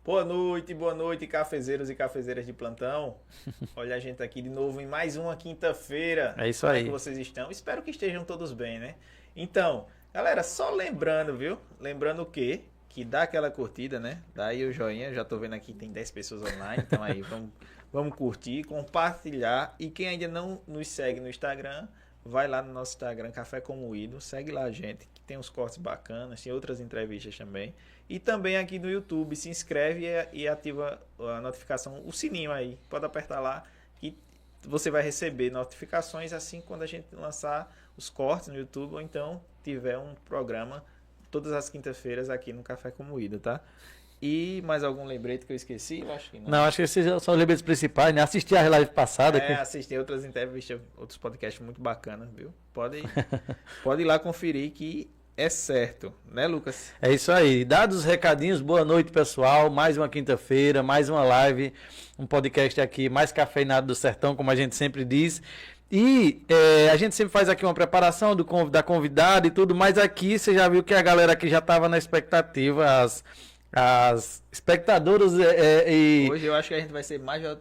Boa noite, cafezeiros e cafezeiras de plantão. Olha a gente aqui de novo em mais uma quinta-feira. É isso Como aí. é que vocês estão? Espero que estejam todos bem, né? Então, galera, só lembrando, viu? Lembrando o quê? Que dá aquela curtida, né? Dá aí o joinha. Já tô vendo aqui que tem 10 pessoas online. Então aí, vamos curtir, compartilhar. E quem ainda não nos segue no Instagram, vai lá no nosso Instagram, Café com Moído. Segue lá a gente, que tem uns cortes bacanas. Tem outras entrevistas também. E também aqui no YouTube, se inscreve e ativa a notificação, o sininho aí. Pode apertar lá que você vai receber notificações assim quando a gente lançar os cortes no YouTube ou então tiver um programa todas as quintas-feiras aqui no Café com Moído, tá? E mais algum lembrete que eu esqueci? Eu acho que não. Não, acho que esses são os lembretes principais, né? Assisti a live passada. Assisti outras entrevistas, outros podcasts muito bacanas, viu? Pode ir lá conferir que é certo, né, Lucas? É isso aí. Dados os recadinhos, boa noite, pessoal. Mais uma quinta-feira, mais uma live, um podcast aqui mais cafeinado do sertão, como a gente sempre diz. E a gente sempre faz aqui uma preparação da convidada e tudo, mas aqui você já viu que a galera aqui já estava na expectativa, as espectadoras Hoje eu acho que a gente vai ser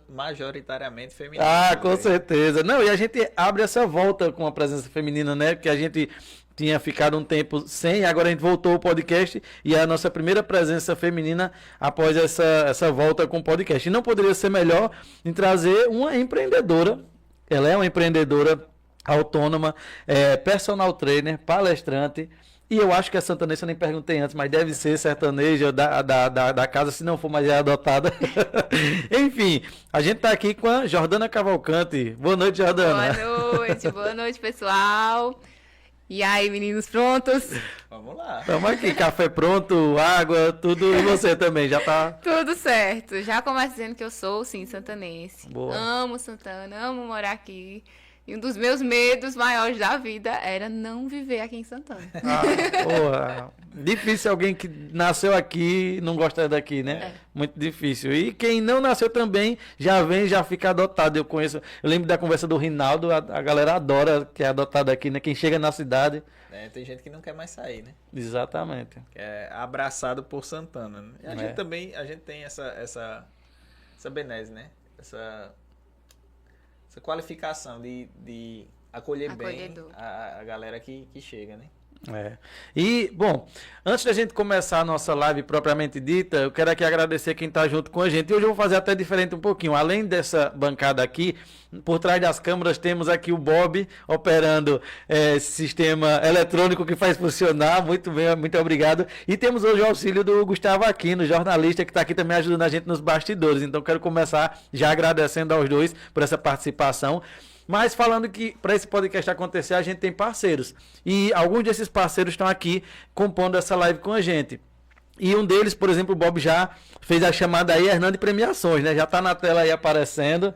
majoritariamente feminino. Ah, com certeza. Não, e a gente abre essa volta com a presença feminina, né? Porque a gente tinha ficado um tempo sem, agora a gente voltou ao podcast e é a nossa primeira presença feminina após essa volta com o podcast. E não poderia ser melhor em trazer uma empreendedora. Ela é uma empreendedora autônoma, personal trainer, palestrante. E eu acho que a santanense, eu nem perguntei antes, mas deve ser sertaneja da casa, se não for, mas é adotada. Enfim, a gente está aqui com a Jordana Cavalcante. Boa noite, Jordana. Boa noite, pessoal. E aí, meninos, prontos? Vamos lá. Estamos aqui, café pronto, água, tudo. E você também, já tá? Tudo certo. Já começo dizendo que eu sou, sim, santanense. Boa. Amo Santana, amo morar aqui. E um dos meus medos maiores da vida era não viver aqui em Santana. Porra, difícil alguém que nasceu aqui e não gosta daqui, né? Muito difícil. E quem não nasceu também já vem, já fica adotado. Eu lembro da conversa do Rinaldo, a galera adora que é adotado aqui, né? Quem chega na cidade. Tem gente que não quer mais sair, né? Exatamente. É abraçado por Santana, né? E a gente tem essa benese, né? Essa qualificação de acolher bem a galera que chega, né? E, bom, antes da gente começar a nossa live propriamente dita, eu quero aqui agradecer quem está junto com a gente. E hoje eu vou fazer até diferente um pouquinho. Além dessa bancada aqui, por trás das câmeras temos aqui o Bob operando esse sistema eletrônico que faz funcionar. Muito bem, muito obrigado. E temos hoje o auxílio do Gustavo Aquino, jornalista, que está aqui também ajudando a gente nos bastidores. Então quero começar já agradecendo aos dois por essa participação. Mas falando que para esse podcast acontecer, a gente tem parceiros. E alguns desses parceiros estão aqui compondo essa live com a gente. E um deles, por exemplo, o Bob já fez a chamada aí, Hernando de Premiações, né? Já está na tela aí aparecendo.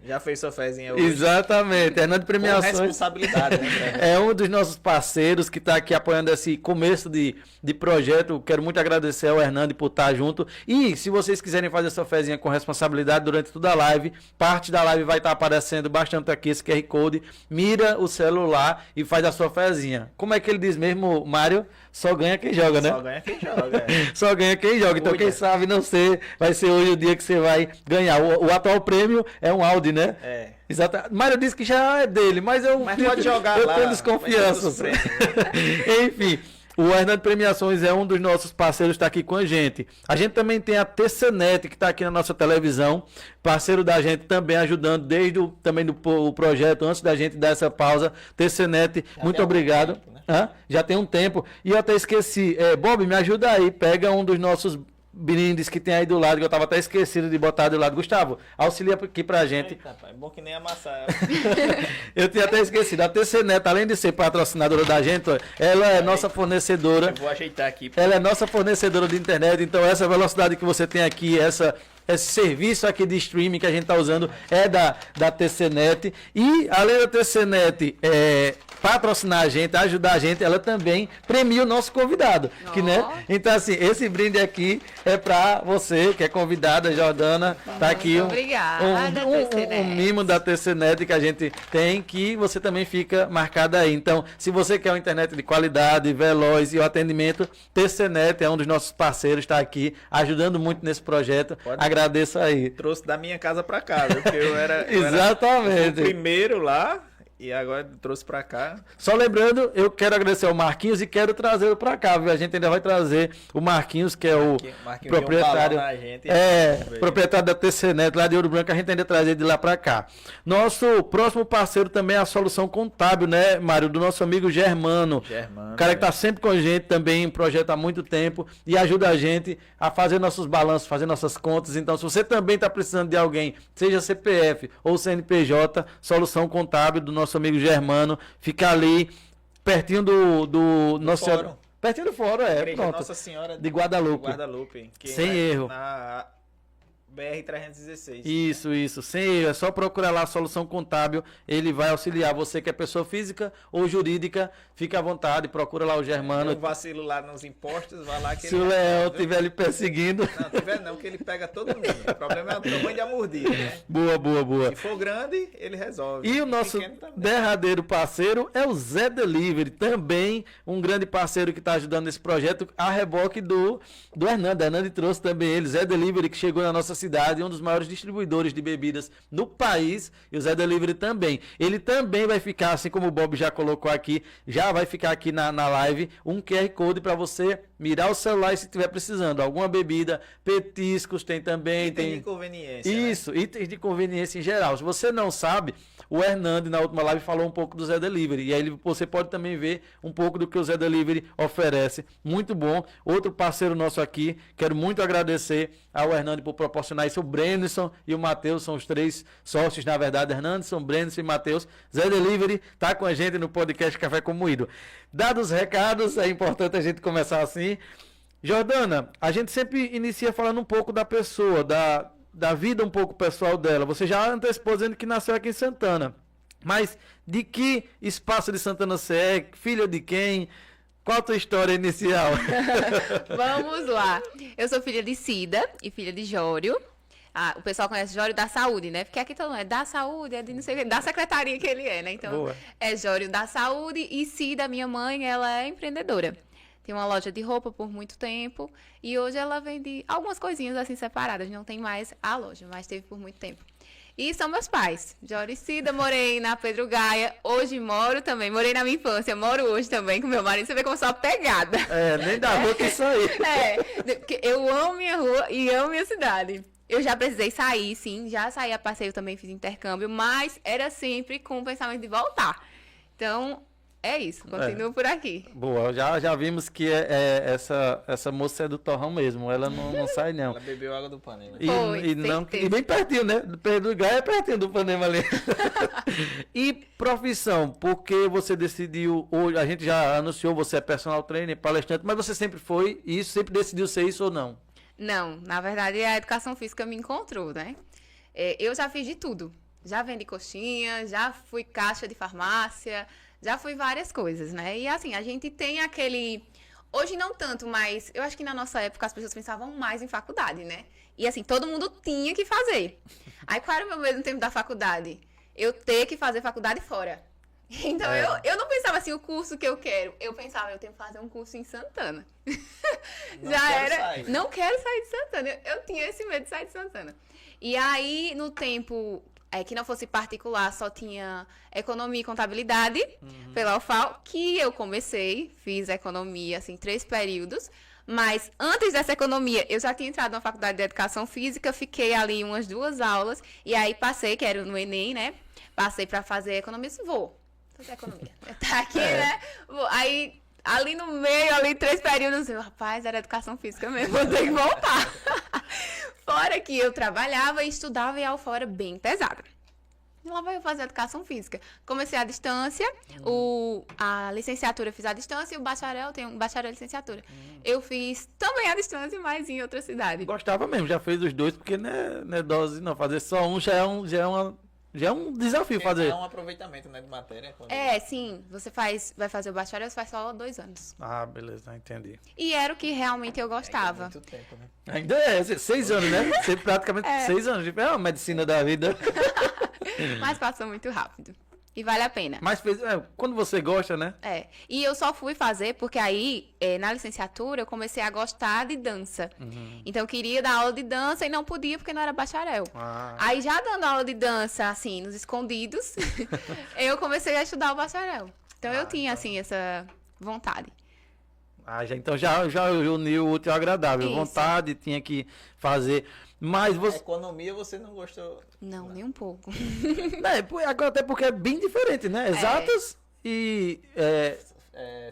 Já fez sua fezinha hoje. Exatamente, Hernando de Premiações. Com responsabilidade, né? É um dos nossos parceiros que está aqui apoiando esse começo de projeto. Quero muito agradecer ao Hernando por estar junto. E se vocês quiserem fazer sua fezinha com responsabilidade durante toda a live, parte da live vai estar aparecendo bastante aqui esse QR Code. Mira o celular e faz a sua fezinha. Como é que ele diz mesmo, Mário? Só ganha quem joga, né? Só ganha quem joga. Só ganha quem joga. Então, quem sabe não ser, vai ser hoje o dia que você vai ganhar. O atual prêmio é um Audi, né? Exato. Mário disse que já é dele, mas pode jogar eu lá. tenho desconfiança. Enfim, o Hernando Premiações é um dos nossos parceiros, está aqui com a gente. A gente também tem a TCNet, que está aqui na nossa televisão, parceiro da gente também, ajudando desde o projeto, antes da gente dar essa pausa. TCNet, muito obrigado. Tempo, né? Já tem um tempo. E eu até esqueci. Bob, me ajuda aí, pega um dos nossos brindes que tem aí do lado, que eu tava até esquecido de botar do lado. Gustavo, auxilia aqui pra gente. Eita, pai, bom que nem amassar. Eu tinha até esquecido. A TCNet, além de ser patrocinadora da gente, ela é nossa fornecedora. Eu vou ajeitar aqui. Ela é nossa fornecedora de internet, então essa velocidade que você tem aqui, essa esse serviço aqui de streaming que a gente está usando é da TCNet. E, além da TCNet patrocinar a gente, ajudar a gente, ela também premia o nosso convidado. Que, né? Então, assim, esse brinde aqui é para você, que é convidada, Jordana. Tá aqui um mimo da TCNet que a gente tem, que você também fica marcado aí. Então, se você quer uma internet de qualidade, veloz e o atendimento, TCNet é um dos nossos parceiros, está aqui ajudando muito nesse projeto. Agradeço aí. Trouxe da minha casa para cá, viu? Porque eu era Exatamente. O primeiro lá. E agora trouxe pra cá. Só lembrando, eu quero agradecer ao Marquinhos e quero trazê-lo pra cá, viu? A gente ainda vai trazer o Marquinhos, que é o proprietário. Proprietário da TCNet lá de Ouro Branco, a gente ainda traz ele de lá pra cá. Nosso próximo parceiro também é a Solução Contábil, né, Mário? Do nosso amigo Germano. O cara que tá sempre com a gente também, em projeto há muito tempo e ajuda a gente a fazer nossos balanços, fazer nossas contas. Então, se você também tá precisando de alguém, seja CPF ou CNPJ, Solução Contábil do nosso amigo Germano, fica ali pertinho do nosso fórum. Pertinho do fórum, pronto. Nossa Senhora de Guadalupe. Sem erro. Na BR-316. Isso, sem erro. É só procurar lá a Solução Contábil, ele vai auxiliar você que é pessoa física ou jurídica, fica à vontade, procura lá o Germano. Um vacilo lá nos impostos, vai lá que se o Léo estiver lhe perseguindo. Não, tiver não, que ele pega todo mundo. O problema é o tamanho da mordida, né? Boa. Se for grande, ele resolve. E o nosso derradeiro parceiro é o Zé Delivery, também um grande parceiro que está ajudando nesse projeto, a reboque do Hernando. Hernando trouxe também ele, Zé Delivery, que chegou na nossa cidade, um dos maiores distribuidores de bebidas no país, e o Zé Delivery também. Ele também vai ficar, assim como o Bob já colocou aqui, já vai ficar aqui na live, um QR Code para você mirar o celular se estiver precisando. Alguma bebida, petiscos tem também. Tem de conveniência. Isso, itens de conveniência em geral. Se você não sabe, o Hernando na última live falou um pouco do Zé Delivery. E aí você pode também ver um pouco do que o Zé Delivery oferece. Muito bom. Outro parceiro nosso aqui, quero muito agradecer ao Hernando por proporcionar isso. O Brenison e o Matheus são os três sócios, na verdade. Hernando, Brenison e Matheus. Zé Delivery tá com a gente no podcast Café com Moído. Dados os recados, é importante a gente começar assim. Jordana, a gente sempre inicia falando um pouco da pessoa, da vida um pouco pessoal dela. Você já antecipou dizendo que nasceu aqui em Santana. Mas de que espaço de Santana você é? Filha de quem? Qual a tua história inicial? Vamos lá. Eu sou filha de Cida e filha de Jório. O pessoal conhece Jório da Saúde, né? Porque aqui todo mundo é da saúde, é de não sei o que, da secretaria que ele é, né? Então, boa. É Jório da Saúde e Cida, minha mãe, ela é empreendedora. Tem uma loja de roupa por muito tempo e hoje ela vende algumas coisinhas assim separadas. Não tem mais a loja, mas teve por muito tempo. E são meus pais, Jório e Cida. Morei na Pedro Gaia, hoje moro também. Morei na minha infância, moro hoje também com meu marido. Você vê como eu sou apegada. Nem da rua que isso aí. Porque eu amo minha rua e amo minha cidade. Eu já precisei sair, sim, já saí a passeio também, fiz intercâmbio, mas era sempre com o pensamento de voltar. Então, é isso, continuo por aqui. Boa, já vimos que essa moça é do torrão mesmo, ela não sai não. Ela bebeu água do Panema. E bem pertinho, né? Pedro Gaia é pertinho do Panema ali. E profissão, porque você decidiu, hoje a gente já anunciou, você é personal trainer, palestrante, mas você sempre foi isso, sempre decidiu ser isso ou não? Não, na verdade a educação física me encontrou, né? Eu já fiz de tudo, já vendi coxinha, já fui caixa de farmácia, já fui várias coisas, né? E assim, a gente tem aquele... Hoje não tanto, mas eu acho que na nossa época as pessoas pensavam mais em faculdade, né? E assim, todo mundo tinha que fazer. Aí qual era o meu mesmo tempo da faculdade? Eu ter que fazer faculdade fora. Então eu não pensava assim, o curso que eu quero. Eu pensava, eu tenho que fazer um curso em Santana. Não quero sair de Santana. Eu tinha esse medo de sair de Santana. E aí, no tempo... que não fosse particular, só tinha economia e contabilidade pela UFAL, que eu comecei, fiz economia, assim, 3 períodos, mas antes dessa economia, eu já tinha entrado na faculdade de educação física, fiquei ali umas 2 aulas, e aí passei, que era no Enem, né, passei para fazer economia, vou fazer economia, tá aqui, né, aí... Ali no meio, ali 3 períodos, rapaz, era educação física mesmo, vou ter que voltar. Fora que eu trabalhava e estudava e a UFAL era bem pesada. Lá vai eu fazer educação física. Comecei à distância, a licenciatura eu fiz à distância e o bacharel, tem um bacharel e licenciatura. Eu fiz também à distância, mas em outra cidade. Gostava mesmo, já fez os dois, porque não é dose, não. Fazer só um já é um desafio Porque fazer. é um aproveitamento, né, de matéria. Quando... Sim, vai fazer o bacharel, você faz só 2 anos. Ah, beleza, entendi. E era o que realmente eu gostava. Muito tempo, né? Ainda é, 6 anos, né? Você praticamente 6 anos. É uma medicina da vida. Mas passou muito rápido. E vale a pena. Mas quando você gosta, né? E eu só fui fazer porque aí, na licenciatura, eu comecei a gostar de dança. Então, eu queria dar aula de dança e não podia porque não era bacharel. Aí, já dando aula de dança, assim, nos escondidos, eu comecei a estudar o bacharel. Então, eu tinha, assim, essa vontade. Então já uniu o útil ao agradável. Isso. Vontade, tinha que fazer. Mas A você. economia você não gostou? Não, nem um pouco. Agora até porque é bem diferente, né? Exatas e.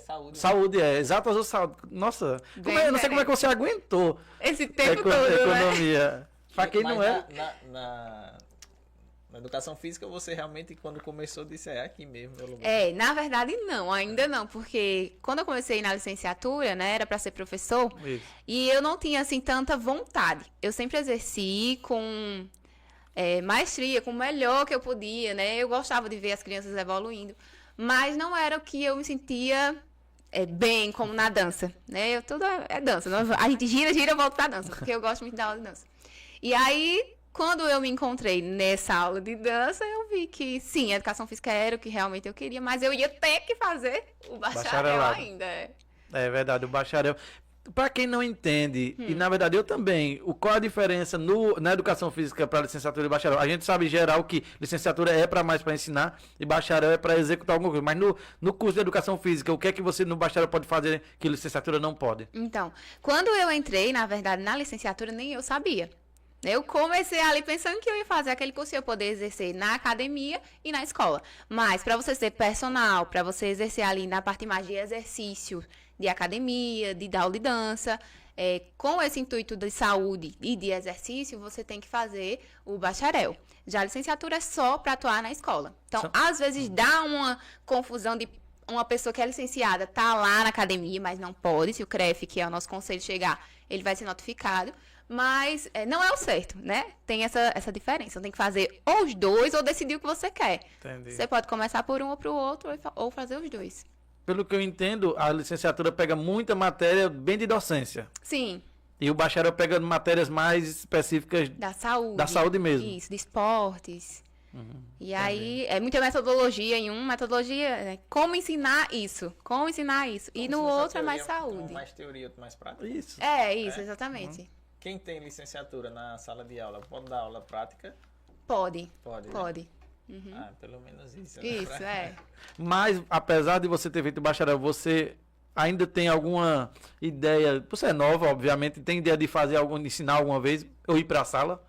Saúde. Saúde, exatas ou saúde. Nossa, Bem eu não sei diferente. como é que você aguentou Esse tempo todo, né? economia. Pra quem Mas não é. Na educação física, você realmente, quando começou, disse, aqui mesmo, meu lugar. Na verdade não, ainda não, porque quando eu comecei na licenciatura, né, era para ser professor, Isso. e eu não tinha, assim, tanta vontade. Eu sempre exerci com maestria, com o melhor que eu podia, né, eu gostava de ver as crianças evoluindo, mas não era o que eu me sentia bem, como na dança, né, tudo é dança, não, a gente gira, eu volto pra dança, porque eu gosto muito da aula de dança. E aí, quando eu me encontrei nessa aula de dança, eu vi que, sim, a educação física era o que realmente eu queria, mas eu ia ter que fazer o bacharel Bacharelado. ainda. É verdade, o bacharel. Para quem não entende, e na verdade eu também, qual a diferença na educação física para licenciatura e bacharel? A gente sabe em geral que licenciatura é para mais para ensinar e bacharel é para executar alguma coisa. Mas no curso de educação física, o que é que você no bacharel pode fazer que licenciatura não pode? Então, quando eu entrei, na verdade, na licenciatura, nem eu sabia. Eu comecei ali pensando que eu ia fazer aquele curso e eu poder exercer na academia e na escola. Mas para você ser personal, para você exercer ali na parte mais de exercício, de academia, de aula de dança, com esse intuito de saúde e de exercício, você tem que fazer o bacharel. Já a licenciatura é só para atuar na escola. Então, às vezes dá uma confusão de uma pessoa que é licenciada tá lá na academia, mas não pode. Se o CREF, que é o nosso conselho, chegar, ele vai ser notificado. Mas não é o certo, né? Tem essa diferença. Você tem que fazer ou os dois ou decidir o que você quer. Entendi. Você pode começar por um ou por outro ou fazer os dois. Pelo que eu entendo, a licenciatura pega muita matéria bem de docência. Sim, E o bacharel pega matérias mais específicas da saúde. da saúde mesmo. Isso, de esportes. E aí, é muita metodologia em metodologia, como ensinar isso. Como ensinar isso. E no outro é mais saúde. Mais teoria, outro mais prática. Isso. Isso, exatamente. Quem tem licenciatura na sala de aula, pode dar aula prática? Pode. Pode. Né? Pode. Pelo menos isso. Né? Isso, Mas, apesar de você ter feito bacharel, você ainda tem alguma ideia? Você é nova, obviamente, tem ideia de ensinar alguma vez ou ir para a sala?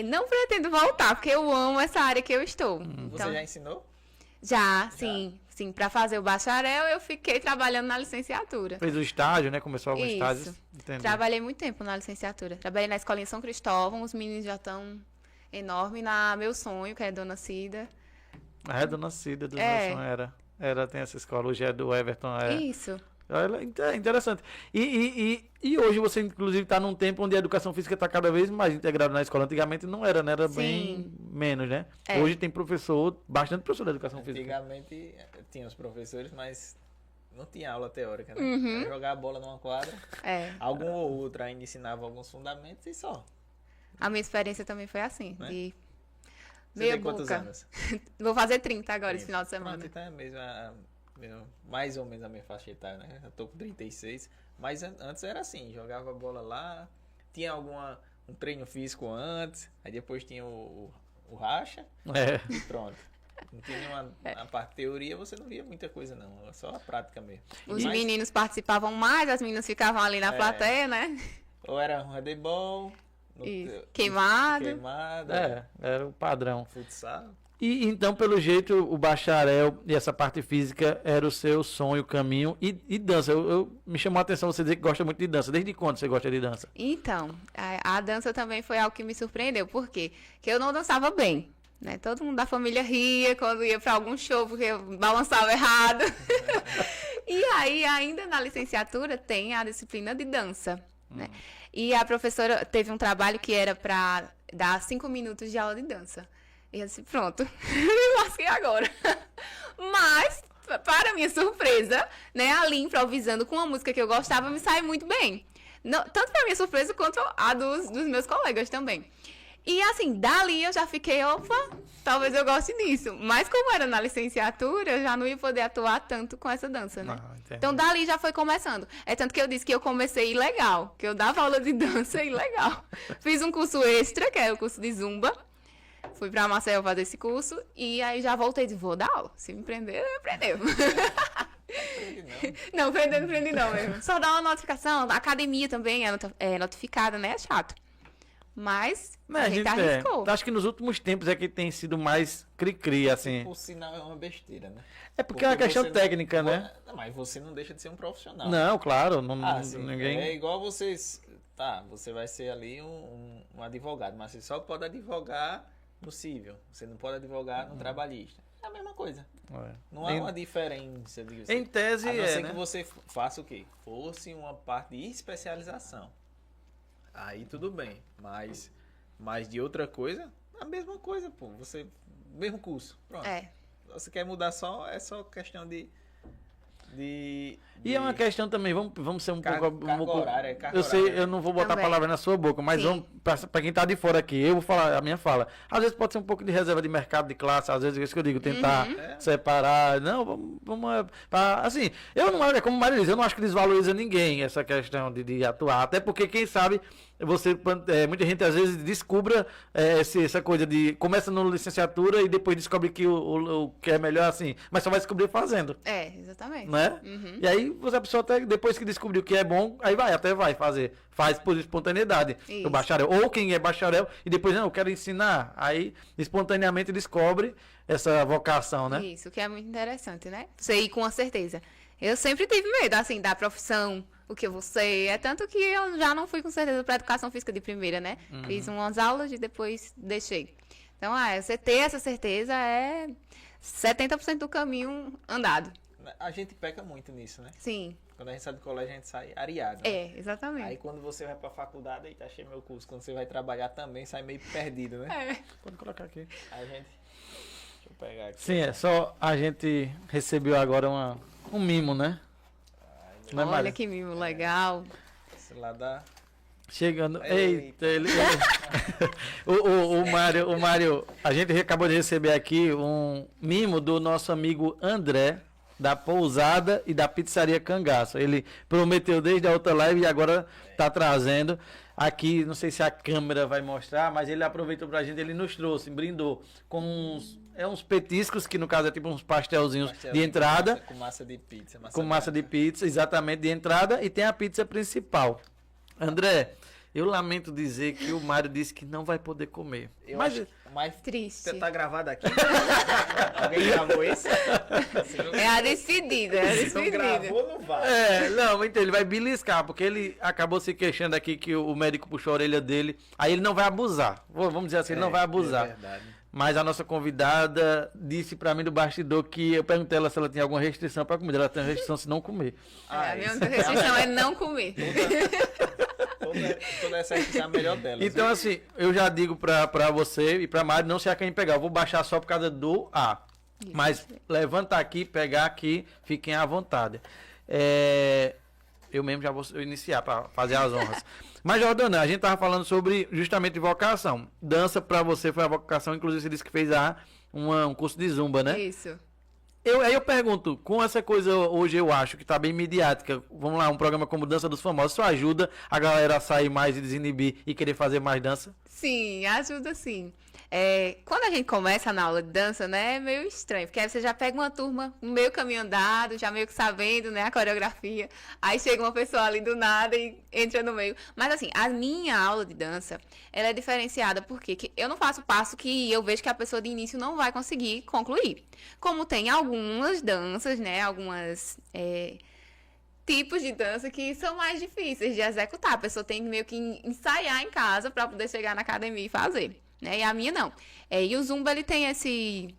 Não pretendo voltar, porque eu amo essa área que eu estou. Você já ensinou? Já, sim. Sim, para fazer o bacharel, eu fiquei trabalhando na licenciatura. Fez o estágio, né? Começou alguns Isso. estágios. Entendi. Trabalhei muito tempo na licenciatura. Trabalhei na escola em São Cristóvão, os meninos já estão enormes. Na Meu Sonho, que é Dona Cida. Dona Cida do meu sonho era. Tem essa escola, hoje é do Everton. Isso. É interessante. E hoje você, inclusive, está num tempo onde a educação física está cada vez mais integrada na escola. Antigamente não era, né? Era bem menos, né? Hoje tem bastante professor da educação física. Antigamente tinha os professores, mas não tinha aula teórica, né? Era jogar a bola numa quadra. Algum ou outro ainda ensinava alguns fundamentos e só. A minha experiência também foi assim, Né? de Você meia tem quantos boca. anos? Vou fazer 30 agora, esse final de semana. Pronto, então é mais ou menos a minha faixa etária, né? Eu tô com 36. Mas antes era assim, jogava a bola lá, tinha um treino físico antes, aí depois tinha o racha e pronto. Não tinha a parte teoria, você não via muita coisa não, era só a prática mesmo. Os meninos participavam mais, as meninas ficavam ali na plateia, né? Ou era um handebol, Queimado. Era o padrão. Futsal. E então, pelo jeito, o bacharel e essa parte física era o seu sonho, caminho. E dança, me chamou a atenção você dizer que gosta muito de dança. Desde quando você gosta de dança? Então, a dança também foi algo que me surpreendeu. Por quê? Porque eu não dançava bem, né? Todo mundo da família ria quando ia para algum show, porque eu balançava errado. E aí, ainda na licenciatura, tem a disciplina de dança, né? E a professora teve um trabalho que era para dar 5 minutos de aula de dança. E eu disse, pronto, me lasquei agora. Mas, para minha surpresa, né, ali improvisando com uma música que eu gostava, me saiu muito bem. Tanto para minha surpresa, quanto a dos meus colegas também. E assim, dali eu já fiquei, opa, talvez eu goste disso. Mas como era na licenciatura, eu já não ia poder atuar tanto com essa dança, né? Então dali já foi começando. É tanto que eu disse que eu comecei ilegal, que eu dava aula de dança ilegal. Fiz um curso extra, que é o curso de Zumba. Fui pra Maceió fazer esse curso e aí já voltei e disse, vou dar aula. Se me prender, aprendeu. Não, prender não aprendi não mesmo. Só dar uma notificação. A academia também é notificada, né? É chato. Mas a gente arriscou. Acho que nos últimos tempos é que tem sido mais cri-cri, assim. Por sinal, é uma besteira, né? É porque é uma questão técnica, né? Não, mas você não deixa de ser um profissional. Não, claro. Ninguém... É igual vocês... Tá, você vai ser ali um advogado, mas você só pode advogar no civil. Você não pode advogar no trabalhista. É a mesma coisa. Não há uma diferença. Em tese a não ser né? que você faça o quê? Fosse uma parte de especialização. Aí tudo bem, mas de outra coisa, a mesma coisa, pô. Você, mesmo curso, pronto. Você quer mudar é só questão de E é uma questão também, vamos ser um pouco... horária, eu sei, eu não vou botar a palavra na sua boca, mas vamos, pra quem tá de fora aqui, eu vou falar a minha fala. Às vezes pode ser um pouco de reserva de mercado, de classe, às vezes é isso que eu digo, tentar separar. Não, vamos assim, eu não, é como o Mário diz, eu não acho que desvaloriza ninguém essa questão de atuar, até porque quem sabe muita gente às vezes descubra essa coisa de começa na licenciatura e depois descobre que o que é melhor assim, mas só vai descobrir fazendo. Exatamente. Né? E aí a pessoa até depois que descobriu o que é bom, aí faz por espontaneidade. O bacharel, ou quem é bacharel e depois não, eu quero ensinar, aí espontaneamente descobre essa vocação, né? Isso, que é muito interessante, né? Você ir com a certeza. Eu sempre tive medo, assim, da profissão, o que eu vou ser. É tanto que eu já não fui com certeza para educação física de primeira, né? Fiz umas aulas e depois deixei. Então, você ter essa certeza é 70% do caminho andado. A gente peca muito nisso, né? Sim. Quando a gente sai do colégio, a gente sai areado. Né? Exatamente. Aí quando você vai pra faculdade, aí tá cheio meu curso. Quando você vai trabalhar também, sai meio perdido, né? Pode colocar aqui. A gente... Deixa eu pegar aqui. Sim, só a gente recebeu agora um mimo, né? Olha que mimo legal. Esse lá dá... Chegando. Eita, o Mário, a gente acabou de receber aqui um mimo do nosso amigo André, da Pousada e da Pizzaria Cangaço. Ele prometeu desde a outra live e agora está trazendo aqui, não sei se a câmera vai mostrar, mas ele aproveitou pra gente, ele nos trouxe, brindou com uns petiscos, que no caso é tipo uns pastelzinhos de entrada. Com massa de pizza. Massa de pizza, exatamente, de entrada, e tem a pizza principal. André, eu lamento dizer que o Mário disse que não vai poder comer. Mas triste. Você tá gravado aqui? Alguém gravou isso? É a despedida, Se não gravou, não vai. Não, então ele vai beliscar, porque ele acabou se queixando aqui que o médico puxou a orelha dele. Aí ele não vai abusar. Vamos dizer assim, ele não vai abusar. É verdade. Mas a nossa convidada disse pra mim do bastidor que eu perguntei a ela se ela tinha alguma restrição pra comida. Ela tem restrição se não comer. A minha restrição é não comer. Toda essa aqui é a melhor delas. Então, assim, eu já digo pra você e pra Mari não se quem pegar. Eu vou baixar só por causa do A. Mas levanta aqui, pegar aqui, fiquem à vontade. Eu mesmo já vou iniciar pra fazer as honras. Mas, Jordana, a gente tava falando sobre justamente vocação. Dança pra você foi a vocação, inclusive você disse que fez um curso de Zumba, né? Isso. Aí eu pergunto, com essa coisa hoje eu acho que tá bem midiática, vamos lá, um programa como Dança dos Famosos, isso ajuda a galera a sair mais e desinibir e querer fazer mais dança? Sim, ajuda sim. Quando a gente começa na aula de dança, né, é meio estranho, porque aí você já pega uma turma meio caminho andado, já meio que sabendo, né, a coreografia, aí chega uma pessoa ali do nada e entra no meio. Mas assim, a minha aula de dança, ela é diferenciada porque eu não faço passo que eu vejo que a pessoa de início não vai conseguir concluir. Como tem algumas danças, né, algumas... tipos de dança que são mais difíceis de executar. A pessoa tem meio que ensaiar em casa para poder chegar na academia e fazer. né? E a minha não. E o Zumba, ele tem esse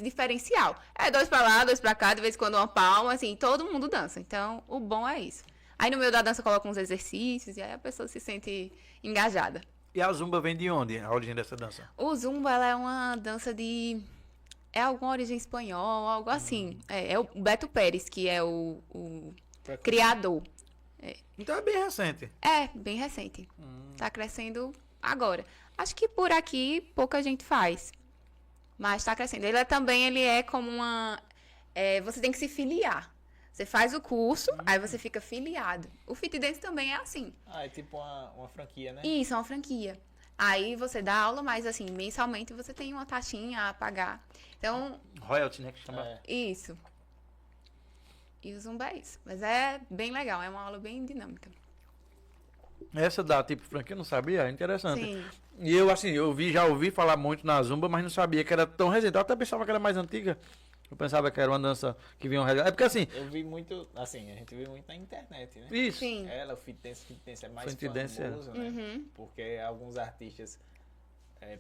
diferencial. É 2 pra lá, 2 pra cá, de vez em quando uma palma, assim, todo mundo dança. Então, o bom é isso. Aí no meio da dança coloca uns exercícios e aí a pessoa se sente engajada. E a Zumba vem de onde? A origem dessa dança? O Zumba, ela é uma dança de... É alguma origem espanhola, algo assim. É o Beto Pérez, que é o criador. Então é bem recente. É, bem recente. Tá crescendo agora. Acho que por aqui pouca gente faz. Mas tá crescendo. Ele é como uma... você tem que se filiar. Você faz o curso, aí você fica filiado. O Fit Dance também é assim. Ah, é tipo uma franquia, né? Isso, é uma franquia. Aí você dá aula, mas assim, mensalmente você tem uma taxinha a pagar. Então, Royalty, né? Que chama. isso. E o Zumba é isso. Mas é bem legal, é uma aula bem dinâmica. Essa da tipo franquia eu não sabia, é interessante. Sim. E eu, assim, já ouvi falar muito na Zumba, mas não sabia que era tão recente. Eu até pensava que era mais antiga. Eu pensava que era uma dança que vinha É porque assim. Eu vi muito, assim, a gente vê muito na internet, né? Isso. Sim. O Fit Dance é mais Fit Dance, famoso, né? Porque alguns artistas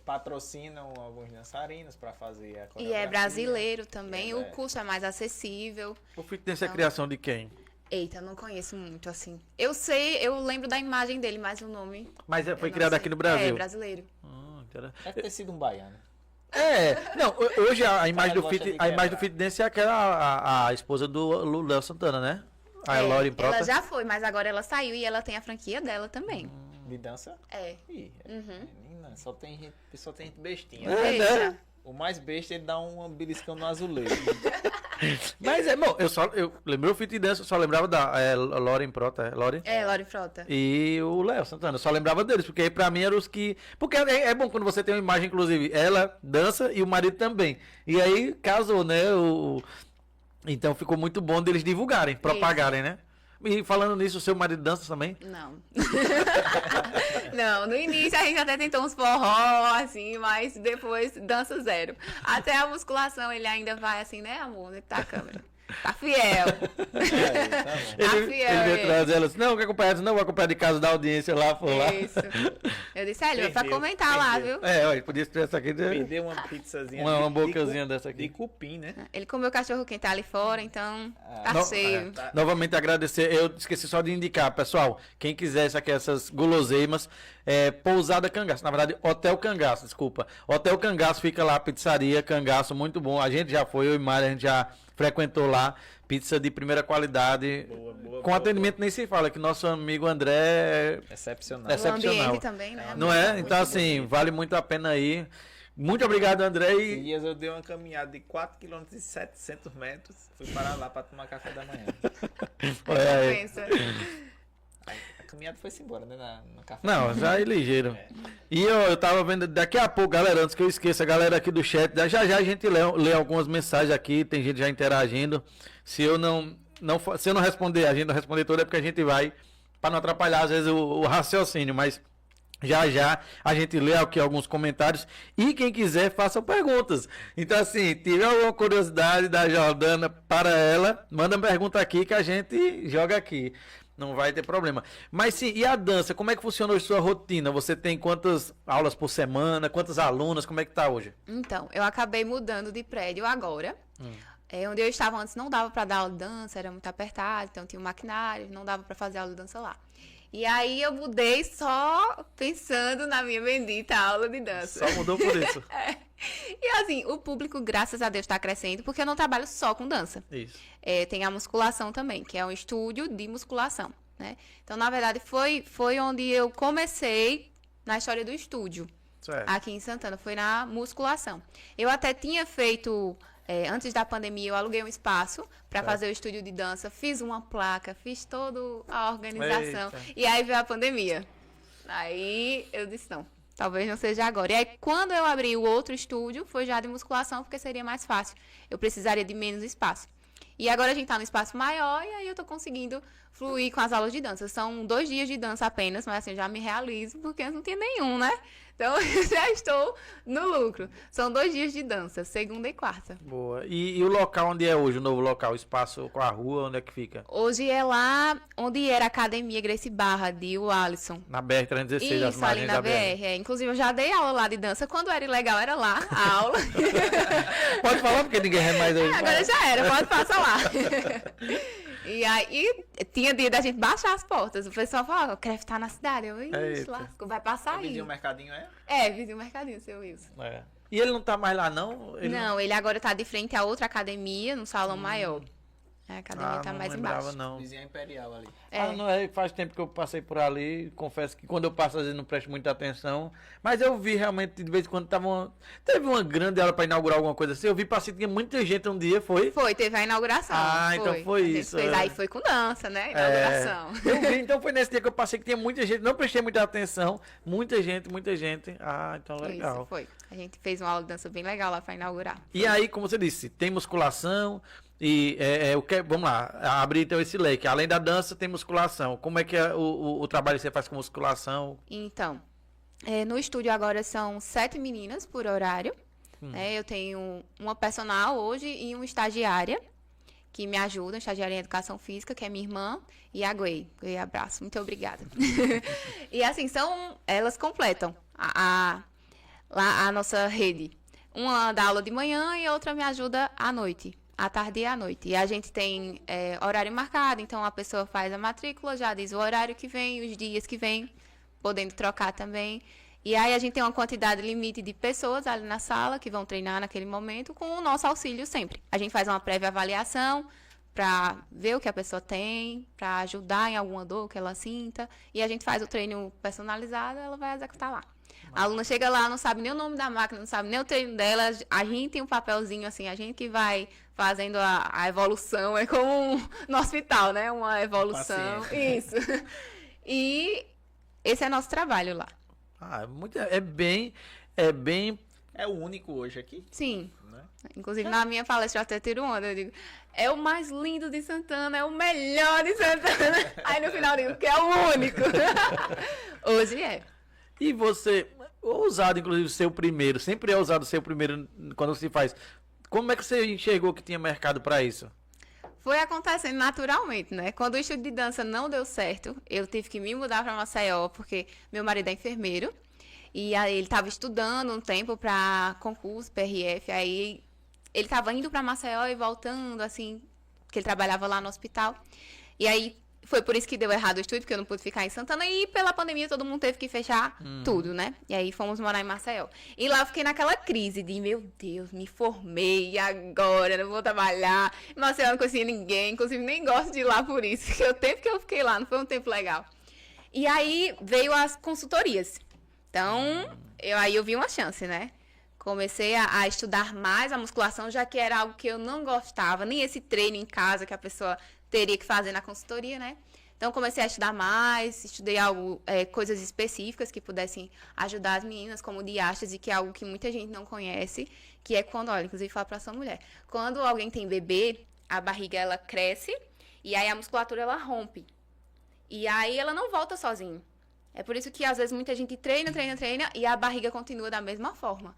patrocinam alguns dançarinos para fazer a coreografia. E é brasileiro também, o É. custo é mais acessível. O Fit Dance é criação de quem? Eita, eu não conheço muito assim. Eu lembro da imagem dele, mas o nome. Mas eu foi não criado sei. aqui no Brasil. É, brasileiro. Interessante. Deve ter sido um baiano. Não, hoje a imagem do gosta Fit, de a imagem do quebrar. Fit Dance é aquela a esposa do Léo Santana, né? A Lauren Prota. Ela já foi, mas agora ela saiu e ela tem a franquia dela também. De dança? É. Ih, menina, só tem gente bestinha. É, Eita. né? O mais besta, ele dá um beliscão no azulejo. Mas bom, eu lembrei o Fit Dance, eu só lembrava da Lauren Prota, Lauren. Lori Frota. E o Léo Santana, eu só lembrava deles, porque aí pra mim eram os que... Porque é bom quando você tem uma imagem, inclusive, ela dança e o marido também. E aí casou, né? Então ficou muito bom deles divulgarem, propagarem, né? E falando nisso, o seu marido dança também? Não. Não, no início a gente até tentou uns forró, assim, mas depois dança zero. Até a musculação ele ainda vai assim, né, amor? Onde tá a câmera? Tá fiel. Tá bom. Ele fiel, veio ele. trazer ela assim, não, quer acompanhar? Não, vou acompanhar de casa da audiência lá, for lá. Isso. Eu disse, ele vai pra Perdeu, comentar lá, perdeu. viu? Olha, podia ter essa aqui. Perdeu uma pizzazinha. Uma de bocazinha dessa aqui. De cupim, né? Ele comeu cachorro quente ali fora, então tá No- cheio. Tá. Novamente agradecer, eu esqueci só de indicar, pessoal, quem quiser essas guloseimas, Pousada Cangaço, na verdade, Hotel Cangaço, desculpa. Hotel Cangaço fica lá, pizzaria Cangaço, muito bom. A gente já foi, eu e Mário, a gente já frequentou lá, pizza de primeira qualidade. Boa, Com atendimento nem se fala, que nosso amigo André Excepcional. É O excepcional. ambiente também, né? não é? Muito Então assim, bonito. vale muito a pena aí. Muito obrigado, André. Esses E dias eu dei uma caminhada de 4 km e 700 metros. Fui parar lá para tomar café da manhã. olha aí. Pensa. A caminhada foi-se embora, né? No café. Não, já é ligeiro. E eu tava vendo, daqui a pouco, galera, antes que eu esqueça, a galera aqui do chat, já a gente lê algumas mensagens aqui, tem gente já interagindo. Se eu se eu não responder, a gente não responder toda, é porque a gente vai, para não atrapalhar às vezes o raciocínio, mas já a gente lê aqui alguns comentários e quem quiser faça perguntas. Então assim, tiver alguma curiosidade da Jordana para ela, manda uma pergunta aqui que a gente joga aqui. Não vai ter problema. Mas sim, e a dança? Como é que funciona hoje a sua rotina? Você tem quantas aulas por semana? Quantas alunas? Como é que tá hoje? Então, eu acabei mudando de prédio agora. Onde eu estava antes não dava para dar aula de dança, era muito apertado, então tinha um maquinário, não dava para fazer aula de dança lá. E aí eu mudei só pensando na minha bendita aula de dança. Só mudou por isso. E assim, o público, graças a Deus, está crescendo, porque eu não trabalho só com dança. Isso. Tem a musculação também, que é um estúdio de musculação, né? Então, na verdade, foi onde eu comecei na história do estúdio, Certo. aqui em Santana, foi na musculação. Eu até tinha feito, antes da pandemia, eu aluguei um espaço para fazer o estúdio de dança, fiz uma placa, fiz toda a organização, Eita. e aí veio a pandemia. Aí eu disse, não, talvez não seja agora. E aí, quando eu abri o outro estúdio, foi já de musculação, porque seria mais fácil. Eu precisaria de menos espaço. E agora a gente tá no espaço maior e aí eu tô conseguindo fluir com as aulas de dança. São 2 dias de dança apenas, mas assim, eu já me realizo, porque eu não tinha nenhum, né? Então, eu já estou no lucro. São 2 dias de dança, segunda e quarta. Boa. E o local onde é hoje, o novo local? O espaço com a rua, onde é que fica? Hoje é lá onde era a Academia Gracie Barra, de o Alisson. Na BR-316, as Isso, ali margens na da BR. Inclusive, eu já dei aula lá de dança. Quando era ilegal, era lá a aula. Pode falar, porque ninguém é mais hoje. Agora já era, pode passar lá. E aí, tinha dia da gente baixar as portas. O pessoal falava, o CREF tá na cidade. Eu, ixi, lascou, vai passar aí. Vizinho Mercadinho é? Vizinho Mercadinho, seu Wilson. É. E ele não tá mais lá, não? Não, ele agora tá de frente a outra academia, no salão maior. A academia tá não mais lembrava, embaixo. não. Vizinha Imperial ali. Não é, faz tempo que eu passei por ali, confesso que quando eu passo às vezes não presto muita atenção, mas eu vi realmente de vez em quando teve uma grande aula para inaugurar alguma coisa assim, eu vi passei, tinha muita gente um dia, foi? Foi, teve a inauguração. Então foi A gente isso. fez, aí foi com dança, né? Inauguração. Eu vi, então foi nesse dia que eu passei que tinha muita gente, não prestei muita atenção, muita gente. Então legal. Isso, foi. A gente fez uma aula de dança bem legal lá para inaugurar. E aí, como você disse, tem musculação e vamos lá, abrir então esse leque. Além da dança, tem musculação. Como é que é o trabalho que você faz com musculação? Então, no estúdio agora são 7 meninas por horário. Né? Eu tenho uma personal hoje e uma estagiária que me ajuda, estagiária em educação física, que é minha irmã, e a Guei. Guei, abraço, muito obrigada. E assim, elas completam a nossa rede. Uma dá aula de manhã e a outra me ajuda à noite. À tarde e à noite. E a gente tem horário marcado, então a pessoa faz a matrícula, já diz o horário que vem, os dias que vem, podendo trocar também. E aí a gente tem uma quantidade limite de pessoas ali na sala que vão treinar naquele momento com o nosso auxílio sempre. A gente faz uma prévia avaliação para ver o que a pessoa tem, para ajudar em alguma dor que ela sinta. E a gente faz o treino personalizado, ela vai executar lá. A aluna chega lá, não sabe nem o nome da máquina, não sabe nem o treino dela. A gente tem um papelzinho assim, a gente que vai fazendo a evolução, é como no hospital, né? Uma evolução. Isso. E esse é nosso trabalho lá. É bem. É o único hoje aqui? Sim. Né? Inclusive, na minha palestra eu até tiro onda. Eu digo, é o mais lindo de Santana, é o melhor de Santana. Aí no final eu digo que é o único. Hoje é. E você, ousado inclusive ser o primeiro, sempre é ousado ser o primeiro quando se faz. Como é que você enxergou que tinha mercado para isso? Foi acontecendo naturalmente, né? Quando o estúdio de dança não deu certo, eu tive que me mudar para Maceió, porque meu marido é enfermeiro. E aí ele estava estudando um tempo para concurso, PRF. Aí ele estava indo para Maceió e voltando, assim, porque ele trabalhava lá no hospital. E aí foi por isso que deu errado o estúdio, porque eu não pude ficar em Santana. E pela pandemia todo mundo teve que fechar tudo, né? E aí fomos morar em Maceió. E lá eu fiquei naquela crise de, meu Deus, me formei, e agora? Não vou trabalhar. Em Maceió eu não conhecia ninguém, inclusive nem gosto de ir lá por isso. Porque o tempo que eu fiquei lá não foi um tempo legal. E aí veio as consultorias. Então, aí eu vi uma chance, né? Comecei a estudar mais a musculação, já que era algo que eu não gostava, nem esse treino em casa que a pessoa teria que fazer na consultoria, né? Então, comecei a estudar mais, estudei coisas específicas que pudessem ajudar as meninas, como diástase, que é algo que muita gente não conhece, que é quando, olha, inclusive falo pra sua mulher, quando alguém tem bebê, a barriga, ela cresce, e aí a musculatura, ela rompe. E aí ela não volta sozinha. É por isso que, às vezes, muita gente treina, e a barriga continua da mesma forma.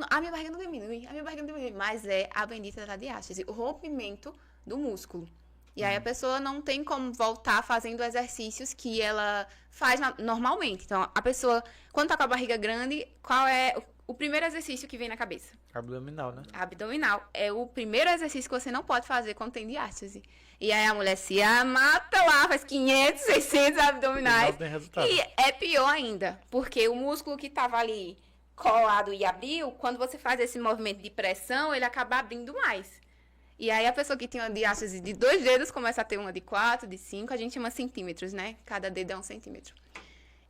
A minha barriga não diminui, mas é a bendita da diástase, o rompimento do músculo. E aí a pessoa não tem como voltar fazendo exercícios que ela faz normalmente. Então, a pessoa, quando tá com a barriga grande, qual é o primeiro exercício que vem na cabeça? Abdominal, né? Abdominal. É o primeiro exercício que você não pode fazer quando tem diástase. E aí a mulher se mata lá, faz 500, 600 abdominais. Não tem resultado. E é pior ainda, porque o músculo que tava ali colado e abriu, quando você faz esse movimento de pressão, ele acaba abrindo mais. E aí a pessoa que tinha uma diástase de 2 dedos começa a ter uma de 4, de 5, a gente chama centímetros, né? Cada dedo é 1 centímetro.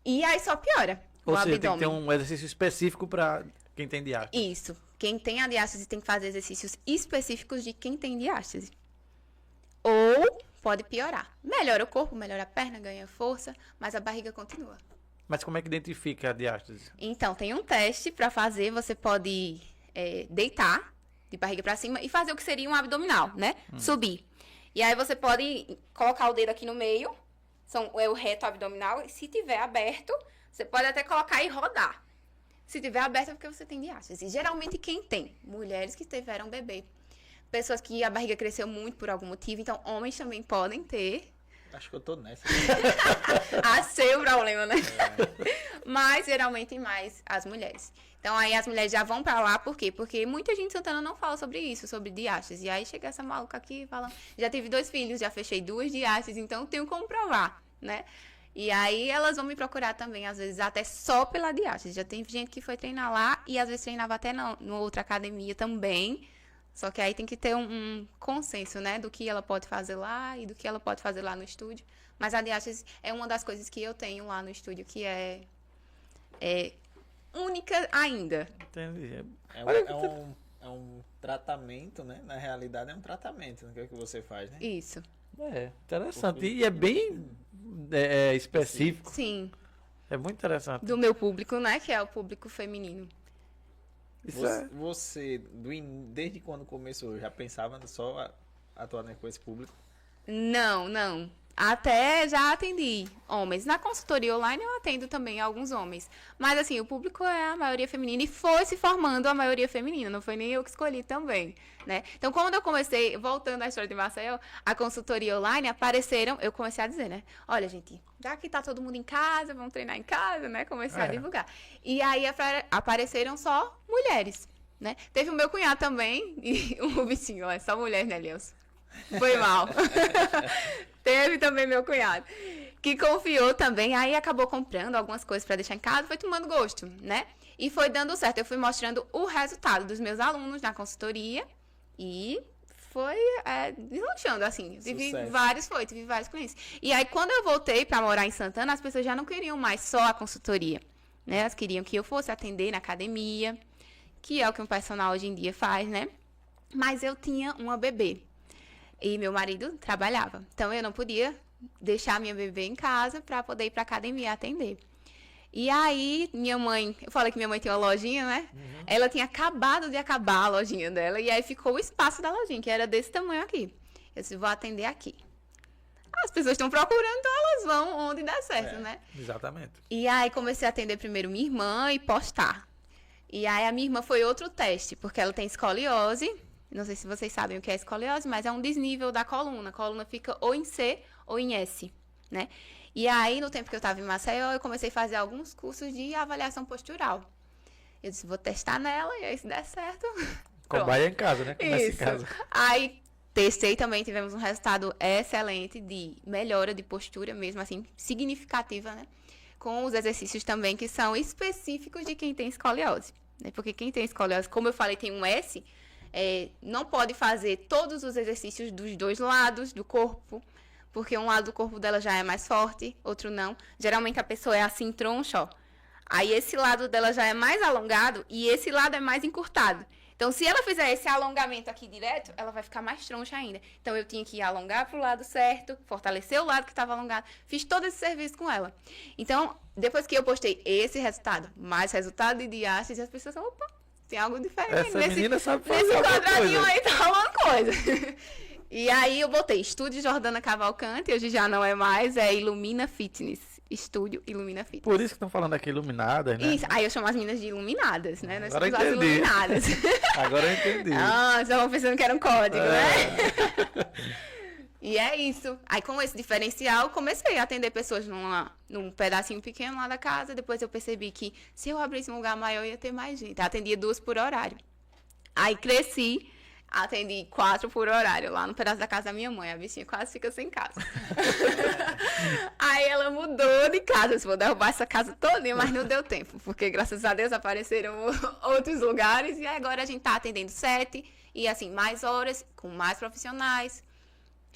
E aí só piora Ou o seja, abdômen. tem que ter um exercício específico para quem tem diástase. Isso. Quem tem a diástase tem que fazer exercícios específicos de quem tem diástase. Ou pode piorar. Melhora o corpo, melhora a perna, ganha força, mas a barriga continua. Mas como é que identifica a diástase? Então, tem um teste para fazer. Você pode deitar de barriga pra cima, e fazer o que seria um abdominal, né? Subir. E aí você pode colocar o dedo aqui no meio, é o reto abdominal, e se tiver aberto, você pode até colocar e rodar. Se tiver aberto é porque você tem diástase. E geralmente quem tem? Mulheres que tiveram bebê. Pessoas que a barriga cresceu muito por algum motivo, então homens também podem ter. Acho que eu tô nessa. Seu problema, né? Mas geralmente mais as mulheres. Então aí as mulheres já vão pra lá, por quê? Porque muita gente em Santana não fala sobre isso, sobre diástase. E aí chega essa maluca aqui e fala, já tive 2 filhos, já fechei 2 diástases, então tenho como provar, né? E aí elas vão me procurar também, às vezes até só pela diástase. Já tem gente que foi treinar lá e às vezes treinava até numa outra academia também. Só que aí tem que ter um consenso, né? Do que ela pode fazer lá e do que ela pode fazer lá no estúdio. Mas a diástase é uma das coisas que eu tenho lá no estúdio que é única ainda. Entendi. É um tratamento, né? Na realidade é um tratamento, né? Que você faz, né? Isso. É, interessante. E é bem específico. Sim. É muito interessante. Do meu público, né? Que é o público feminino. Você desde quando começou, já pensava só atuar com esse público? Não. Até já atendi homens. Na consultoria online eu atendo também alguns homens. Mas assim, o público é a maioria feminina e foi se formando a maioria feminina. Não foi nem eu que escolhi também, né? Então, quando eu comecei, voltando à história de Marcel, a consultoria online apareceram, eu comecei a dizer, né? Olha, gente, já que tá todo mundo em casa, vamos treinar em casa, né? Comecei a divulgar. E aí apareceram só mulheres, né? Teve o meu cunhado também, e o bichinho, é só mulher, né, Leilson? Foi mal. Teve também meu cunhado, que confiou também, aí acabou comprando algumas coisas para deixar em casa, foi tomando gosto, né? E foi dando certo. Eu fui mostrando o resultado dos meus alunos na consultoria e foi deslanchando, assim. Tive vários clientes. E aí, quando eu voltei para morar em Santana, as pessoas já não queriam mais só a consultoria, né? Elas queriam que eu fosse atender na academia, que é o que um personal hoje em dia faz, né? Mas eu tinha uma bebê. E meu marido trabalhava. Então, eu não podia deixar minha bebê em casa para poder ir para academia atender. E aí, minha mãe... Eu falei que minha mãe tinha uma lojinha, né? Uhum. Ela tinha acabado de acabar a lojinha dela. E aí, ficou o espaço da lojinha, que era desse tamanho aqui. Eu disse, vou atender aqui. As pessoas estão procurando, então elas vão onde dá certo, né? Exatamente. E aí, comecei a atender primeiro minha irmã e postar. E aí, a minha irmã foi outro teste, porque ela tem escoliose... Não sei se vocês sabem o que é escoliose, mas é um desnível da coluna. A coluna fica ou em C ou em S, né? E aí, no tempo que eu estava em Maceió, eu comecei a fazer alguns cursos de avaliação postural. Eu disse, vou testar nela, e aí se der certo... Cobaia em casa, né? Começa em casa. Aí, testei também, tivemos um resultado excelente de melhora de postura mesmo, assim, significativa, né? Com os exercícios também que são específicos de quem tem escoliose, né? Porque quem tem escoliose, como eu falei, tem um S... não pode fazer todos os exercícios dos 2 lados do corpo, porque um lado do corpo dela já é mais forte, outro não. Geralmente a pessoa é assim, troncha, ó. Aí esse lado dela já é mais alongado e esse lado é mais encurtado. Então, se ela fizer esse alongamento aqui direto, ela vai ficar mais troncha ainda. Então, eu tinha que alongar pro lado certo, fortalecer o lado que estava alongado. Fiz todo esse serviço com ela. Então, depois que eu postei esse resultado, mais resultado de diástase, as pessoas falam, opa, tem algo diferente. Essa menina sabe fazer nesse quadradinho coisa. aí tá rolando coisa. E aí eu botei Estúdio Jordana Cavalcante, hoje já não é mais, é Ilumina Fitness. Estúdio Ilumina Fitness. Por isso que estão falando aqui iluminadas, né? Isso, aí eu chamo as meninas de iluminadas, né? Nós Agora somos as entendi. iluminadas. Agora eu entendi. Ah, vocês estavam pensando que era um código, né? E é isso. Aí, com esse diferencial, comecei a atender pessoas num pedacinho pequeno lá da casa. Depois eu percebi que se eu abrisse um lugar maior, ia ter mais gente. Eu atendia 2 por horário. Aí cresci, atendi 4 por horário lá no pedaço da casa da minha mãe. A bichinha quase fica sem casa. Aí ela mudou de casa. Eu disse, vou derrubar essa casa todinha, mas não deu tempo. Porque, graças a Deus, apareceram outros lugares. E agora a gente tá atendendo 7. E, assim, mais horas, com mais profissionais.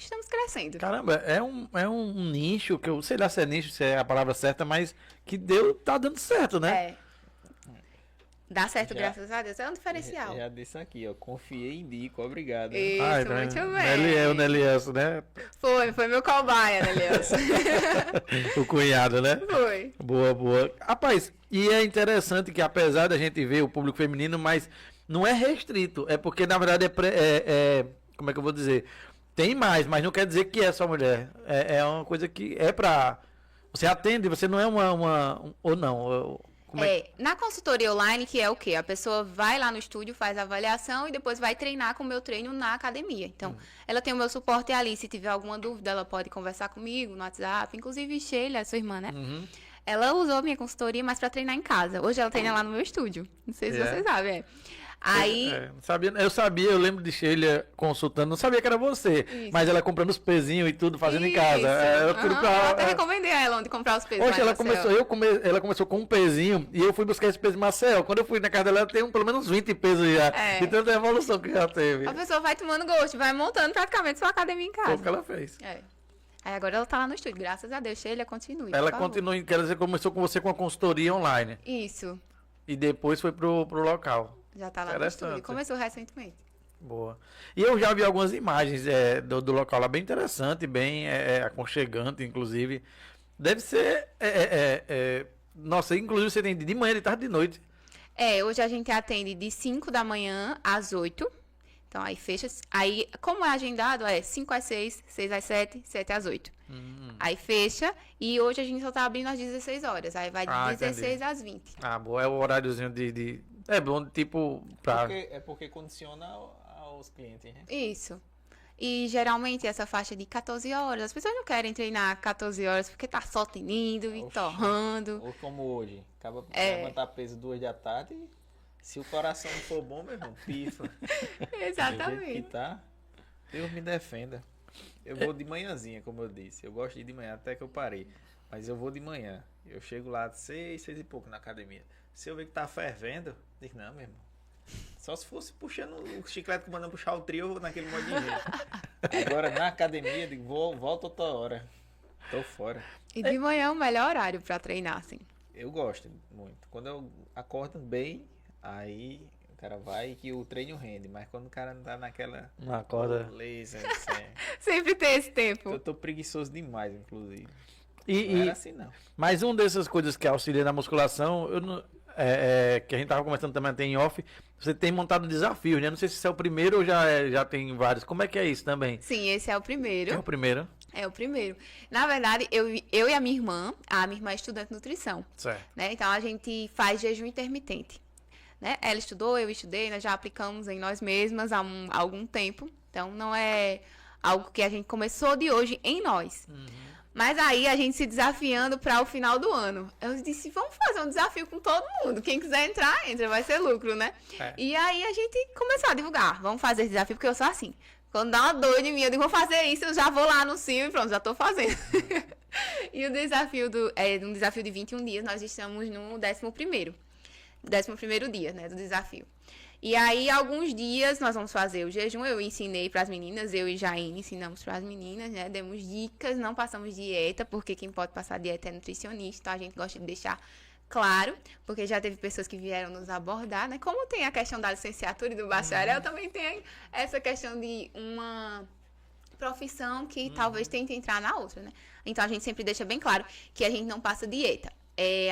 Estamos crescendo. Caramba, é um nicho, que eu sei lá se é nicho, se é a palavra certa, mas que tá dando certo, né? É. Dá certo, graças a Deus. É um diferencial. Já disse aqui, ó. Confiei em Dico, obrigado. Isso, muito bem. Nelielson, né? Foi meu cobaia, Nelielson. O cunhado, né? Foi. Boa. Rapaz, e é interessante que apesar da gente ver o público feminino, mas não é restrito, é porque na verdade como é que eu vou dizer? Tem mais, mas não quer dizer que é só mulher. É uma coisa que é pra... Você atende, você não é ou não. Como Na consultoria online, que é o quê? A pessoa vai lá no estúdio, faz a avaliação e depois vai treinar com o meu treino na academia. Então, ela tem o meu suporte ali. Se tiver alguma dúvida, ela pode conversar comigo no WhatsApp. Inclusive, Sheila, sua irmã, né? Ela usou minha consultoria, mas pra treinar em casa. Hoje ela treina lá no meu estúdio. Não sei se vocês sabem, Aí... Eu lembro de Sheila consultando, não sabia que era você, mas ela comprando os pezinhos e tudo, fazendo em casa. Eu até recomendei a ela onde comprar os pesos. Poxa, ela começou com um pezinho e eu fui buscar esse peso em Maceió. Quando eu fui na casa dela, ela tem pelo menos 20 pesos já. De tanta evolução que já teve. A pessoa vai tomando gosto, vai montando praticamente sua academia em casa. Foi o que ela fez. Aí agora ela tá lá no estúdio, graças a Deus. Sheila, continue. Ela continua, quer dizer, começou com você com a consultoria online. Isso. E depois foi pro local. Já tá lá no estúdio. Começou recentemente. Boa. E eu já vi algumas imagens do local lá, bem interessante, bem aconchegante, inclusive. Deve ser... Nossa, inclusive você tem de manhã, de tarde e de noite. Hoje a gente atende de 5 da manhã às 8. Então aí fecha. Aí, como é agendado, 5 às 6, 6 às 7, 7 às 8. Aí fecha. E hoje a gente só tá abrindo às 16 horas. Aí vai de 16 às 20. Boa. É o horáriozinho de... É bom, tipo... Porque condiciona aos clientes, né? Isso. E geralmente essa faixa de 14 horas. As pessoas não querem treinar 14 horas porque tá só tinindo e torrando. Ou como hoje. Acaba levantar peso 2 da tarde. Se o coração não for bom, meu irmão, pifa. Exatamente. Do jeito que tá, Deus me defenda. Eu vou de manhãzinha, como eu disse. Eu gosto de ir de manhã, até que eu parei. Mas eu vou de manhã. Eu chego lá de 6 e pouco na academia. Se eu ver que tá fervendo, digo, não, meu irmão. Só se fosse puxando o chiclete que mandando puxar o trio, eu vou naquele modo de jeito. Agora na academia, digo, volto outra hora. Tô fora. E de manhã é o melhor horário pra treinar, assim. Eu gosto muito. Quando eu acordo bem, aí o cara vai que o treino rende. Mas quando o cara não tá naquela... Não acorda. Laser, Sempre tem esse tempo. Eu tô preguiçoso demais, inclusive. Não era assim, não. Mas uma dessas coisas que auxilia na musculação, que a gente tava conversando também até em off, você tem montado desafios, né? Não sei se esse é o primeiro ou já tem vários. Como é que é isso também? Sim, esse é o primeiro. É o primeiro? É o primeiro. Na verdade, eu e a minha irmã é estudante de nutrição. Certo. Né? Então, a gente faz jejum intermitente. Né? Ela estudou, eu estudei, nós já aplicamos em nós mesmas há algum tempo. Então, não é algo que a gente começou de hoje em nós. Mas aí a gente se desafiando para o final do ano. Eu disse, vamos fazer um desafio com todo mundo. Quem quiser entrar, entra, vai ser lucro, né? E aí a gente começou a divulgar. Vamos fazer esse desafio, porque eu sou assim. Quando dá uma doida em mim, eu digo, vou fazer isso, eu já vou lá no anuncio e pronto, já tô fazendo. E o desafio um desafio de 21 dias, nós estamos no 11º dia, né, do desafio. E aí, alguns dias, nós vamos fazer o jejum. Eu ensinei para as meninas, eu e Jaine ensinamos para as meninas, né? Demos dicas, não passamos dieta, porque quem pode passar dieta é nutricionista. Então, a gente gosta de deixar claro, porque já teve pessoas que vieram nos abordar, né? Como tem a questão da licenciatura e do bacharel, também tem essa questão de uma profissão que talvez tente entrar na outra, né? Então, a gente sempre deixa bem claro que a gente não passa dieta.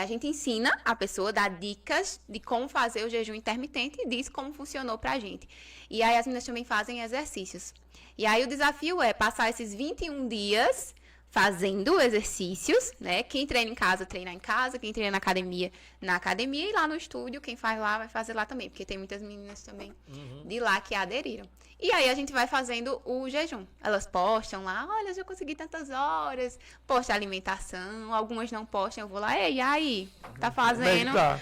A gente ensina a pessoa, dá dicas de como fazer o jejum intermitente e diz como funcionou pra gente. E aí as meninas também fazem exercícios. E aí o desafio é passar esses 21 dias fazendo exercícios, né? Quem treina em casa, treinar em casa. Quem treina na academia. E lá no estúdio, quem faz lá, vai fazer lá também. Porque tem muitas meninas também de lá que aderiram. E aí a gente vai fazendo o jejum. Elas postam lá, olha, eu já consegui tantas horas. Posta alimentação, algumas não postam. Eu vou lá, ei, e aí? Tá fazendo? Tá.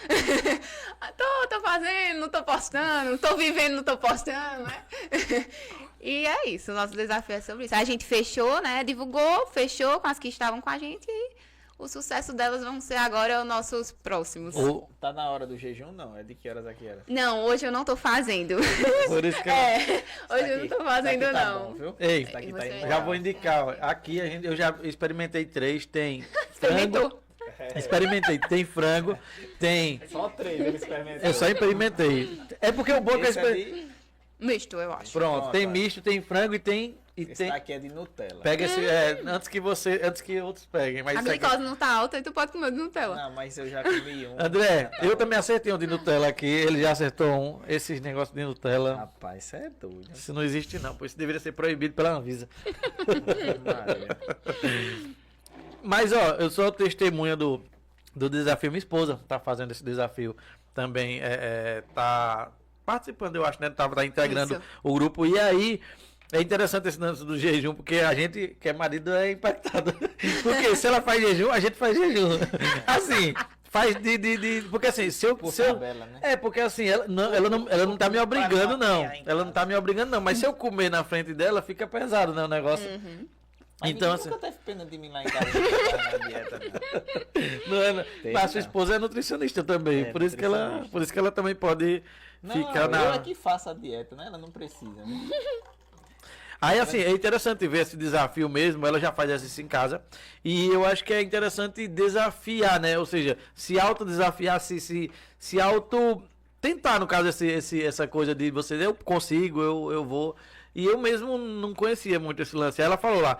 tô fazendo, não tô postando. Tô vivendo, não tô postando, né? E é isso, o nosso desafio é sobre isso. A gente fechou, né? Divulgou, fechou com as que estavam com a gente e o sucesso delas vão ser agora os nossos próximos. Tá na hora do jejum, não? É de que horas a que horas? Não, hoje eu não tô fazendo. Por isso que hoje eu não tô fazendo, tá não. Bom, viu? Ei, tá já vou indicar. Ó. Aqui eu já experimentei 3, tem frango. Experimentei, tem frango, tem... Só 3 ele experimentou. Eu só experimentei. É porque o bom que eu experimentei... Misto, eu acho. Pronto, tem misto, tem frango e tem E Esse daqui é de Nutella. Pega esse. Antes que outros peguem. Mas A isso aqui- glicose não tá alta e tu pode comer o de Nutella. Não, mas eu já comi um. André, já tá eu bom. também acertei um de Nutella aqui. Ele já acertou um. Esses negócios de Nutella. Rapaz, isso é doido. Isso não existe, não. Pois isso deveria ser proibido pela Anvisa. Maria. Mas, ó, eu sou testemunha do desafio. Minha esposa tá fazendo esse desafio também. Tá participando, eu acho, né? Tá integrando Isso. o grupo. E aí, é interessante esse lance do jejum, porque a gente, que é marido, é impactado. Porque se ela faz jejum, a gente faz jejum. Assim, faz porque assim, Por se eu tabela, né? porque assim, ela não tá me obrigando, não. Para não apanhar em Ela não tá me obrigando, não. Mas se eu comer na frente dela, fica pesado, né, o negócio. Mas Então, ninguém assim, nunca teve pena de mim lá em casa na dieta, não. não é, Tem, mas a sua não. esposa é nutricionista também. É, por isso que ela também pode Não, ficar eu na. é que faço a dieta, né? Ela não precisa, né? Aí, assim, é interessante ver esse desafio mesmo. Ela já faz isso em casa. E eu acho que é interessante desafiar, né? Ou seja, se autodesafiar, se auto. Tentar, no caso, essa coisa de você, eu consigo, eu vou. E eu mesmo não conhecia muito esse lance. Aí ela falou lá.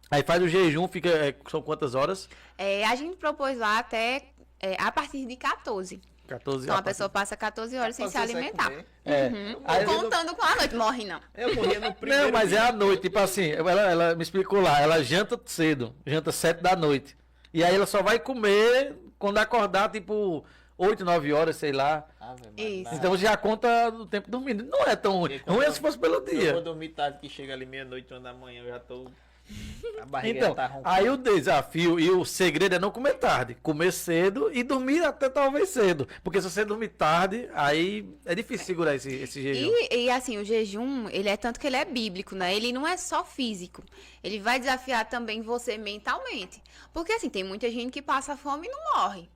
Aí faz o jejum, fica. São quantas horas? A gente propôs lá até a partir de 14. 14 Então a horas. pessoa passa 14 horas sem se Você vai alimentar. comer. Aí- Contando com a noite, morre não. Eu morria no primeiro Não, mas é dia. à noite, tipo assim, ela me explicou lá, ela janta cedo, janta 7 da noite. E aí ela só vai comer quando acordar, tipo, 8, 9 horas, sei lá. Isso. Então, Então você já conta do tempo dormindo. Não é tão ruim. Porque quando Ruim é eu- se fosse pelo eu vou dia. dormir tarde, que chega ali meia-noite, 1 da manhã, eu já tô... A barriga Então, já tá roncando. aí o desafio e o segredo é não comer tarde. Comer cedo e dormir até talvez cedo. Porque se você dormir tarde, aí é difícil segurar esse jejum. E assim, o jejum, ele é tanto que ele é bíblico, né? Ele não é só físico. Ele vai desafiar também você mentalmente. Porque assim, tem muita gente que passa fome e não morre.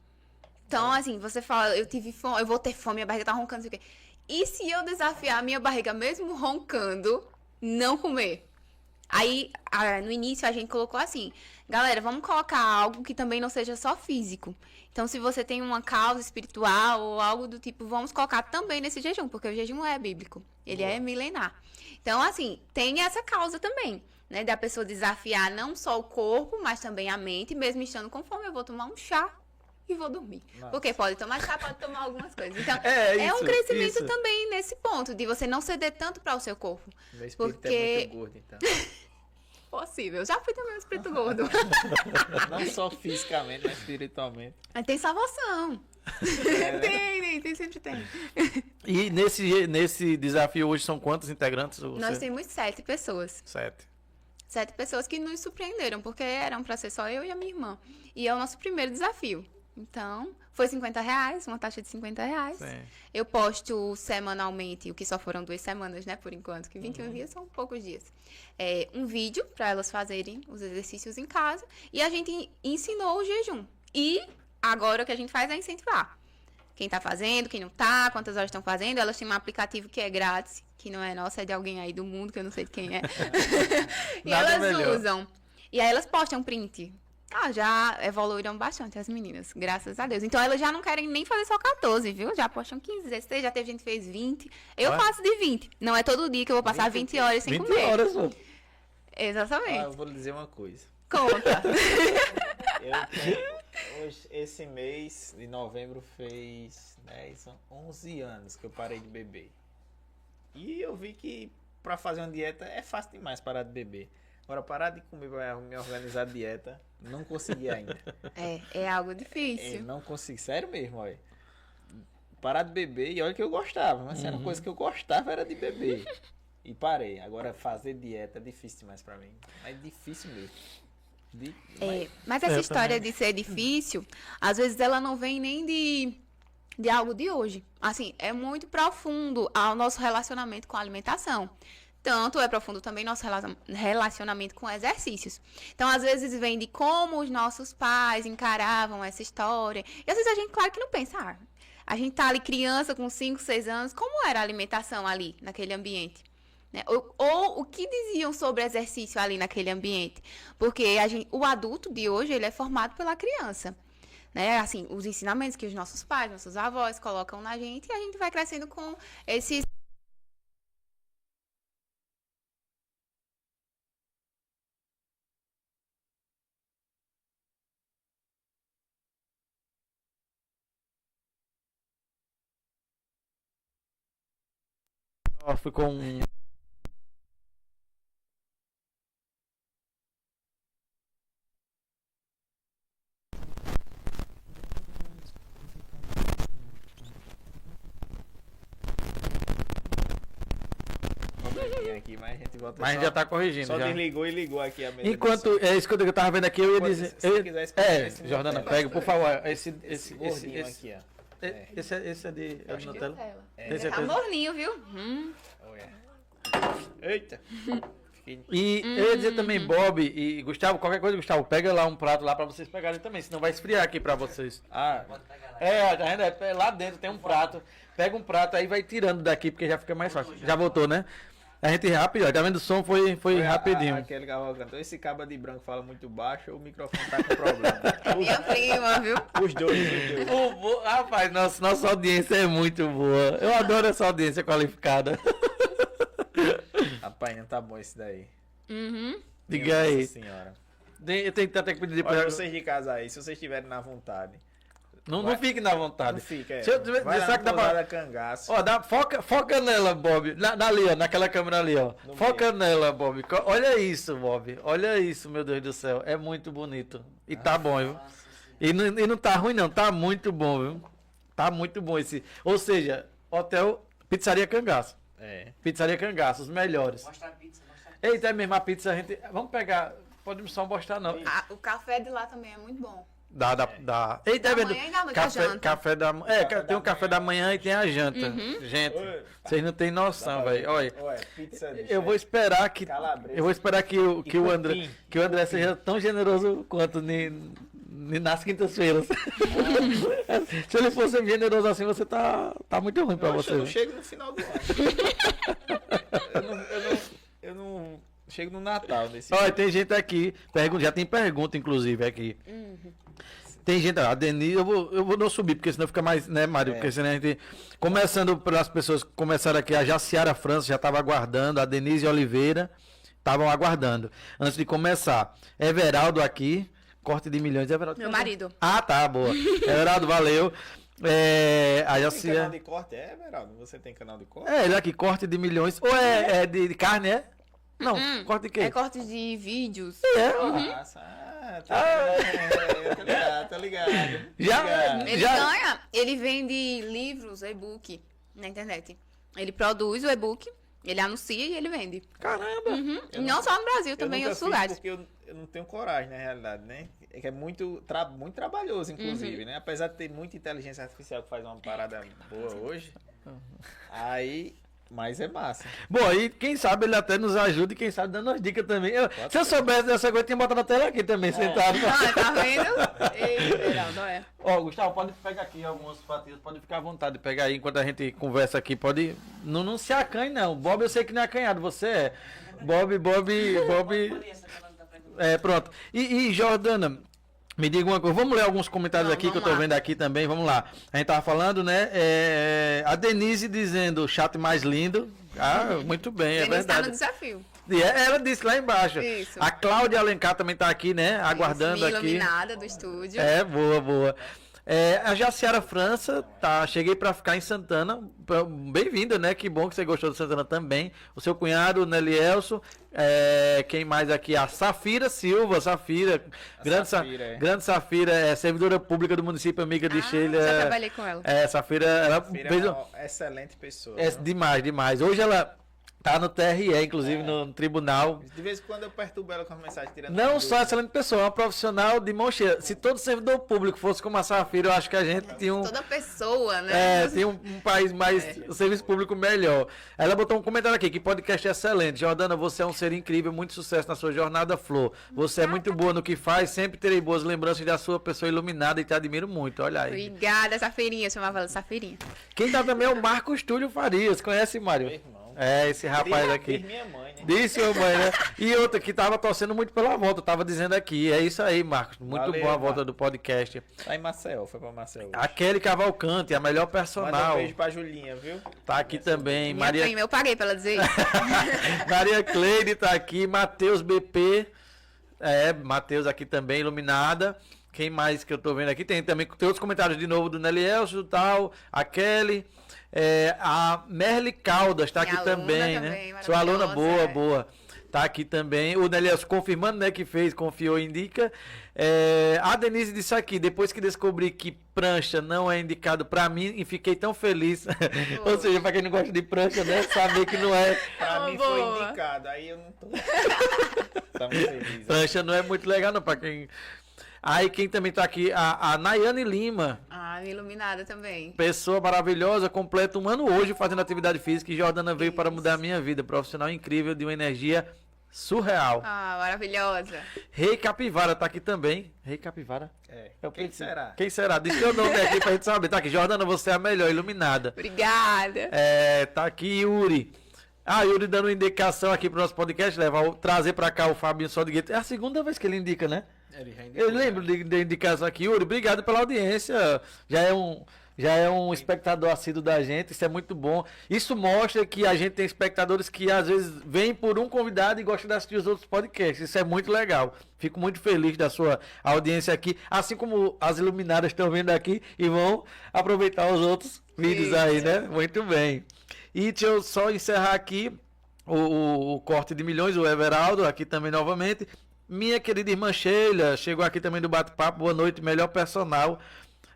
Então, assim, você fala, eu tive fome, eu vou ter fome, minha barriga tá roncando, não sei o quê. E se eu desafiar a minha barriga, mesmo roncando, não comer? Aí, no início, a gente colocou assim, galera, vamos colocar algo que também não seja só físico. Então, se você tem uma causa espiritual ou algo do tipo, vamos colocar também nesse jejum, porque o jejum é bíblico, ele é milenar. Então, assim, tem essa causa também, né, da pessoa desafiar não só o corpo, mas também a mente, mesmo estando com fome, eu vou tomar um chá e vou dormir. Nossa. Porque pode tomar chá, pode tomar algumas coisas. Então, É, é um isso, crescimento isso. também nesse ponto, de você não ceder tanto para o seu corpo. Meu espírito porque- é muito gordo, então. Possível. Já fui também um espírito gordo. Não só fisicamente, mas espiritualmente. Mas tem salvação. É, Tem, sempre tem. E nesse desafio hoje são quantos integrantes? Nós temos 7 pessoas. 7. 7 pessoas que nos surpreenderam, porque eram para ser só eu e a minha irmã. E é o nosso primeiro desafio. Então, foi R$50, uma taxa de R$50. Sim. Eu posto semanalmente, o que só foram 2 semanas, né, por enquanto, que 21 dias são poucos dias. Um vídeo para elas fazerem os exercícios em casa. E a gente ensinou o jejum. E agora o que a gente faz é incentivar. Quem tá fazendo, quem não tá, quantas horas estão fazendo. Elas têm um aplicativo que é grátis, que não é nosso, é de alguém aí do mundo, que eu não sei de quem é. E Nada elas melhor. usam. E aí elas postam print. Já evoluíram bastante as meninas, graças a Deus. Então elas já não querem nem fazer só 14, viu? Já postam 15, 16, já teve gente que fez 20. Eu Ué? faço de 20. Não é todo dia que eu vou passar 20 horas sem 20 comer. horas, pô. Exatamente. eu vou lhe dizer uma coisa. Conta. Hoje, esse mês de novembro fez 11 anos que eu parei de beber. E eu vi que pra fazer uma dieta é fácil demais parar de beber. Agora, parar de comer pra me organizar a dieta, não consegui ainda. É algo difícil. Não consegui, sério mesmo, olha. Parar de beber, e olha que eu gostava, mas era uma coisa que eu gostava era de beber. E parei. Agora, fazer dieta é difícil demais pra mim. É difícil mesmo. Mas essa Eu história também. de ser difícil, às vezes ela não vem nem de algo de hoje. Assim, é muito profundo ao nosso relacionamento com a alimentação. Tanto é profundo também nosso relacionamento com exercícios. Então, às vezes, vem de como os nossos pais encaravam essa história. E às vezes a gente, claro que não pensa. A gente tá ali criança com 5, 6 anos, como era a alimentação ali, naquele ambiente? Né? Ou o que diziam sobre exercício ali naquele ambiente? Porque o adulto de hoje, ele é formado pela criança. Né? Assim, os ensinamentos que os nossos pais, nossos avós colocam na gente, e a gente vai crescendo com esses Ó, ficou um... Probleminha aqui, mas a gente volta. Mas a gente já tá corrigindo. Só já. desligou e ligou aqui a mesa. Enquanto, é isso que eu tava vendo aqui, eu ia Pode, dizer... se você quiser explicar esse Jordana, Nutella. pega, por favor, Esse gordinho aqui, ó. Esse é de Nutella? Esse é Tá morninho, viu? Olha. Eita. Fiquei- E eu ia dizer também, Bob e Gustavo, qualquer coisa, Gustavo, pega lá um prato lá pra vocês pegarem também, senão vai esfriar aqui pra vocês. Ah, Tá vendo? Lá dentro tem um prato. Pega um prato aí vai tirando daqui, porque já fica mais fácil. Já voltou, né? A gente rápido, ó, tá vendo? O som foi rapidinho. Aquele Cavalcante. Então esse cabo de branco fala muito baixo, o microfone tá com problema. Minha prima, viu? Os dois. Rapaz, nossa audiência é muito boa. Eu adoro essa audiência qualificada. Rapaz, não tá bom esse daí. Uhum. Diga aí. Nossa senhora. Eu tenho que até que pedir Olha, pra... vocês de casa aí, se vocês estiverem na vontade. Não fique na vontade. Não fica, é. Se eu tiver- Vai lá será na que dá pra- pousada Cangaço. Ó, foca nela, Bob. Ali, ó, naquela câmera ali, ó. No Foca nela, Bob. Olha isso, Bob. Olha isso, meu Deus do céu. É muito bonito. E tá bom, viu? E não tá ruim, não. Tá muito bom, viu? Tá muito bom esse. Ou seja, hotel Pizzaria Cangaço. É. Pizzaria Cangaço, os melhores. Mostra a pizza, mostra a pizza. Eita, é mesmo, a pizza a gente. Vamos pegar. Pode só mostrar, não. O café de lá também é muito bom. Dá. Eita, Da é mesmo. manhã e da noite, a janta. Café da manhã. É, tem o café da manhã e tem a janta. Gente, Oi. vocês não têm noção, velho. Olha. Pizza de Eu vou esperar que Calabresa. eu vou esperar que o André cupim. que o André seja tão generoso quanto nas quintas-feiras. Se ele fosse generoso assim, você tá muito ruim pra Poxa, eu não você. chego no final do ano. eu não chego no Natal desse Olha, tem gente aqui, já tem pergunta inclusive aqui. Tem gente, a Denise, eu vou não subir, porque senão fica mais, né, Mário? Porque senão a gente. Começando pelas pessoas que começaram aqui, a Jaciara França já estava aguardando, a Denise Oliveira estavam aguardando. Antes de começar, Everaldo aqui, corte de milhões, Everaldo. Meu marido. Ah, tá, boa. Everaldo, valeu. A Tem canal Jaciara. de corte? É, Veraldo? Você tem canal de corte? Ele aqui, corte de milhões. Ou é de carne, é? Não, corte de quê? É corte de vídeos. Nossa, tá ligado. Ele ganha, ele vende livros, e-book na internet. Ele produz o e-book, ele anuncia e ele vende. Caramba. E não só no Brasil, também em nunca outros fiz lugares. Porque eu não tenho coragem, na realidade, né? É que é muito trabalhoso, inclusive, né? Apesar de ter muita inteligência artificial que faz uma parada boa hoje. Aí, mas é massa. Bom, e quem sabe ele até nos ajuda e quem sabe dando as dicas também. Se eu soubesse dessa coisa, eu tinha botado na tela aqui também, sentado. Ah, tá vendo? Ei, Geraldo, é. Ó, Gustavo, pode pegar aqui algumas fatias, pode ficar à vontade de pegar aí enquanto a gente conversa aqui, pode... Não se acanhe, não. Bob, eu sei que não é acanhado, você é. Bob... Pronto. E Jordana, me diga uma coisa, vamos ler alguns comentários aqui que eu tô vendo aqui também, vamos lá. A gente tava falando, né, a Denise dizendo, chat mais lindo. Ah, muito bem, é Ele está no verdade. desafio. E ela disse lá embaixo. Isso. A Cláudia Alencar também tá aqui, né, aguardando Isso, aqui. iluminada do estúdio. Boa. A Jaciara França, tá, cheguei pra ficar em Santana, bem-vinda, né, que bom que você gostou de Santana também, o seu cunhado, Nelielson, quem mais aqui, a Safira Silva, grande Safira, é servidora pública do município, amiga de Sheila. Já trabalhei com ela. Filha Safira, ela é fez uma excelente pessoa. demais, hoje ela tá no TRE, inclusive no tribunal. De vez em quando eu perturbo ela com as mensagens tirando. Não a só dúvida. excelente pessoa, é uma profissional de mão cheia. Se todo servidor público fosse como a Safira, eu acho que a gente tinha Toda pessoa, né? tem um país mais, um serviço público melhor. Ela botou um comentário aqui, que podcast é excelente. Jordana, você é um ser incrível, muito sucesso na sua jornada, Flor. Você é muito boa no que faz, sempre terei boas lembranças da sua pessoa iluminada e te admiro muito, olha aí. Obrigada, Safirinha. Eu chamava ela de Safirinha. Quem tá também é o Marcos Túlio Farias, conhece, Mário? Meu irmão. Esse rapaz aqui. Diz minha mãe, né? Disse, meu mãe, né? E outra que tava torcendo muito pela volta, tava dizendo aqui. É isso aí, Marcos. Muito Valeu, boa a volta Marcos. do podcast. Tá em Maceió, foi pra Maceió. A Kelly Cavalcante, a melhor Manda um personal. beijo pra Julinha, viu? Tá aqui também. Minha prima, eu paguei pra ela dizer isso. Maria Cleide tá aqui. Matheus BP. Matheus aqui também, iluminada. Quem mais que eu tô vendo aqui? Tem outros comentários de novo do Nelielso e tal, a Kelly, a Merle Caldas tá Minha aqui aluna também, também, né? Sua aluna, maravilhosa, boa. Tá aqui também. O Nelielso confirmando, né, que fez, confiou, indica. A Denise disse aqui, depois que descobri que prancha não é indicado pra mim, e fiquei tão feliz. Ou seja, pra quem não gosta de prancha, né, saber que não é. Pra mim foi indicado, aí eu não tô. Tá muito feliz. Prancha não é muito legal, não, pra quem. Aí quem também tá aqui, a Nayane Lima. Ah, iluminada também. Pessoa maravilhosa, completa um ano hoje fazendo atividade física e Jordana veio para mudar a minha vida. Profissional incrível, de uma energia surreal. Ah, maravilhosa. Rei Capivara tá aqui também. Rei Capivara? Quem será? Quem será? Diz teu nome aqui pra gente saber. Tá aqui, Jordana, você é a melhor, iluminada. Obrigada. Tá aqui Yuri. Yuri dando indicação aqui pro nosso podcast, trazer pra cá o Fabinho Só de Gueto. É a segunda vez que ele indica, né? Eu lembro de indicação aqui, Yuri. Obrigado pela audiência. Já é um espectador assíduo da gente. Isso é muito bom. Isso mostra que a gente tem espectadores que às vezes vêm por um convidado e gostam de assistir os outros podcasts. Isso é muito legal. Fico muito feliz da sua audiência aqui. Assim como as iluminadas estão vendo aqui e vão aproveitar os outros vídeos aí, né? Muito bem. E deixa eu só encerrar aqui o corte de milhões, o Everaldo, aqui também novamente. Minha querida irmã Sheila, chegou aqui também do bate-papo, boa noite, melhor personal.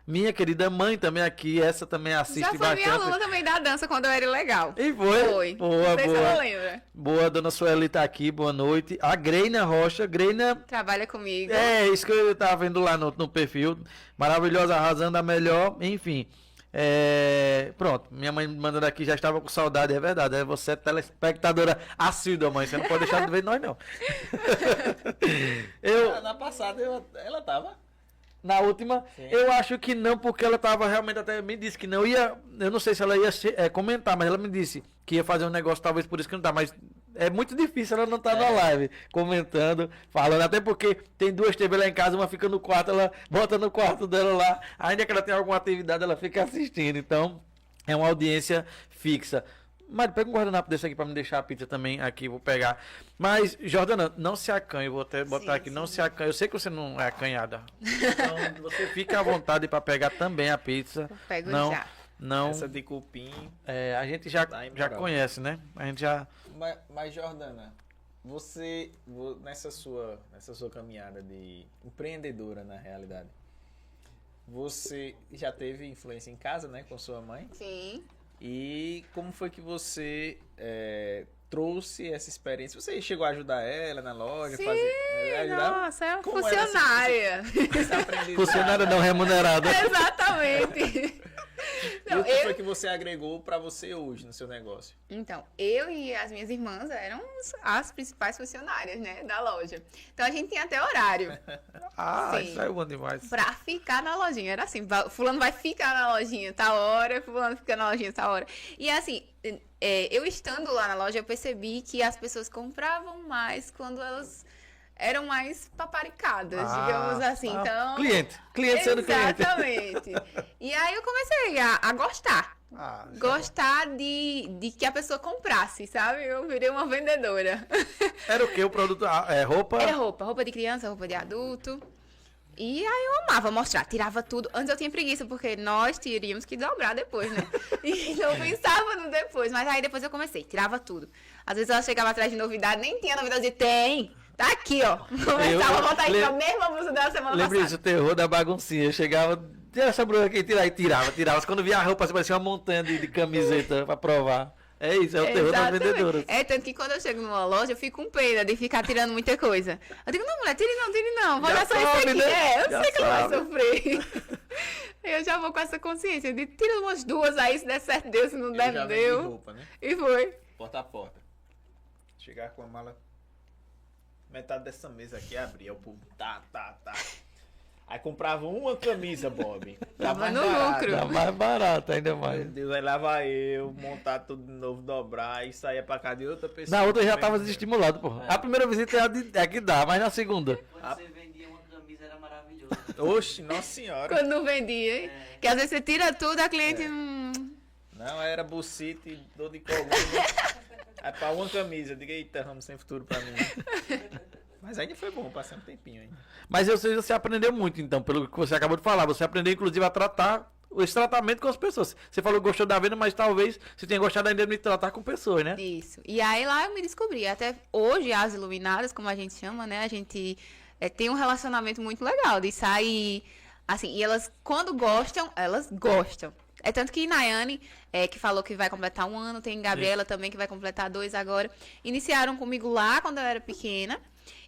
Minha querida mãe também aqui, essa também assiste Já foi bastante. minha aluna também da dança quando eu era legal. E foi? Foi. Boa, Não sei se boa. ela lembra. Boa, dona Sueli tá aqui, boa noite. A Greina Rocha, Greina... Trabalha comigo. Isso que eu tava vendo lá no perfil. Maravilhosa, arrasando a melhor, enfim. Pronto, minha mãe mandando aqui, já estava com saudade, é verdade. Você é telespectadora assídua, mãe. Você não pode deixar de ver nós, não. Na passada ela tava. Na última, Sim. eu acho que não, porque ela tava realmente até me disse que não ia. Eu não sei se ela ia comentar, mas ela me disse que ia fazer um negócio, talvez por isso que não tá. Mas é muito difícil ela não estar na live, comentando, falando. Até porque tem duas TV lá em casa, uma fica no quarto, ela bota no quarto dela lá. Ainda que ela tenha alguma atividade, ela fica assistindo. Então, é uma audiência fixa. Mas pega um guardanapo desse aqui pra me deixar a pizza também aqui, vou pegar. Mas, Jordana, não se acanhe, vou até botar aqui, não se acanhe. Eu sei que você não é acanhada. Então, você fica à vontade pra pegar também a pizza. Eu pego não, já. Não, Essa de cupim. a gente já conhece, né? A gente já... Mas Jordana, nessa sua caminhada de empreendedora, na realidade, você já teve influência em casa, né, com sua mãe? Sim. E como foi que você trouxe essa experiência? Você chegou a ajudar ela na loja? Sim, Ajudar? nossa, é uma Como era funcionária. esse aprendizado? Funcionária não remunerada. Exatamente. E o que foi que você agregou pra você hoje no seu negócio? Então, eu e as minhas irmãs eram as principais funcionárias, né, da loja. Então, a gente tinha até horário. Sim. Isso é bom demais. Pra ficar na lojinha. Era assim, fulano vai ficar na lojinha tal hora, fulano fica na lojinha tal hora. E assim, eu estando lá na loja, eu percebi que as pessoas compravam mais quando elas eram mais paparicadas, digamos assim. Então, cliente sendo cliente. exatamente. E aí eu comecei a gostar. Gostar de que a pessoa comprasse, sabe? Eu virei uma vendedora. Era o que? O produto? Roupa? Era roupa de criança, roupa de adulto. E aí eu amava mostrar, tirava tudo. Antes eu tinha preguiça, porque nós teríamos que dobrar depois, né? Então eu pensava no depois, mas aí depois eu comecei, tirava tudo. Às vezes ela chegava atrás de novidade, nem tinha novidade, tem! Tá aqui, ó. Começava a botar isso, a mesma blusa da semana Lembra passada. isso, o terror da baguncinha. Eu chegava, tira essa blusa aqui, tirava. Quando via a roupa, parecia uma montanha de camiseta pra provar. É isso, é o terror das vendedoras. Tanto que quando eu chego numa loja, eu fico com pena de ficar tirando muita coisa. Eu digo, não, mulher, tire não. Vou dar só isso aqui. Né? Eu sei que ela vai sofrer. Eu já vou com essa consciência de tira umas duas aí, se der certo, deu, se não der, não deu. Roupa, né? E foi. Porta a porta. Chegar com a mala. Metade dessa mesa aqui abria, o povo tá. Aí comprava uma camisa, Bob. Tava no lucro. Tá mais barato, ainda Meu mais. Deus, aí lá vai eu, montar tudo de novo, dobrar e saía pra casa de outra pessoa. Na outra eu já tava desestimulado, pô. A primeira visita é que dá, mas na segunda. Quando você vendia uma camisa era maravilhoso. Oxe, nossa senhora. Quando não vendia, hein? Que às vezes você tira tudo, a cliente... Não, era bucite, dor de coluna. Aí pra uma camisa, diga, eita, ramo sem futuro pra mim. Mas ainda foi bom, passei um tempinho ainda. Mas eu sei que você aprendeu muito, então, pelo que você acabou de falar. Você aprendeu, inclusive, a tratar esse tratamento com as pessoas. Você falou que gostou da venda, mas talvez você tenha gostado ainda de tratar com pessoas, né? Isso. E aí lá eu me descobri. Até hoje, as iluminadas, como a gente chama, né? A gente tem um relacionamento muito legal de sair, assim, e elas, quando gostam, elas gostam. É tanto que Nayane, que falou que vai completar 1 ano, tem Gabriela também, que vai completar 2 agora, iniciaram comigo lá quando eu era pequena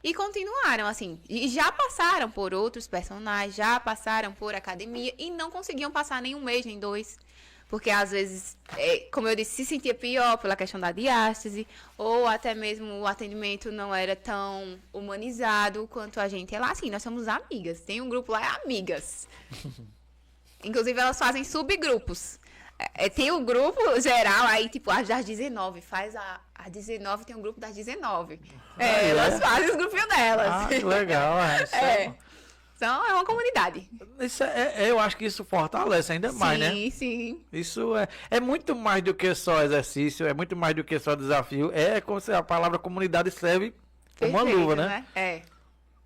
e continuaram, assim, e já passaram por outros personagens, já passaram por academia e não conseguiam passar nem 1 mês, nem 2. Porque às vezes, como eu disse, se sentia pior pela questão da diástase, ou até mesmo o atendimento não era tão humanizado quanto a gente é lá. Assim, nós somos amigas. Tem um grupo lá, é amigas. Inclusive, elas fazem subgrupos. Tem o grupo geral, aí, tipo, as das 19. Faz a 19, tem um grupo das 19. Elas fazem os grupinhos delas. Ah, que legal. Então, é uma comunidade. Isso eu acho que isso fortalece ainda mais, né? Sim, sim. Isso é muito mais do que só exercício, é muito mais do que só desafio. É como se a palavra comunidade serve como uma Perfeito, luva, né?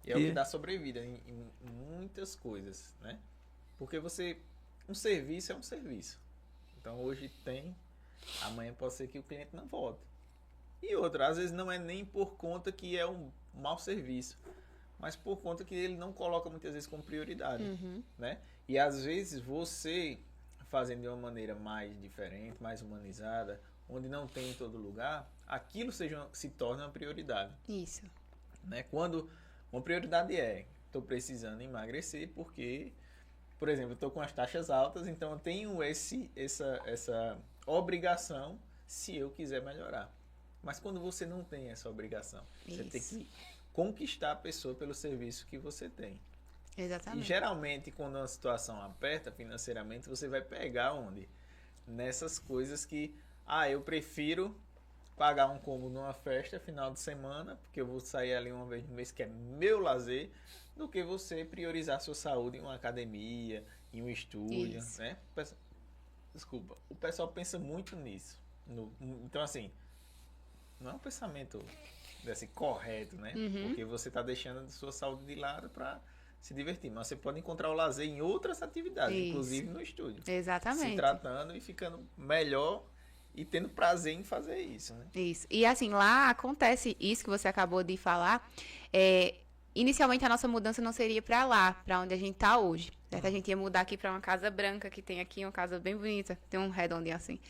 E é o que dá sobrevida em muitas coisas, né? Porque um serviço é um serviço. Então hoje tem, amanhã pode ser que o cliente não volte. E outra, às vezes não é nem por conta que é um mau serviço, mas por conta que ele não coloca muitas vezes como prioridade, né? E às vezes você fazendo de uma maneira mais diferente, mais humanizada, onde não tem em todo lugar, aquilo se torna uma prioridade. Isso. Né? Quando uma prioridade estou precisando emagrecer porque, por exemplo, estou com as taxas altas, então eu tenho essa obrigação se eu quiser melhorar. Mas quando você não tem essa obrigação, você tem que conquistar a pessoa pelo serviço que você tem. Exatamente. E geralmente, quando uma situação aperta financeiramente, você vai pegar onde? Nessas coisas que, eu prefiro pagar um combo numa festa final de semana, porque eu vou sair ali uma vez no mês, que é meu lazer, do que você priorizar a sua saúde em uma academia, em um estúdio, né? Desculpa, o pessoal pensa muito nisso. Então, assim, não é um pensamento assim, correto, né? Porque você está deixando a sua saúde de lado para se divertir. Mas você pode encontrar o lazer em outras atividades, inclusive no estúdio. Exatamente. Se tratando e ficando melhor e tendo prazer em fazer isso, né? Isso. E assim, lá acontece isso que você acabou de falar. Inicialmente a nossa mudança não seria para lá, para onde a gente tá hoje. Certo? A gente ia mudar aqui para uma casa branca que tem aqui, uma casa bem bonita. Tem um redondinho assim.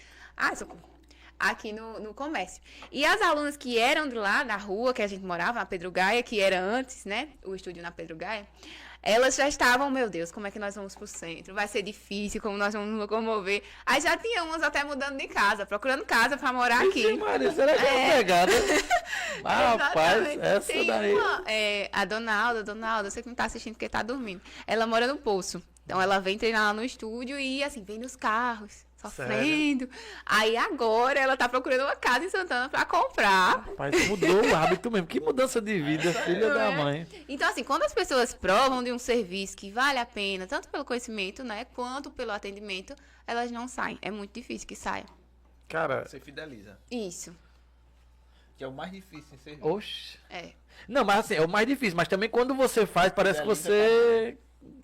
Aqui no comércio. E as alunas que eram de lá, da rua que a gente morava, na Pedro Gaia, que era antes, né? O estúdio na Pedro Gaia. Elas já estavam, meu Deus, como é que nós vamos pro centro? Vai ser difícil, como nós vamos nos locomover. Aí já tinha umas até mudando de casa, procurando casa pra morar aqui. Maria, será que é uma pegada? Rapaz, essa tem daí. A Donalda, você que não tá assistindo porque tá dormindo. Ela mora no Poço. Então ela vem treinar lá no estúdio e assim, vem nos carros, sofrendo. Sério? Aí agora ela tá procurando uma casa em Santana pra comprar. Rapaz, mudou o hábito mesmo. Que mudança de vida, filha da mãe. Então, assim, quando as pessoas provam de um serviço que vale a pena, tanto pelo conhecimento, né, quanto pelo atendimento, elas não saem. É muito difícil que saia. Cara, você fideliza. Isso. Que é o mais difícil em serviço. Oxe. Não, mas assim, é o mais difícil. Mas também quando você faz, parece que você...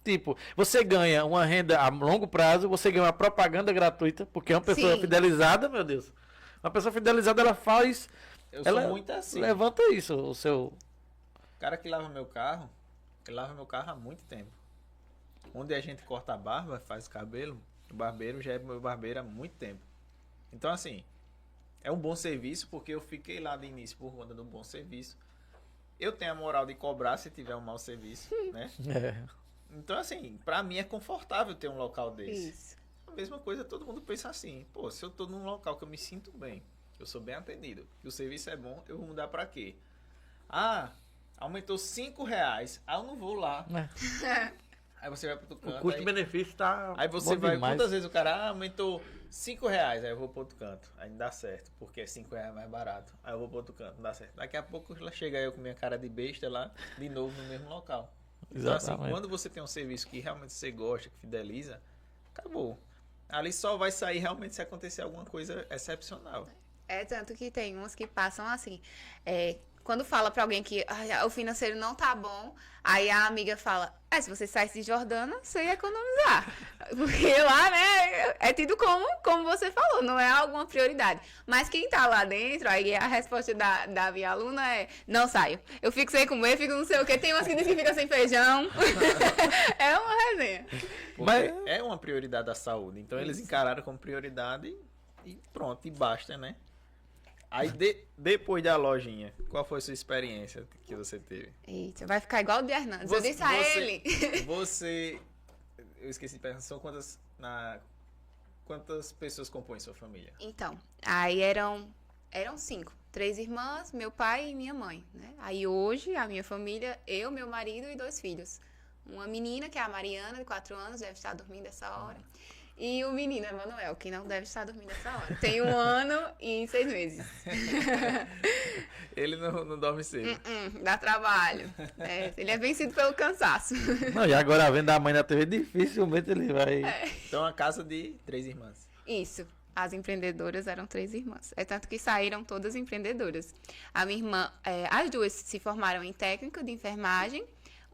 Tipo, você ganha uma renda a longo prazo, você ganha uma propaganda gratuita, porque é uma pessoa fidelizada, meu Deus. Uma pessoa fidelizada, ela faz... Ela sou muito assim. Levanta isso, o seu... O cara que lava meu carro, ele lava meu carro há muito tempo. Onde a gente corta a barba, faz o cabelo, o barbeiro já é meu barbeiro há muito tempo. Então, assim, é um bom serviço, porque eu fiquei lá de início por conta do bom serviço. Eu tenho a moral de cobrar se tiver um mau serviço, né? Então, assim, pra mim é confortável ter um local desse. Isso. A mesma coisa, todo mundo pensa assim, pô, se eu tô num local que eu me sinto bem, eu sou bem atendido, e o serviço é bom, eu vou mudar pra quê? Aumentou R$5, eu não vou lá. Aí você vai pro outro canto. O custo-benefício tá... Aí você vai, quantas vezes o cara, aumentou R$5, aí eu vou pro outro canto. Aí não dá certo, porque é R$5 mais barato. Aí eu vou pro outro canto, não dá certo. Daqui a pouco chega eu com minha cara de besta lá, de novo no mesmo local. Então, assim, quando você tem um serviço que realmente você gosta, que fideliza, acabou. Ali só vai sair realmente se acontecer alguma coisa excepcional. Tanto que tem uns que passam assim, quando fala pra alguém que o financeiro não tá bom, aí a amiga fala, se você saísse de Jordana, você ia economizar. Porque lá, né, é tido como você falou, não é alguma prioridade. Mas quem tá lá dentro, aí a resposta da minha aluna é, não saio. Eu fico sem comer, fico não sei o quê, tem umas que dizem que fica sem feijão. É uma resenha. Porque é uma prioridade da saúde. Então eles encararam como prioridade e pronto, e basta, né? Aí depois da lojinha, qual foi a sua experiência que você teve? Eita, vai ficar igual o de Hernandes. Eu disse a ele. Eu esqueci de perguntar, são quantas pessoas compõem sua família? Então, aí eram 5. 3 irmãs, meu pai e minha mãe, né? Aí hoje, a minha família, eu, meu marido e 2 filhos. Uma menina, que é a Mariana, de 4 anos, deve estar dormindo essa hora. E o menino, Emanuel, que não deve estar dormindo essa hora. Tem 1 ano e 6 meses. Ele não dorme cedo. Dá trabalho. Ele é vencido pelo cansaço. Não, e agora vendo a mãe na TV, dificilmente ele vai... Então, a casa de 3 irmãs. Isso. As empreendedoras eram 3 irmãs. É tanto que saíram todas empreendedoras. A minha irmã, as 2 se formaram em técnica de enfermagem.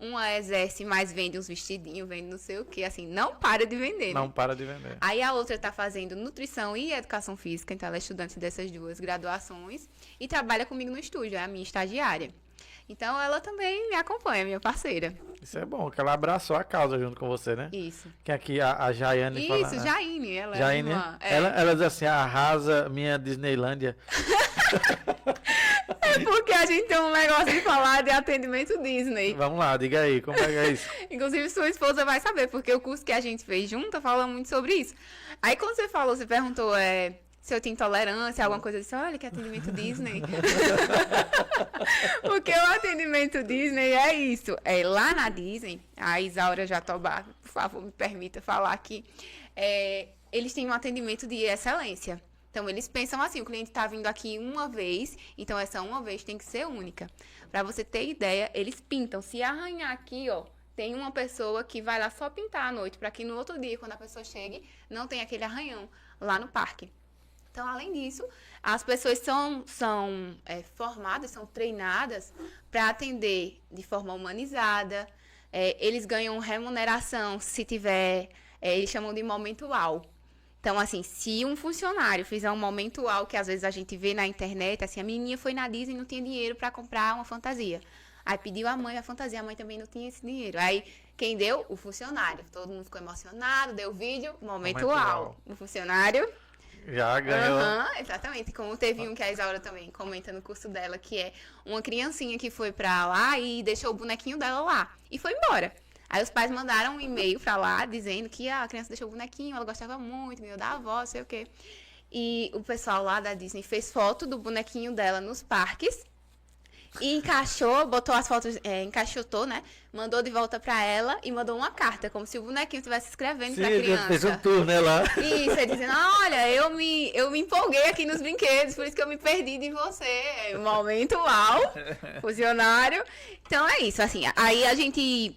Uma exerce, mas vende uns vestidinhos, vende não sei o que, assim, não para de vender. Não para de vender. Aí a outra tá fazendo nutrição e educação física, então ela é estudante dessas 2 graduações e trabalha comigo no estúdio, é a minha estagiária. Então ela também me acompanha, minha parceira. Isso é bom, que ela abraçou a causa junto com você, né? Isso. Que aqui a Jaiane fala... Isso, Jaine, ela Jaine, é irmã. ela diz assim, arrasa minha Disneylândia. É porque a gente tem um negócio de falar de atendimento Disney. Vamos lá, diga aí, como é que é isso? Inclusive, sua esposa vai saber, porque o curso que a gente fez junto fala muito sobre isso. Aí, quando você perguntou se eu tinha intolerância, alguma coisa, eu disse, olha, que atendimento Disney. Porque o atendimento Disney é isso. Lá na Disney, a Isaura Jatobá, por favor, me permita falar aqui, eles têm um atendimento de excelência. Então, eles pensam assim, o cliente está vindo aqui uma vez, então essa uma vez tem que ser única. Para você ter ideia, eles pintam. Se arranhar aqui, ó, tem uma pessoa que vai lá só pintar à noite, para que no outro dia, quando a pessoa chegue, não tenha aquele arranhão lá no parque. Então, além disso, as pessoas são formadas, são treinadas para atender de forma humanizada. Eles ganham remuneração se tiver, eles chamam de momento UAU. Então, assim, se um funcionário fizer um momento UAU, que às vezes a gente vê na internet, assim, a menininha foi na Disney e não tinha dinheiro para comprar uma fantasia. Aí pediu a mãe a fantasia, a mãe também não tinha esse dinheiro. Aí, quem deu? O funcionário. Todo mundo ficou emocionado, deu o vídeo, momento UAU. O funcionário... Já ganhou. Exatamente. Como teve um que a Isaura também comenta no curso dela, que é uma criancinha que foi pra lá e deixou o bonequinho dela lá. E foi embora. Aí os pais mandaram um e-mail pra lá, dizendo que a criança deixou o bonequinho, ela gostava muito, ganhou da avó, sei o quê. E o pessoal lá da Disney fez foto do bonequinho dela nos parques. E encaixou, botou as fotos, encaixotou, né? Mandou de volta pra ela e mandou uma carta, como se o bonequinho estivesse escrevendo pra criança. Fez um tour, né, lá. Isso, ele dizendo, olha, eu me empolguei aqui nos brinquedos, por isso que eu me perdi de você. Momento uau, funcionário. Então é isso, assim, aí a gente,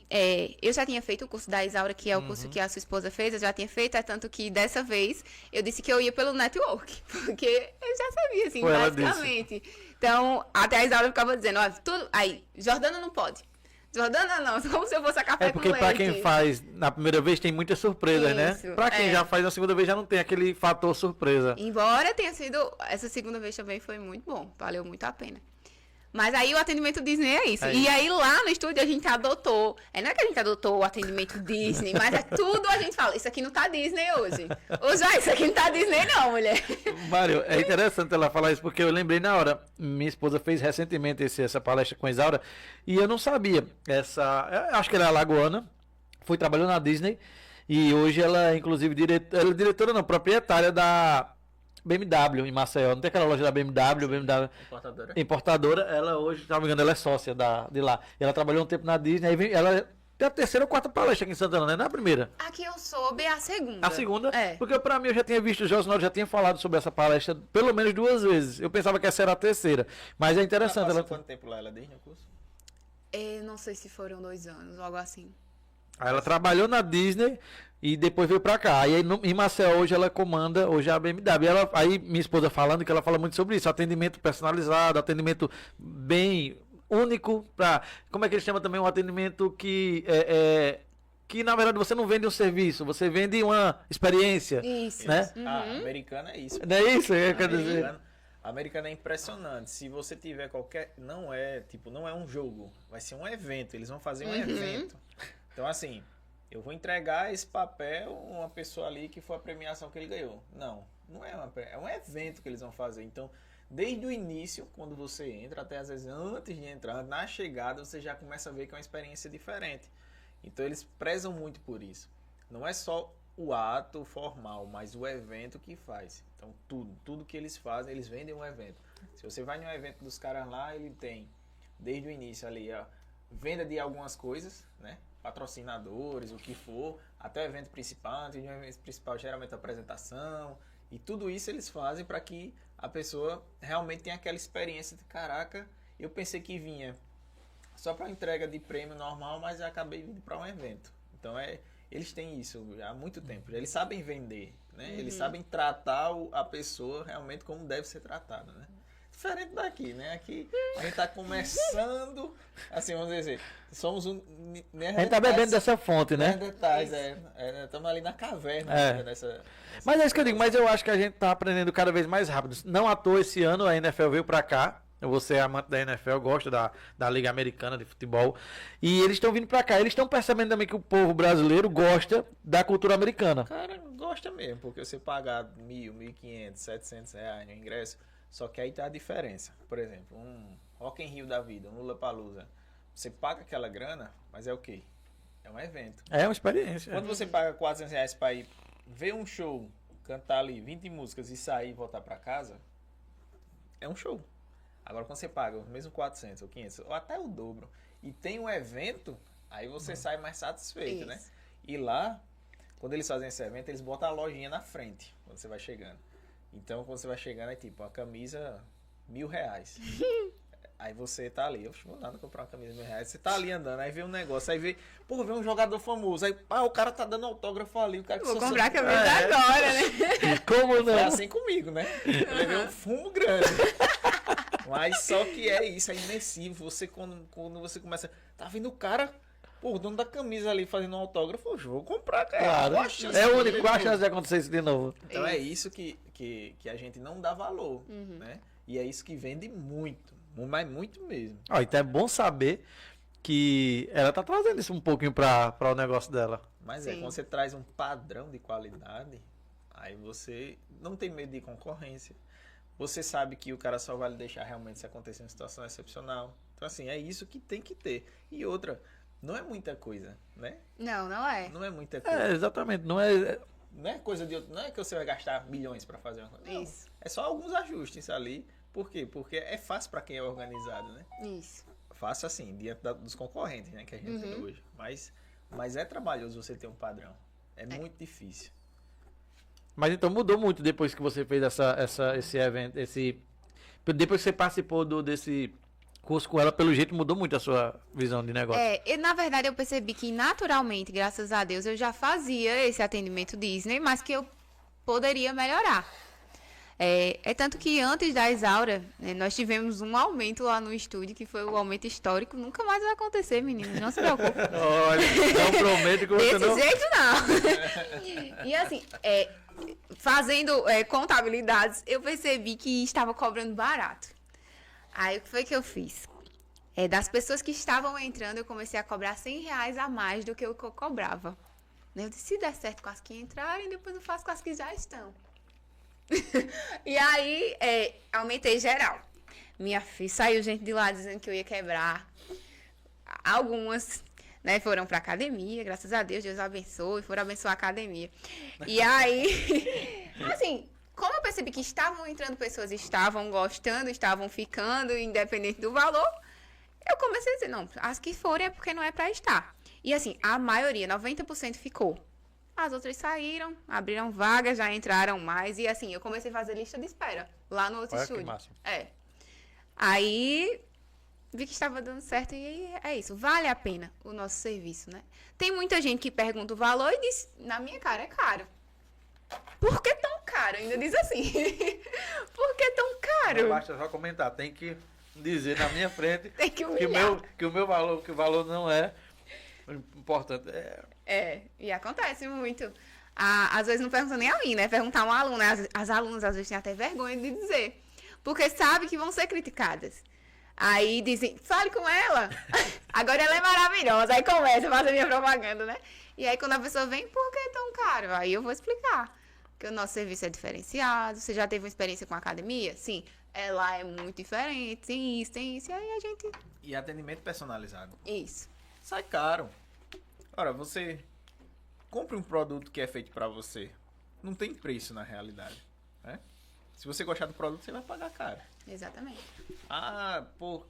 eu já tinha feito o curso da Isaura, que é o curso que a sua esposa fez, eu já tinha feito, é tanto que dessa vez eu disse que eu ia pelo network, porque eu já sabia, assim, basicamente. Então, até a Isaura ficava dizendo, ó, tudo. Aí, Jordana não pode. Jordana não, como se eu fosse a café com leite. É porque pra quem faz na primeira vez tem muitas surpresas, né? Pra quem já faz na segunda vez já não tem aquele fator surpresa. Embora tenha sido, essa segunda vez também foi muito bom, valeu muito a pena. Mas aí o atendimento Disney é isso. E aí lá no estúdio a gente adotou. Não é que a gente adotou o atendimento Disney, mas é tudo a gente fala. Isso aqui não tá Disney hoje. Ô, já, isso aqui não tá Disney não, mulher. Mário, é interessante ela falar isso, porque eu lembrei na hora. Minha esposa fez recentemente essa palestra com a Isaura e eu não sabia. Eu acho que ela é alagoana, foi trabalhando na Disney e hoje ela é inclusive diretora não, proprietária da BMW em Maceió, não tem aquela loja da BMW importadora, ela hoje, se não me engano, ela é sócia de lá. Ela trabalhou um tempo na Disney, aí ela é a terceira ou quarta palestra aqui em Santana, né? Não é a primeira. Aqui eu soube a segunda. A segunda? É. Porque pra mim eu já tinha visto, o Josinaldo já tinha falado sobre essa palestra pelo menos 2 vezes. Eu pensava que essa era a terceira, mas é interessante. Ela passou quanto tempo lá, ela desde o curso? Eu não sei se foram 2 anos, algo assim. Aí ela trabalhou na Disney e depois veio pra cá. Aí em Maceió hoje ela comanda hoje a BMW. Aí minha esposa falando que ela fala muito sobre isso, atendimento personalizado, atendimento bem único como é que ele chama também, um atendimento que na verdade você não vende um serviço, você vende uma experiência. Isso. Né? Americana é isso. Não é isso que eu quero dizer? Americana é impressionante. Se você tiver qualquer. Não é um jogo. Vai ser um evento. Eles vão fazer um evento. Então, assim, eu vou entregar esse papel a uma pessoa ali que foi a premiação que ele ganhou. Não é um evento que eles vão fazer. Então, desde o início, quando você entra, até às vezes antes de entrar, na chegada, você já começa a ver que é uma experiência diferente. Então, eles prezam muito por isso. Não é só o ato formal, mas o evento que faz. Então, tudo que eles fazem, eles vendem um evento. Se você vai em um evento dos caras lá, ele tem, desde o início ali, a venda de algumas coisas, né? Patrocinadores, o que for, até o evento principal. Antes de um evento principal, geralmente a apresentação. E tudo isso eles fazem para que a pessoa realmente tenha aquela experiência de, caraca, eu pensei que vinha só para entrega de prêmio normal, mas eu acabei vindo para um evento. Então, eles têm isso já há muito tempo. Eles sabem vender, né? Eles sabem tratar a pessoa realmente como deve ser tratada, né? Diferente daqui, né? Aqui a gente tá começando, assim, vamos dizer, somos um... A gente tá bebendo dessa fonte, né? Detalhes, estamos ali na caverna. Mas é isso que eu digo, mas eu acho que a gente tá aprendendo cada vez mais rápido. Não à toa esse ano a NFL veio pra cá. Você é amante da NFL, gosta da Liga Americana de Futebol. E eles estão vindo pra cá. Eles estão percebendo também que o povo brasileiro gosta da cultura americana. Cara, gosta mesmo, porque você pagar 1.000, 1.500, 700 reais no ingresso, só que aí tá a diferença. Por exemplo, um Rock in Rio da vida, um Lollapalooza. Você paga aquela grana, mas é o quê? É um evento. É uma experiência. Quando você paga 400 reais pra ir ver um show, cantar ali 20 músicas e sair e voltar pra casa, é um show. Agora, quando você paga o mesmo 400 ou 500, ou até o dobro, e tem um evento, aí você sai mais satisfeito, né? E lá, quando eles fazem esse evento, eles botam a lojinha na frente, quando você vai chegando. Então, quando você vai chegando, é tipo, a camisa, R$1.000. Aí você tá ali, eu vou nada comprar uma camisa de R$1.000. Você tá ali andando, aí vê um negócio, aí vê um jogador famoso, aí o cara tá dando autógrafo ali, o cara que vou comprar a camisa agora, né? Como não? É assim comigo, né? Eu levei um fumo grande. Mas só que é isso, é imersivo. Você, quando você começa, tá vendo o cara, o dono da camisa ali fazendo um autógrafo, eu vou comprar, cara. Claro. É o único, qual a chance de acontecer isso de novo? Então é isso que a gente não dá valor, né? E é isso que vende muito, mas muito mesmo. Então é bom saber que ela tá trazendo isso um pouquinho para o negócio dela. Mas quando você traz um padrão de qualidade, aí você não tem medo de concorrência. Você sabe que o cara só vai lhe deixar realmente se acontecer uma situação excepcional. Então, assim, é isso que tem que ter. E outra, não é muita coisa, né? Não é. Não é muita coisa. É, exatamente. Não é coisa de outro. Não é que você vai gastar bilhões para fazer uma coisa. Não. Isso. É só alguns ajustes ali. Por quê? Porque é fácil para quem é organizado, né? Isso. Fácil assim, diante dos concorrentes, né? Que a gente tem hoje. Mas é trabalhoso você ter um padrão. É muito difícil. Mas então mudou muito depois que você fez esse evento, depois que você participou desse curso com ela, pelo jeito mudou muito a sua visão de negócio. E na verdade eu percebi que naturalmente, graças a Deus, eu já fazia esse atendimento Disney, mas que eu poderia melhorar. Tanto que antes da Isaura, né, nós tivemos um aumento lá no estúdio, que foi o aumento histórico. Nunca mais vai acontecer, meninos, não se preocupe. Olha, não prometo que você Desse jeito não. E assim, fazendo contabilidades, eu percebi que estava cobrando barato. Aí o que foi que eu fiz? Das pessoas que estavam entrando, eu comecei a cobrar R$100 a mais do que eu cobrava. Eu disse, se der certo com as que entrarem, depois eu faço com as que já estão. E aí, aumentei geral. Minha filha, saiu gente de lá dizendo que eu ia quebrar. Algumas, né, foram pra academia, graças a Deus, Deus abençoe, foram abençoar a academia. E aí, assim, como eu percebi que estavam entrando pessoas, estavam gostando, estavam ficando, independente do valor, eu comecei a dizer, não, as que forem é porque não é pra estar. E assim, a maioria, 90% ficou. As outras saíram, abriram vagas, já entraram mais. E assim, eu comecei a fazer lista de espera lá no outro Olha estúdio. que massa. Aí vi que estava dando certo e aí é isso. Vale a pena o nosso serviço, né? Tem muita gente que pergunta o valor e diz, na minha cara, é caro. Por que tão caro? Ainda diz assim. Por que tão Não caro? basta só comentar, tem que dizer na minha frente Tem que que humilhar. que o valor não é importante. E acontece muito. Às vezes não pergunta nem a mim, né? Perguntar a uma aluna. As alunas às vezes têm até vergonha de dizer. Porque sabe que vão ser criticadas. Aí dizem, fale com ela. Agora ela é maravilhosa. Aí começa a fazer minha propaganda, né? E aí quando a pessoa vem, por que tão caro? Aí eu vou explicar. Que o nosso serviço é diferenciado. Você já teve uma experiência com a academia? Sim. Ela é muito diferente. Tem isso, tem isso. E aí a gente... E atendimento personalizado. Isso. Sai caro. Ora, você compre um produto que é feito pra você. Não tem preço na realidade, né? Se você gostar do produto, você vai pagar caro. Exatamente. Ah, pô,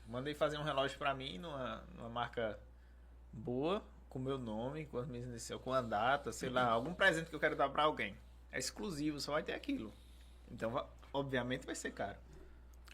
mandei fazer um relógio pra mim numa marca boa, com meu nome, com as minhas iniciais, com a data, sei lá, algum presente que eu quero dar pra alguém. É exclusivo, só vai ter aquilo. Então, obviamente, vai ser caro.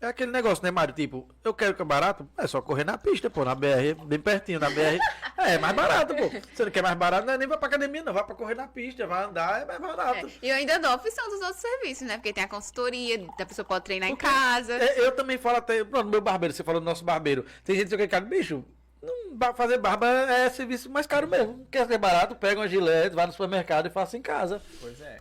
É aquele negócio, né, Mário? Tipo, eu quero que é barato, é só correr na pista, pô, na BR, bem pertinho, na BR. É mais barato, pô. Você não quer mais barato, não é nem vai pra academia, não. Vai pra correr na pista, vai andar, é mais barato. E eu ainda dou a opção dos outros serviços, né? Porque tem a consultoria, a pessoa pode treinar em casa. Eu também falo até, pronto, meu barbeiro, você falou do nosso barbeiro. Tem gente que cara, bicho, fazer barba é serviço mais caro mesmo. Quer ser barato, pega uma gilete, vai no supermercado e faça em casa. Pois é.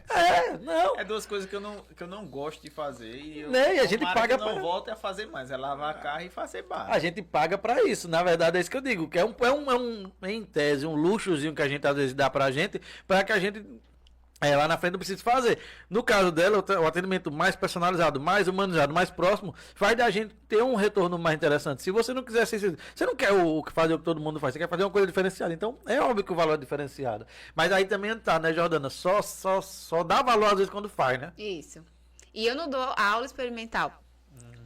Não. É duas coisas que eu não gosto de fazer e eu Né? E a gente tomara paga que eu não pra- volte a fazer mais. É lavar carro e fazer barba. A gente paga pra isso, na verdade é isso que eu digo, que é um em tese, um luxozinho que a gente às vezes dá pra gente, pra que a gente lá na frente não precisa fazer. No caso dela, o atendimento mais personalizado, mais humanizado, mais próximo, faz da gente ter um retorno mais interessante. Se você não quiser você não quer fazer o que todo mundo faz, você quer fazer uma coisa diferenciada. Então, é óbvio que o valor é diferenciado. Mas aí também tá, né, Jordana? Só dá valor às vezes quando faz, né? Isso. E eu não dou aula experimental.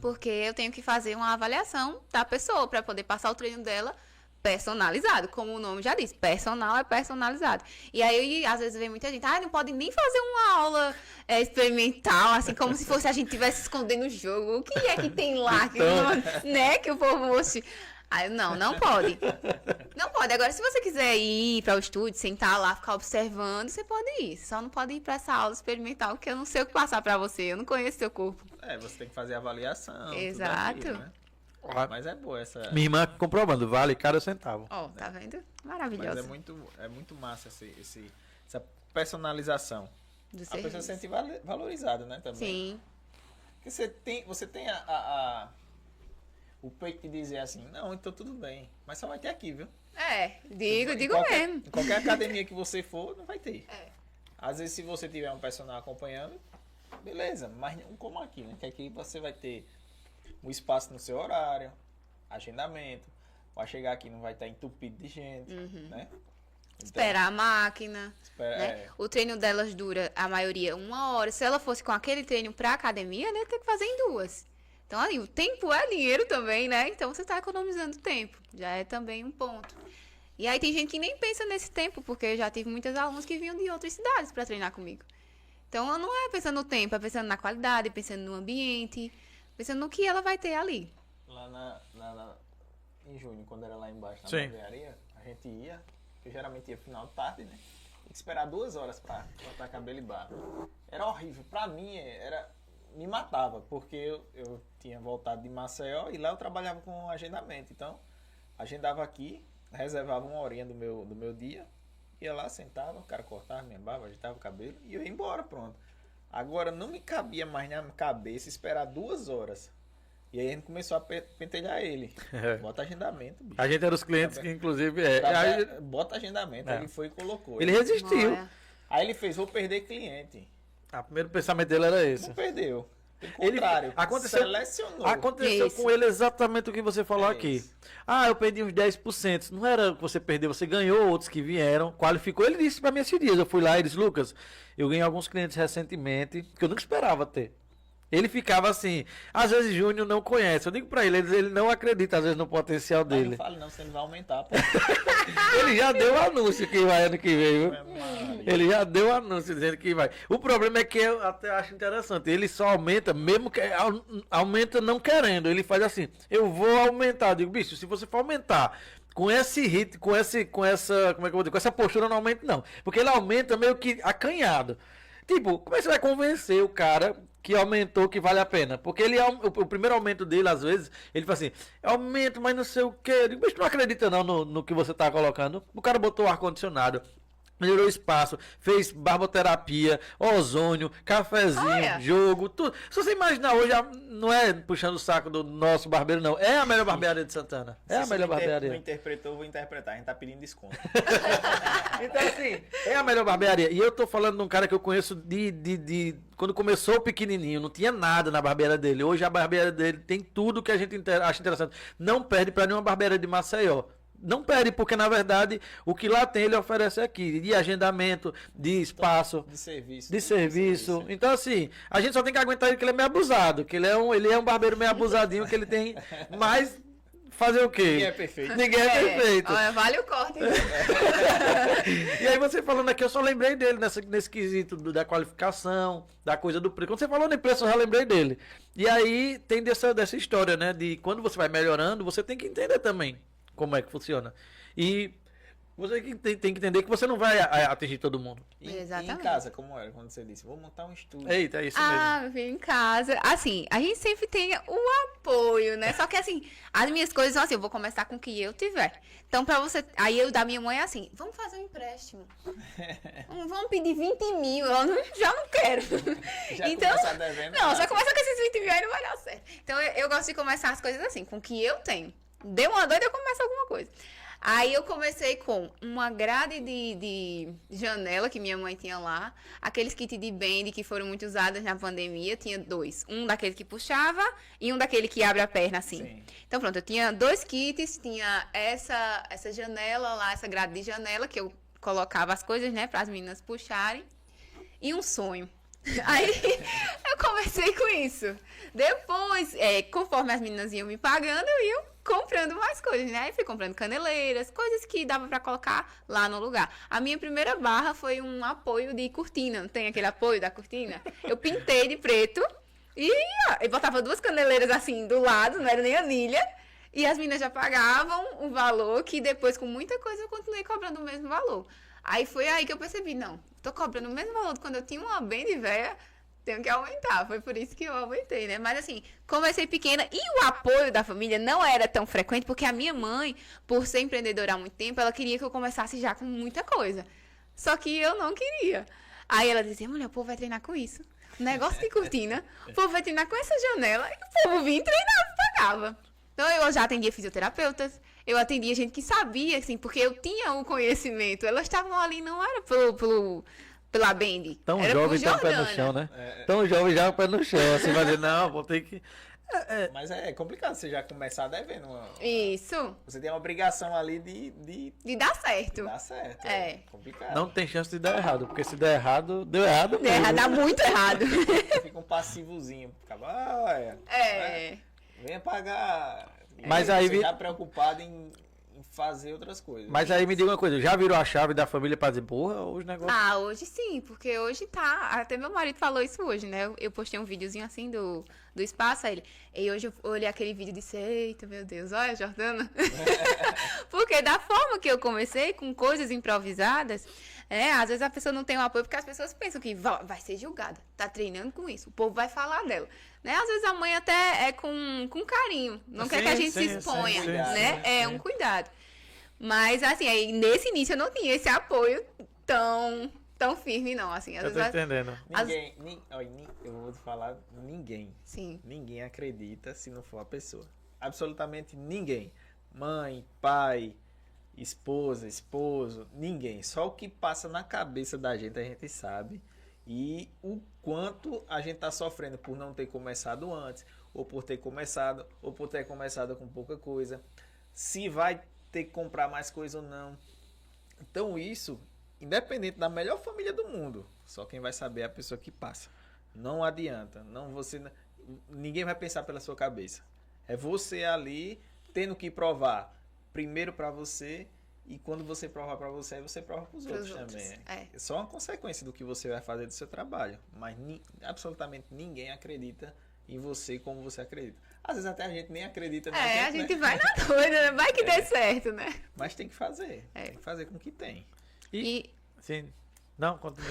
Porque eu tenho que fazer uma avaliação da pessoa para poder passar o treino dela personalizado, como o nome já diz, personal é personalizado. E aí, às vezes, vem muita gente, não pode nem fazer uma aula experimental, assim, como se fosse a gente estivesse escondendo o jogo. O que é que tem lá, né, que o povo hoje... Aí, não pode. Não pode. Agora, se você quiser ir para o estúdio, sentar lá, ficar observando, você pode ir. Só não pode ir para essa aula experimental, porque eu não sei o que passar para você, eu não conheço seu corpo. Você tem que fazer a avaliação. tudo Exato. aquilo, né? Mas é boa essa... Minha irmã comprovando, vale cada centavo. Ó, tá vendo? Mas Maravilhosa. é muito massa essa personalização. Do A pessoa se serviço. sente valorizada, né? Também. Sim. Porque você tem o peito de dizer assim, não, então tudo bem. Mas só vai ter aqui, viu? Digo mesmo. Em qualquer academia que você for, não vai ter. É. Às vezes, se você tiver um personal acompanhando, beleza. Mas não como aqui, né? Que aqui você vai ter um espaço no seu horário, agendamento. Vai chegar aqui, não vai estar entupido de gente, né? Então, Esperar a máquina. Né? é. O treino delas dura, a maioria, 1 hora. Se ela fosse com aquele treino pra academia, ela ia ter que fazer em 2. Então, ali, o tempo é dinheiro também, né? Então, você está economizando tempo. Já é também um ponto. E aí, tem gente que nem pensa nesse tempo, porque eu já tive muitas alunas que vinham de outras cidades para treinar comigo. Então, ela não é pensando no tempo, é pensando na qualidade, pensando no ambiente, pensando no que ela vai ter ali. Lá em junho, quando era lá embaixo na Sim. barbearia, a gente ia, eu geralmente ia final de tarde, né? Tinha que esperar 2 horas pra cortar cabelo e barba. Era horrível. Pra mim, me matava, porque eu tinha voltado de Maceió e lá eu trabalhava com agendamento. Então, agendava aqui, reservava 1 horinha do meu dia, ia lá, sentava, o cara cortava minha barba, ajeitava o cabelo e eu ia embora, pronto. Agora, não me cabia mais na cabeça esperar 2 horas. E aí a gente começou a pentelhar ele. Bota agendamento, bicho. A gente era os clientes que, inclusive, Bota agendamento. É. Ele foi e colocou. ele resistiu. Olha, Aí ele fez, vou perder cliente. O primeiro pensamento dele era esse. Não perdeu. Pelo Ele- contrário, aconteceu- selecionou. Aconteceu Isso. com ele exatamente o que você falou É aqui. isso. Eu perdi uns 10%. Não era que você perdeu, você ganhou outros que vieram, qualificou. Ele disse pra mim esses dias, eu fui lá e disse, Lucas, eu ganhei alguns clientes recentemente, que eu nunca esperava ter. Ele ficava assim, às vezes Júnior não conhece. Eu digo pra ele não acredita às vezes no potencial Mas dele. não fale não, você não vai aumentar, pô. Ele já deu anúncio que vai ano que vem, viu? Maria. Ele já deu anúncio dizendo que vai. O problema é que eu até acho interessante. Ele só aumenta, mesmo que aumenta não querendo. Ele faz assim, eu vou aumentar. Eu digo, bicho, se você for aumentar com esse ritmo, com essa, como é que eu vou dizer? Com essa postura, não aumenta, não. Porque ele aumenta meio que acanhado. Tipo, como é que você vai convencer o cara que aumentou que vale a pena? Porque ele o primeiro aumento dele, às vezes, ele fala assim, aumento, mas não sei o quê. Eu digo, mas tu não acredita não no que você tá colocando? O cara botou o ar-condicionado, melhorou o espaço, fez barboterapia, ozônio, cafezinho, Olha. jogo, tudo. Se você imaginar hoje, não é puxando o saco do nosso barbeiro, não. É a melhor barbearia de Santana. É a Se melhor você não barbearia. interpretou, eu vou interpretar. A gente tá pedindo desconto. Então, assim, é a melhor barbearia. E eu tô falando de um cara que eu conheço quando começou pequenininho, não tinha nada na barbearia dele. Hoje a barbearia dele tem tudo que a gente acha interessante. Não perde pra nenhuma barbearia de Maceió. Não perde, porque na verdade o que lá tem ele oferece aqui. De agendamento, de espaço, De serviço. de serviço. Então, assim, a gente só tem que aguentar ele que ele é meio abusado. Que ele é um barbeiro meio abusadinho, que ele tem mais. Fazer o quê? Ninguém é perfeito. Ninguém é perfeito. Olha, vale o corte. E aí você falando aqui, eu só lembrei dele nesse quesito da qualificação, da coisa do preço. Quando você falou em preço, eu já lembrei dele. E aí tem dessa história, né? De quando você vai melhorando, você tem que entender também como é que funciona. E você tem que entender que você não vai atingir todo mundo. E em Exatamente. casa, como era? Quando você disse, vou montar um estúdio. Eita, é isso mesmo. Ah, meu filho, em casa. Assim, a gente sempre tem o apoio, né? Só que assim, as minhas coisas são assim, eu vou começar com o que eu tiver. Então, pra você. Aí eu da minha mãe é assim, vamos fazer um empréstimo. Vamos pedir 20 mil. Já não quero. Já então, começar devendo, não, tá? só começa com esses 20 mil aí não vai dar certo. Então eu gosto de começar as coisas assim, com o que eu tenho. Deu uma doida, eu começo alguma coisa. Aí eu comecei com uma grade de janela que minha mãe tinha lá. Aqueles kits de band que foram muito usados na pandemia. Tinha 2. Um daquele que puxava e um daquele que abre a perna assim. Sim. Então pronto, eu tinha 2 kits. Tinha essa janela lá, essa grade de janela que eu colocava as coisas, né, para as meninas puxarem. E um sonho. Aí eu comecei com isso. Depois, conforme as meninas iam me pagando, eu ia comprando mais coisas, né? Aí fui comprando caneleiras, coisas que dava pra colocar lá no lugar. A minha primeira barra foi um apoio de cortina. Não tem aquele apoio da cortina? Eu pintei de preto e eu botava 2 caneleiras assim do lado, não era nem anilha. E as meninas já pagavam o valor que depois, com muita coisa, eu continuei cobrando o mesmo valor. Aí foi aí que eu percebi, não, tô cobrando o mesmo valor de quando eu tinha uma bem de véia, tenho que aumentar. Foi por isso que eu aumentei, né? Mas assim, comecei pequena e o apoio da família não era tão frequente, porque a minha mãe, por ser empreendedora há muito tempo, ela queria que eu começasse já com muita coisa. Só que eu não queria. Aí ela dizia, mulher, o povo vai treinar com isso. Negócio de cortina, o povo vai treinar com essa janela. E o povo vinha, treinava e pagava. Então eu já atendia fisioterapeutas, eu atendia gente que sabia, assim, porque eu tinha o conhecimento. Elas estavam ali, não era pela Band. Tão era jovem, por tão pé no Jordana. chão, né? Tão jovem já o pé no chão. Assim, vai dizer, não, vou ter que. Mas é complicado você já começar devendo. Isso, Você tem uma obrigação ali de de dar certo. dar certo. É. Complicado. Não tem chance de dar errado, porque se der errado, deu errado mesmo. Dá muito errado. Fica um passivozinho. Acaba, olha, venha pagar. Mas E aí você já preocupado em fazer outras coisas. Mas aí me diga uma coisa, já virou a chave da família pra dizer, porra, os negócios. Ah, hoje sim, porque hoje tá. Até meu marido falou isso hoje, né? Eu postei um videozinho assim do espaço, aí ele. E hoje eu olhei aquele vídeo e disse: eita, meu Deus, olha, Jordana. Porque da forma que eu comecei, com coisas improvisadas, às vezes a pessoa não tem o apoio, porque as pessoas pensam que vai ser julgada. Tá treinando com isso, o povo vai falar dela. Né? Às vezes a mãe até é com carinho, não quer que a gente se exponha, sim, né? sim, É um cuidado. Mas, assim, aí, nesse início eu não tinha esse apoio tão firme, não. Assim, às Eu tô vezes, entendendo. Eu vou te falar, ninguém. sim. Ninguém acredita se não for a pessoa. Absolutamente ninguém. Mãe, pai, esposa, esposo, ninguém. Só o que passa na cabeça da gente a gente sabe. E o quanto a gente tá sofrendo por não ter começado antes, ou por ter começado com pouca coisa. Se vai ter que comprar mais coisa ou não. Então isso, independente da melhor família do mundo, só quem vai saber é a pessoa que passa. Não adianta. Ninguém vai pensar pela sua cabeça. É você ali tendo que provar primeiro para você e quando você provar para você, aí você prova para os outros também. É só uma consequência do que você vai fazer do seu trabalho. Mas absolutamente ninguém acredita em você como você acredita. Às vezes até a gente nem acredita. A gente vai na doida, né? Vai que dê certo, né? Mas tem que fazer. Tem que fazer com o que tem. Sim. Não, continue.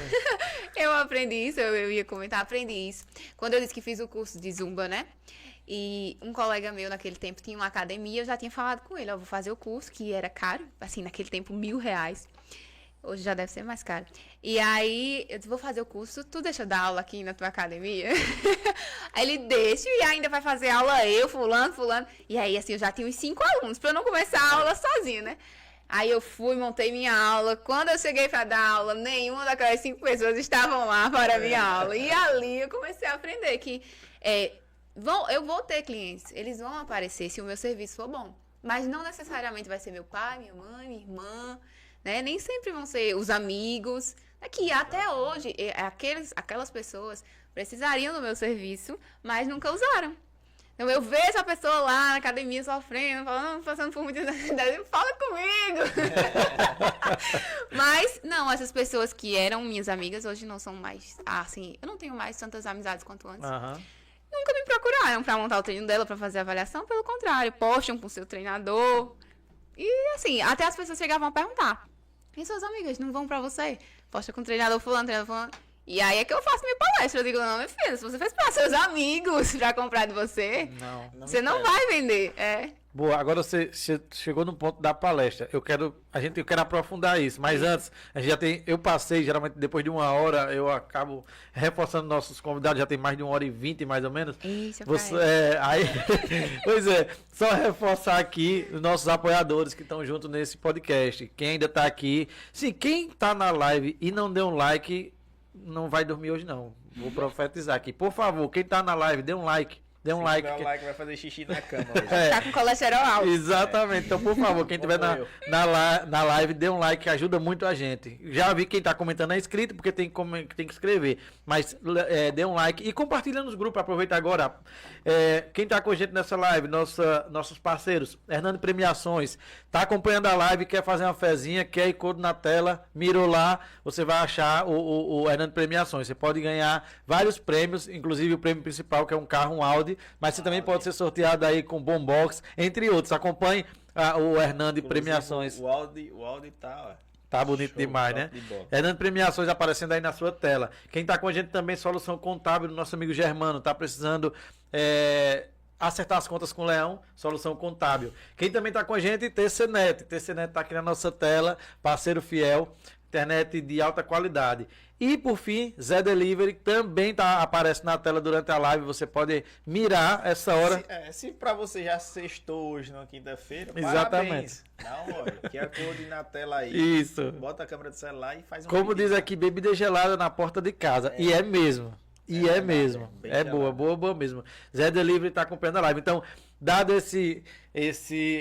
Eu aprendi isso, eu ia comentar, aprendi isso. Quando eu disse que fiz o curso de Zumba, né? E um colega meu naquele tempo tinha uma academia, eu já tinha falado com ele, eu vou fazer o curso, que era caro, assim, naquele tempo R$1.000. Hoje já deve ser mais caro. E aí, eu disse, vou fazer o curso, tu deixa eu dar aula aqui na tua academia? Aí ele deixa e ainda vai fazer aula eu, fulano. E aí, assim, eu já tinha uns 5 alunos, pra eu não começar a aula sozinha, né? Aí eu fui, montei minha aula. Quando eu cheguei para dar aula, nenhuma daquelas 5 pessoas estavam lá para a minha aula. E ali eu comecei a aprender que eu vou ter clientes, eles vão aparecer se o meu serviço for bom. Mas não necessariamente vai ser meu pai, minha mãe, minha irmã, né? Nem sempre vão ser os amigos. Que até hoje, aquelas pessoas precisariam do meu serviço, mas nunca usaram. Então, eu vejo a pessoa lá na academia sofrendo, falando, passando por muitas necessidades, fala comigo! Mas, não, essas pessoas que eram minhas amigas, hoje não são mais, assim, eu não tenho mais tantas amizades quanto antes. Nunca me procuraram pra montar o treino dela, pra fazer a avaliação, pelo contrário, postam com o seu treinador. E, assim, até as pessoas chegavam a perguntar, e suas amigas não vão pra você? Posta com o treinador fulano. E aí é que eu faço minha palestra. Eu digo, não, minha filha, se você fez para seus amigos pra comprar de você, você não vai vender. Boa, agora você chegou no ponto da palestra. Eu quero aprofundar isso. Mas antes, eu passei, geralmente depois de 1 hora, eu acabo reforçando nossos convidados, já tem mais de 1h20, mais ou menos. Isso, Pois é, só reforçar aqui os nossos apoiadores que estão junto nesse podcast. Quem ainda está aqui, sim, quem está na live e não deu um like, não vai dormir hoje não. Vou profetizar aqui. Por favor, quem tá na live, dê um like. Dê um like. Se der um like, vai fazer xixi na cama hoje. Tá com colesterol alto. Exatamente. Então, por favor, quem tiver na live, dê um like que ajuda muito a gente. Já vi quem tá comentando é inscrito, porque tem que escrever. Mas dê um like e compartilha nos grupos. Aproveita agora. Quem tá com a gente nessa live, nossos parceiros, Hernando Premiações, tá acompanhando a live, quer fazer uma fezinha, quer ir code na tela, mirou lá, você vai achar o Hernando Premiações. Você pode ganhar vários prêmios, inclusive o prêmio principal, que é um carro, um Audi, mas você também pode ser sorteado aí com Bombox, entre outros. Acompanhe o Hernando Premiações. O Audi tá, ó. Tá bonito demais, né? Hernando Premiações aparecendo aí na sua tela. Quem tá com a gente também, Solução Contábil, nosso amigo Germano, tá precisando acertar as contas com o Leão, Solução Contábil. Quem também tá com a gente, TCNet. TCNet tá aqui na nossa tela, parceiro fiel, internet de alta qualidade. E por fim, Zé Delivery também aparece na tela durante a live. Você pode mirar essa hora. Se pra você já sextou hoje na quinta-feira, exatamente. Parabéns. Dá um olho, QR Code na tela aí. Isso. Bota a câmera do celular e faz um Como diz aqui, bebida gelada na porta de casa. E é mesmo. E é mesmo. É boa mesmo. Zé Delivery tá acompanhando a live. Então, dado esse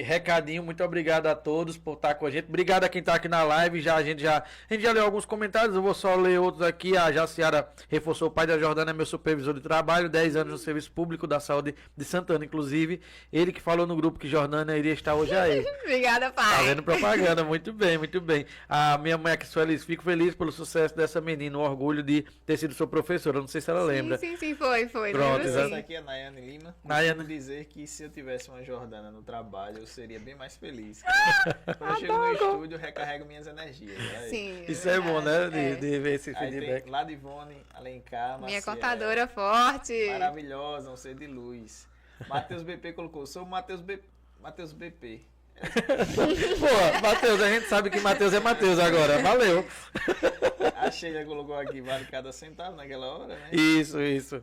recadinho, muito obrigado a todos por estar com a gente. Obrigado a quem está aqui na live. A gente já leu alguns comentários, eu vou só ler outros aqui. A Jaciara reforçou: o pai da Jordana é meu supervisor de trabalho, 10 anos no Serviço Público da Saúde de Santana, inclusive. Ele que falou no grupo que Jordana iria estar hoje aí. Obrigada, pai. Fazendo propaganda, muito bem, muito bem. A minha mãe aqui, Sueli, fico feliz pelo sucesso dessa menina, o orgulho de ter sido sua professora. Não sei se ela lembra. Sim, foi. Pronto, essa aqui é a Nayane Lima. Nayane dizer que se eu tivesse uma Jordana no trabalho, eu seria bem mais feliz. Quando eu chego no estúdio, eu recarrego minhas energias. Sim, isso é bom, né? De ver esse feedback. Tem Ladivone, Alencar, minha Maciel, contadora forte. Maravilhosa, um ser de luz. Matheus BP colocou: sou o Matheus BP. Pô, Matheus, a gente sabe que Matheus é Matheus agora. Valeu. A Sheila colocou aqui: vale cada centavo naquela hora, né? Isso.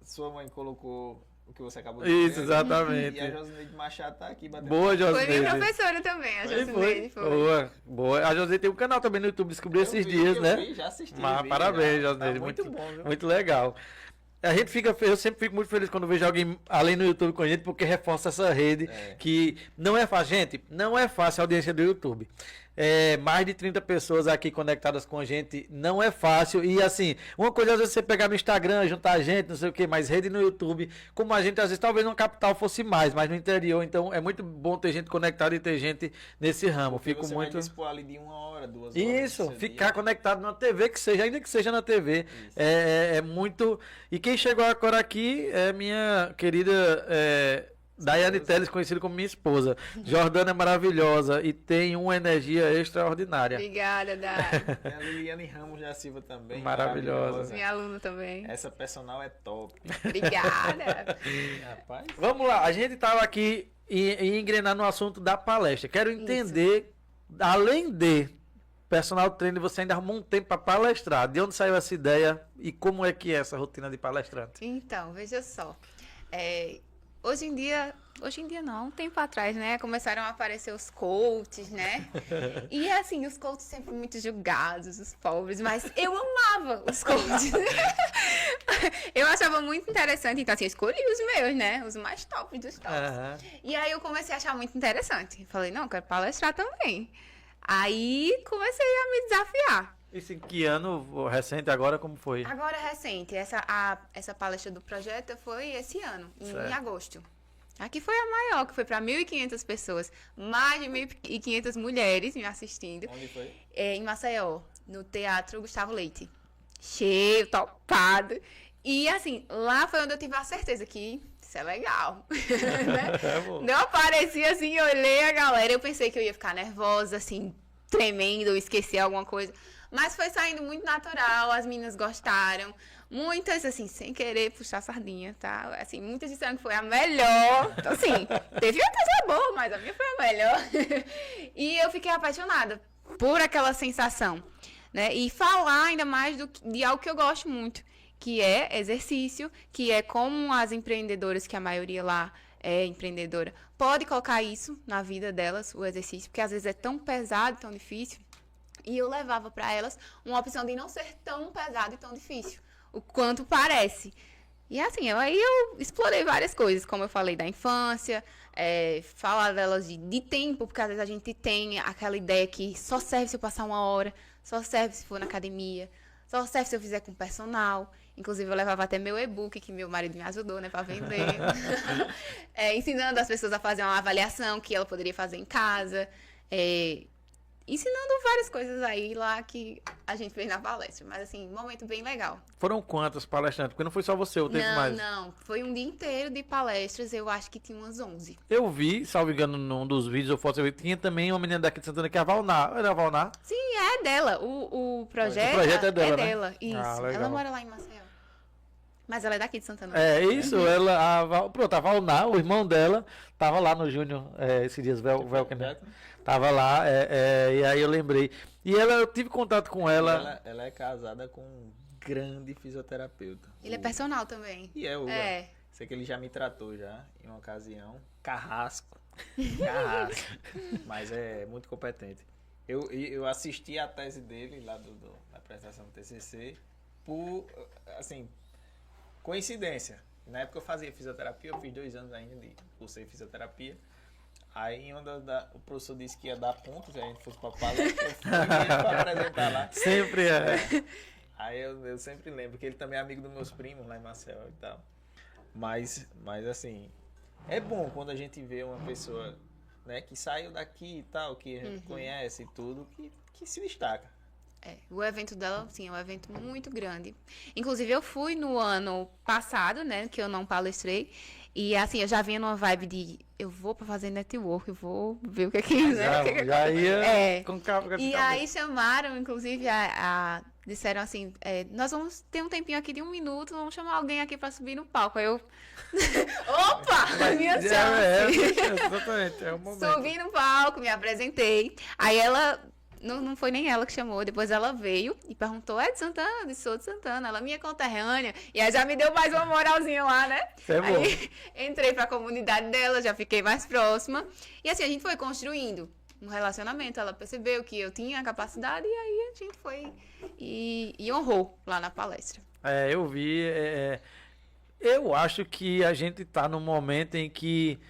Sua mãe colocou o que você acabou de dizer. Isso, exatamente. E a Josineide Machado tá aqui batendo. Boa, Josineide. Foi minha professora também, a Josineide. Foi. Boa. A Josineide tem um canal também no YouTube, descobri esses dias, né? Já assisti. Parabéns, Josineide. Tá muito bom, viu? Muito legal. Eu sempre fico muito feliz quando vejo alguém além no YouTube com a gente, porque reforça essa rede que não é fácil. Gente, não é fácil a audiência do YouTube. mais de 30 pessoas aqui conectadas com a gente não é fácil. E assim, uma coisa às vezes você pegar no Instagram, juntar gente, não sei o que, mas rede no YouTube, como a gente às vezes talvez na capital fosse mais, mas no interior, então é muito bom ter gente conectada e ter gente nesse ramo. Porque Fico você muito. vai dispor ali de 1 hora, 2 horas. Isso, do seu ficar dia. conectado na TV, que seja, ainda que seja na TV. Isso. É muito. E quem chegou agora aqui é minha querida Daiane Teles, conhecida como minha esposa. Jordana é maravilhosa e tem uma energia extraordinária. Obrigada, Dai. Tem a Liliane Ramos da Silva também. Maravilhosa. Minha aluna também. Essa personal é top. Obrigada. Rapaz. Vamos lá, a gente estava aqui e engrenar no assunto da palestra. Quero entender, além de personal trainer, você ainda arrumou um tempo para palestrar. De onde saiu essa ideia e como é que é essa rotina de palestrante? Então, veja só. Hoje em dia não, um tempo atrás, né? Começaram a aparecer os coaches, né? E assim, os coaches sempre muito julgados, os pobres, mas eu amava os coaches. Eu achava muito interessante, então assim, eu escolhi os meus, né? Os mais tops dos tops. Aham. E aí eu comecei a achar muito interessante. Falei, não, eu quero palestrar também. Aí comecei a me desafiar. Isso em que ano recente agora, como foi? Agora recente, essa palestra do projeto foi esse ano, Certo. em agosto. Aqui foi a maior, que foi para 1.500 pessoas, mais de 1.500 mulheres me assistindo, Onde foi? em Maceió, no Teatro Gustavo Leite. Cheio, topado. E assim, lá foi onde eu tive a certeza que isso é legal. Né? É bom. Não aparecia assim, eu olhei a galera, eu pensei que eu ia ficar nervosa, assim, tremendo, esquecer alguma coisa. Mas foi saindo muito natural, as meninas gostaram. Muitas, assim, sem querer puxar sardinha, tá? Assim, muitas disseram que foi a melhor. Então, assim, teve outras boas, mas a minha foi a melhor. E eu fiquei apaixonada por aquela sensação, né? E falar ainda mais de algo que eu gosto muito, que é exercício, que é como as empreendedoras, que a maioria lá é empreendedora, pode colocar isso na vida delas, o exercício, porque às vezes é tão pesado, tão difícil. E eu levava para elas uma opção de não ser tão pesado e tão difícil, o quanto parece. E assim, aí eu explorei várias coisas, como eu falei da infância, falar delas de tempo, porque às vezes a gente tem aquela ideia que só serve se eu passar 1 hora, só serve se for na academia, só serve se eu fizer com personal. Inclusive, eu levava até meu e-book, que meu marido me ajudou, né, para vender. Ensinando as pessoas a fazer uma avaliação que ela poderia fazer em casa. Ensinando várias coisas aí lá que a gente fez na palestra. Mas, assim, um momento bem legal. Foram quantas palestrantes? Porque não foi só você, ou teve mais? Não. Foi um dia inteiro de palestras. Eu acho que tinha umas 11. Eu vi, salvo engano, num dos vídeos ou fotos, eu vi, tinha também uma menina daqui de Santana que é a Valnar. Era a Valnar? Sim, é dela. O projeto, O projeto é dela, né? dela. Isso. Ah, legal. Ela mora lá em Maceió. Mas ela é daqui de Santana. É isso, pronto, a Valnar, o irmão dela, tava lá no Júnior esses dias, Velken, né? Tava lá, e aí eu lembrei. E eu tive contato com ela. Ela é casada com um grande fisioterapeuta. Ele é personal também. E é o. É. Sei que ele já me tratou já, em uma ocasião. Carrasco. Carrasco. Mas é muito competente. Eu assisti a tese dele lá da apresentação do TCC por, assim, coincidência. Na época eu fazia fisioterapia, eu fiz 2 anos ainda de cursei fisioterapia. Aí o professor disse que ia dar pontos, se a gente fosse pra palestra, eu fui pra apresentar lá. Sempre é. Aí eu sempre lembro que ele também é amigo dos meus primos lá em Maceió e tal. Mas assim, é bom quando a gente vê uma pessoa, né, que saiu daqui e tal, que a gente conhece e tudo, que se destaca. O evento dela, sim, é um evento muito grande. Inclusive, eu fui no ano passado, né, que eu não palestrei. E, assim, eu já vinha numa vibe de, eu vou pra fazer network, eu vou ver o que é que... né? Já ia com calma. E aí chamaram, inclusive, disseram assim, nós vamos ter um tempinho aqui de 1 minuto, vamos chamar alguém aqui pra subir no palco. Aí eu, opa, minha chance. Exatamente, é o momento. Subi no palco, me apresentei. Aí ela, não foi nem ela que chamou, depois ela veio e perguntou, é de Santana? Eu disse, sou de Santana, ela é minha conterrânea. E aí já me deu mais uma moralzinha lá, né? É bom. Aí entrei pra comunidade dela, já fiquei mais próxima. E assim, a gente foi construindo um relacionamento. Ela percebeu que eu tinha a capacidade e aí a gente foi e honrou lá na palestra. Eu vi. Eu acho que a gente tá num momento em que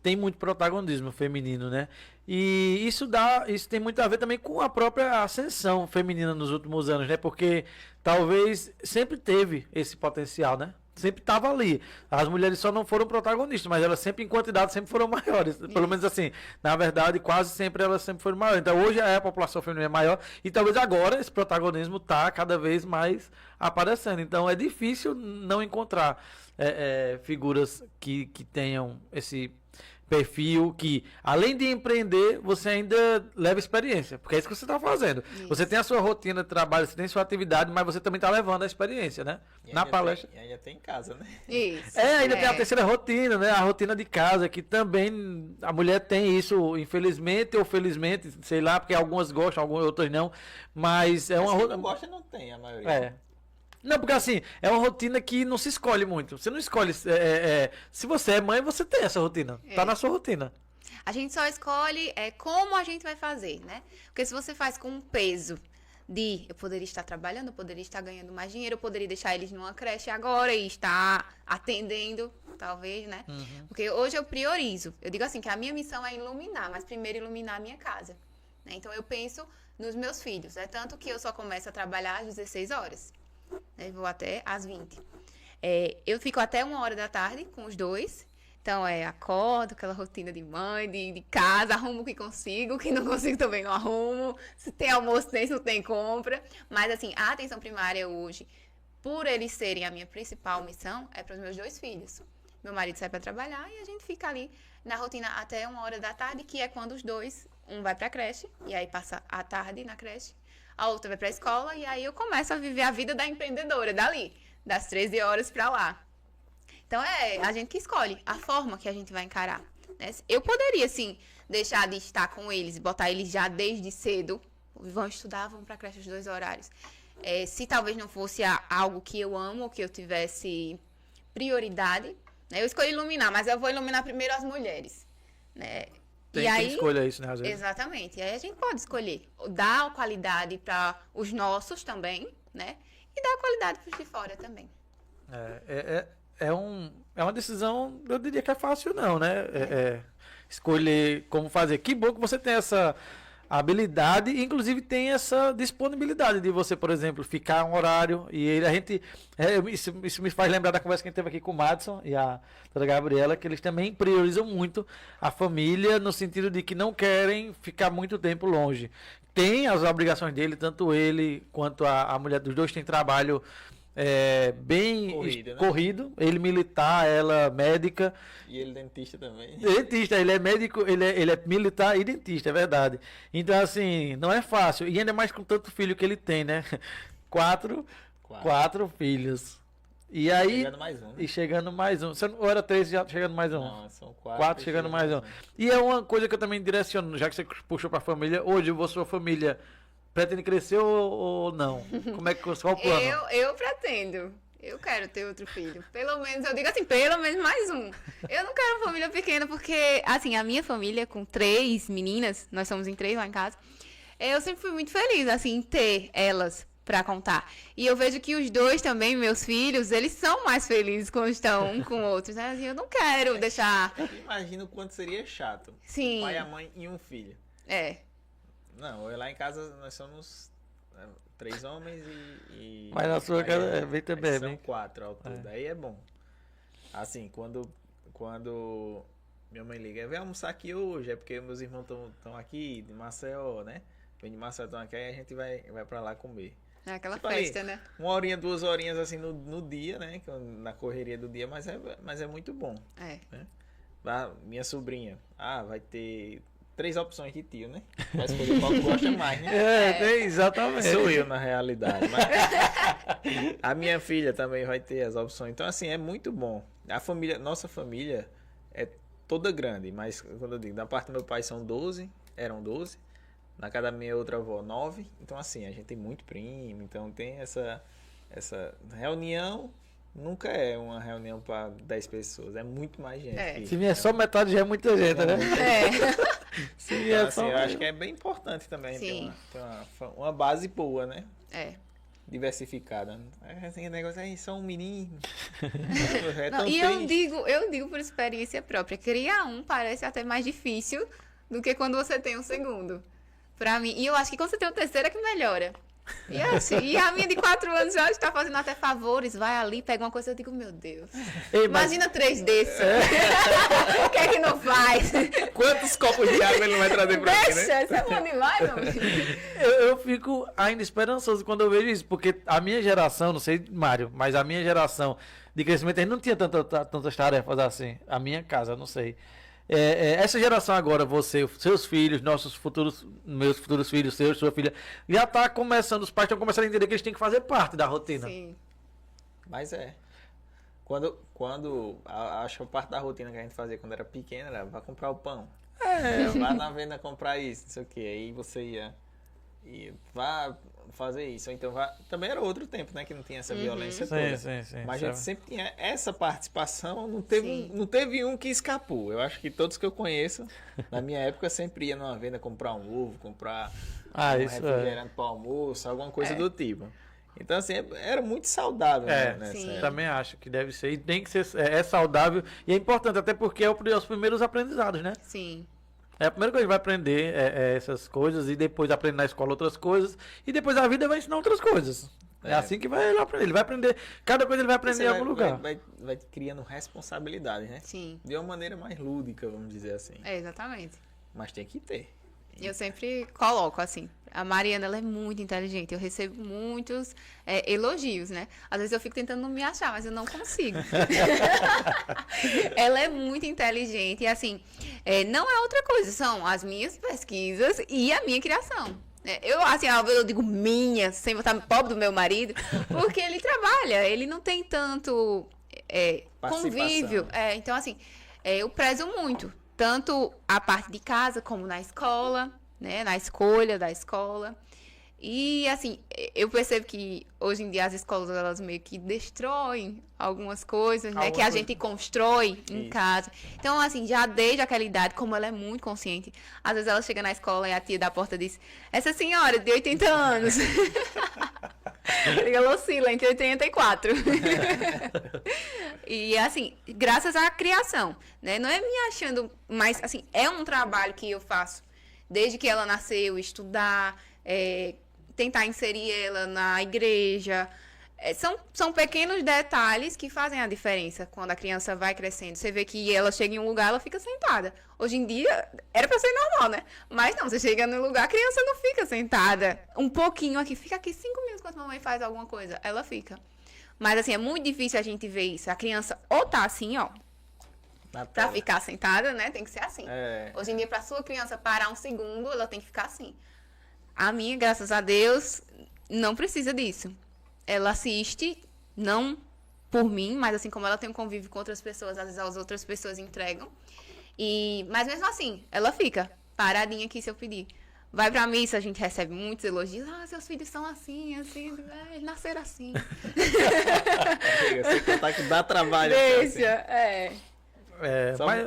tem muito protagonismo feminino, né? E isso tem muito a ver também com a própria ascensão feminina nos últimos anos, né? Porque talvez sempre teve esse potencial, né? Sempre estava ali. As mulheres só não foram protagonistas, mas elas sempre, em quantidade, sempre foram maiores. Pelo menos assim, na verdade, quase sempre elas sempre foram maiores. Então hoje a população feminina é maior e talvez agora esse protagonismo está cada vez mais aparecendo. Então é difícil não encontrar figuras que tenham esse perfil que, além de empreender, você ainda leva experiência, porque é isso que você está fazendo. Isso. Você tem a sua rotina de trabalho, você tem sua atividade, mas você também está levando a experiência, né? E Na ainda palestra. E ainda tem em casa, né? Isso. Ainda tem a terceira rotina, né? A rotina de casa, que também a mulher tem isso, infelizmente ou felizmente, sei lá, porque algumas gostam, algumas outras não, mas é uma Quem rotina. não gosta não tem, a maioria. É. Não, porque assim, é uma rotina que não se escolhe muito. Você não escolhe. Se você é mãe, você tem essa rotina. Tá na sua rotina. A gente só escolhe como a gente vai fazer, né? Porque se você faz com um peso de eu poderia estar trabalhando, eu poderia estar ganhando mais dinheiro, eu poderia deixar eles numa creche agora e estar atendendo, talvez, né? Porque hoje eu priorizo. Eu digo assim, que a minha missão é iluminar, mas primeiro iluminar a minha casa, né? Então eu penso nos meus filhos. É tanto que eu só começo a trabalhar às 16 horas. Né? Vou até às 20. Eu fico até 1h da tarde com os dois. Então, acordo, aquela rotina de mãe, de casa, arrumo o que consigo, o que não consigo também não arrumo. Se tem almoço, tem, se não tem, compra. Mas, assim, a atenção primária hoje, por eles serem a minha principal missão, é para os meus 2 filhos. Meu marido sai para trabalhar e a gente fica ali na rotina até 1h da tarde, que é quando os dois, um vai para a creche, e aí passa a tarde na creche, a outra vai para a escola, e aí eu começo a viver a vida da empreendedora, dali, das 13 horas para lá. Então, a gente que escolhe a forma que a gente vai encarar. Né? Eu poderia, sim, deixar de estar com eles, botar eles já desde cedo, vão estudar, vão para a creche os 2 horários. Se talvez não fosse algo que eu amo, ou que eu tivesse prioridade, né? Eu escolhi iluminar, mas eu vou iluminar primeiro as mulheres. Né? Tem e quem aí, escolha isso, né? Às vezes. exatamente. E aí a gente pode escolher dar qualidade para os nossos também, né? E dar qualidade para os de fora também. É uma decisão, eu diria que é fácil não, né? Escolher como fazer. Que bom que você tem essa habilidade e inclusive tem essa disponibilidade de você, por exemplo, ficar um horário e isso me faz lembrar da conversa que a gente teve aqui com o Madison e a doutora Gabriela, que eles também priorizam muito a família no sentido de que não querem ficar muito tempo longe. Tem as obrigações dele, tanto ele quanto a mulher dos dois tem trabalho bem corrido, ele militar, ela médica. E ele dentista também. Dentista, ele é médico, ele é militar e dentista, é verdade. Então, assim, não é fácil. E ainda mais com tanto filho que ele tem, né? Quatro filhos. E aí. Chegando mais um. Né? E chegando mais um. Ou era 3 já chegando mais um? Não, são 4. 4 chegando mais um. E é uma coisa que eu também direciono, já que você puxou pra família, hoje sua família pretende crescer ou não? Qual o plano? Eu pretendo. Eu quero ter outro filho. Pelo menos, eu digo assim, pelo menos mais um. Eu não quero uma família pequena, porque, assim, a minha família, com 3 meninas, nós somos em 3 lá em casa, eu sempre fui muito feliz, assim, em ter elas pra contar. E eu vejo que os 2 também, meus filhos, eles são mais felizes quando estão um com outros, né? Assim, eu não quero deixar... Imagina o quanto seria chato. Sim. O pai, a mãe e um filho. Não, lá em casa nós somos 3 homens e mas na sua casa é bem também, são bem. 4 ao todo. Aí é bom. Assim, quando minha mãe liga, vem almoçar aqui hoje, é porque meus irmãos estão aqui de Maceió, né? Vem de Maceió, estão aqui, aí a gente vai pra lá comer. É aquela Tipo festa, ali, né? 1 horinha, 2 horinhas assim no dia, né? Na correria do dia, mas é muito bom. Né? Minha sobrinha, vai ter 3 opções de tio, né? Vai escolher qual que gosta mais, né? Exatamente. Sou eu na realidade. Mas a minha filha também vai ter as opções. Então, assim, é muito bom. Nossa família é toda grande, mas quando eu digo, da parte do meu pai eram 12. Na casa da minha outra avó, 9. Então, assim, a gente tem muito primo. Então, tem essa reunião. Nunca é uma reunião para 10 pessoas. É muito mais gente. Se vier só metade, já é muita gente, né? Se então, vier assim, eu acho que é bem importante também ter uma base boa, né? Diversificada. Esse negócio aí, só um menino. Não, e eu digo por experiência própria, criar um parece até mais difícil do que quando você tem um segundo. Pra mim. E eu acho que quando você tem um terceiro é que melhora. E a minha de 4 anos já está fazendo até favores, vai ali, pega uma coisa, eu digo, meu Deus. Ei, mas Imagina 3 desses. O que é que não faz? Quantos copos de água ele não vai trazer pra aqui, né? Deixa, isso é bom demais, meu amigo. eu fico ainda esperançoso quando eu vejo isso, porque a minha geração, não sei, Mário, mas a minha geração de crescimento, a gente não tinha tantas tarefas assim. A minha casa, não sei. Essa geração agora, você, seus filhos, meus futuros filhos, sua filha, já tá começando, os pais estão começando a entender que eles têm que fazer parte da rotina. Sim. Mas acho que a parte da rotina que a gente fazia quando era pequena era vai comprar o pão. Vai na venda comprar isso, não sei o que. Aí você ia e vá fazer isso. Ou então também era outro tempo, né? Que não tinha essa violência toda. Sim. Mas a gente sempre tinha essa participação, não teve um que escapou. Eu acho que todos que eu conheço, na minha época, sempre ia numa venda comprar um ovo, comprar um refrigerante para almoço, alguma coisa do tipo. Então, assim, era muito saudável, né? Sim. Também acho que deve ser. E tem que ser, saudável. E é importante, até porque é os primeiros aprendizados, né? Sim. É a primeira coisa que vai aprender essas coisas e depois aprende na escola outras coisas e depois a vida vai ensinar outras coisas. É assim que ele aprender. Ele vai aprender, cada coisa ele vai aprender em algum lugar. Vai criando responsabilidade, né? Sim. De uma maneira mais lúdica, vamos dizer assim. Exatamente. Mas tem que ter. Eu sempre coloco assim. A Mariana, ela é muito inteligente. Eu recebo muitos elogios, né? Às vezes eu fico tentando não me achar, mas eu não consigo. Ela é muito inteligente. E assim, não é outra coisa. São as minhas pesquisas e a minha criação. Eu, assim, eu digo minha, sem botar pobre do meu marido, porque ele trabalha. Ele não tem tanto convívio. Então, assim, eu prezo muito. Tanto a parte de casa como na escola, né? Na escolha da escola. E, assim, eu percebo que hoje em dia as escolas, elas meio que destroem algumas coisas, né? Que a gente constrói em casa. Então, assim, já desde aquela idade, como ela é muito consciente, às vezes ela chega na escola e a tia da porta diz, essa senhora de 80 anos. Ela oscila entre 80 e 4. E, assim, graças à criação, né? Não é me achando, mas, assim, é um trabalho que eu faço desde que ela nasceu, estudar, tentar inserir ela na igreja. São pequenos detalhes que fazem a diferença quando a criança vai crescendo. Você vê que ela chega em um lugar, ela fica sentada. Hoje em dia, era pra ser normal, né? Mas não, você chega no lugar, a criança não fica sentada. Um pouquinho aqui, fica aqui 5 minutos quando a mamãe faz alguma coisa. Ela fica. Mas, assim, é muito difícil a gente ver isso. A criança ou tá assim, ó, pra ficar sentada, né? Tem que ser assim. Hoje em dia, pra sua criança parar um segundo, ela tem que ficar assim. A minha, graças a Deus, não precisa disso. Ela assiste, não por mim, mas assim como ela tem um convívio com outras pessoas, às vezes as outras pessoas entregam. Mas mesmo assim, ela fica paradinha aqui se eu pedir. Vai pra missa, a gente recebe muitos elogios. Seus filhos são assim, eles nasceram assim. Sem contar que dá trabalho. Deixa,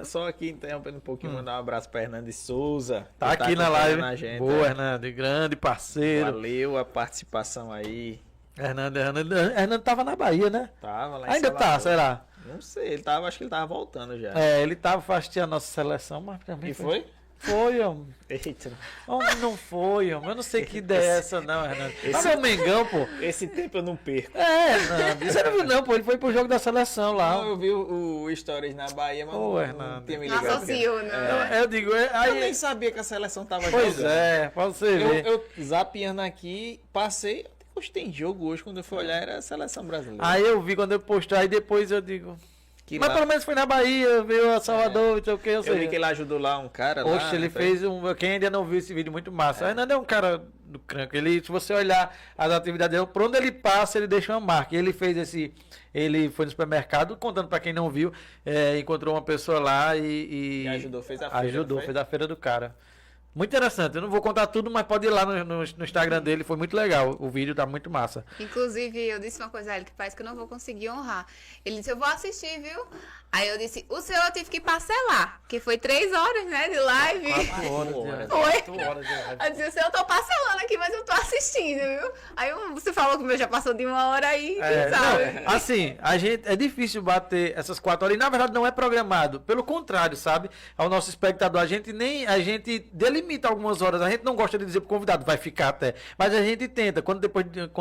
Só aqui interrompendo um pouquinho, mandar um abraço pra Hernandes Souza. Tá aqui na live. Gente, boa, Hernandes, grande parceiro. Valeu a participação aí. Hernando tava na Bahia, né? Tava lá em Ainda Salvador. tá, será? Não sei, acho que ele tava voltando já. Ele tava fazendo a nossa seleção, mas também E foi? Foi, homem. Eita. Homem, não foi, homem. Eu não sei que ideia é essa, não, Hernando. Mas é o Mengão, pô. Esse tempo eu não perco. Hernando. Você não viu, não, pô. Ele foi pro jogo da seleção lá. Não, eu vi o Stories na Bahia, mas não Hernando. tinha me Não ligado. associo, né? Eu digo, Eu nem sabia que a seleção tava Pois jogando. pra você ver. Eu zapeando aqui, passei. Hoje tem jogo hoje, quando eu fui olhar, era a seleção brasileira. Aí eu vi quando eu postei, aí depois eu digo. Que Mas lá- pelo menos foi na Bahia, veio a Salvador, não sei o que, eu Eu vi sei. que ele ajudou lá um cara lá. Oxe, ele fez um. Quem ainda não viu esse vídeo, muito massa. Hernando é um cara do cranco. Ele, se você olhar as atividades dele, por onde ele passa, ele deixa uma marca. Ele fez esse. Ele foi no supermercado, contando pra quem não viu, encontrou uma pessoa lá e E ajudou, fez a feira, Ajudou, não foi? fez a feira do cara. Muito interessante. Eu não vou contar tudo, mas pode ir lá no Instagram dele. Foi muito legal. O vídeo tá muito massa. Inclusive, eu disse uma coisa a ele que parece que eu não vou conseguir honrar. Ele disse, eu vou assistir, viu? Aí eu disse, o seu eu tive que parcelar, que foi 3 horas, né, de live. 4 horas de live. Foi. 4 horas de live. Eu disse, o seu eu tô parcelando aqui, mas eu tô assistindo, viu? Aí você falou que o meu já passou de 1 hora aí, quem sabe? Não, assim, a gente é difícil bater essas 4 horas. E na verdade não é programado. Pelo contrário, sabe? Ao nosso espectador, a gente delimita algumas horas. A gente não gosta de dizer pro convidado, vai ficar até. Mas a gente tenta. Quando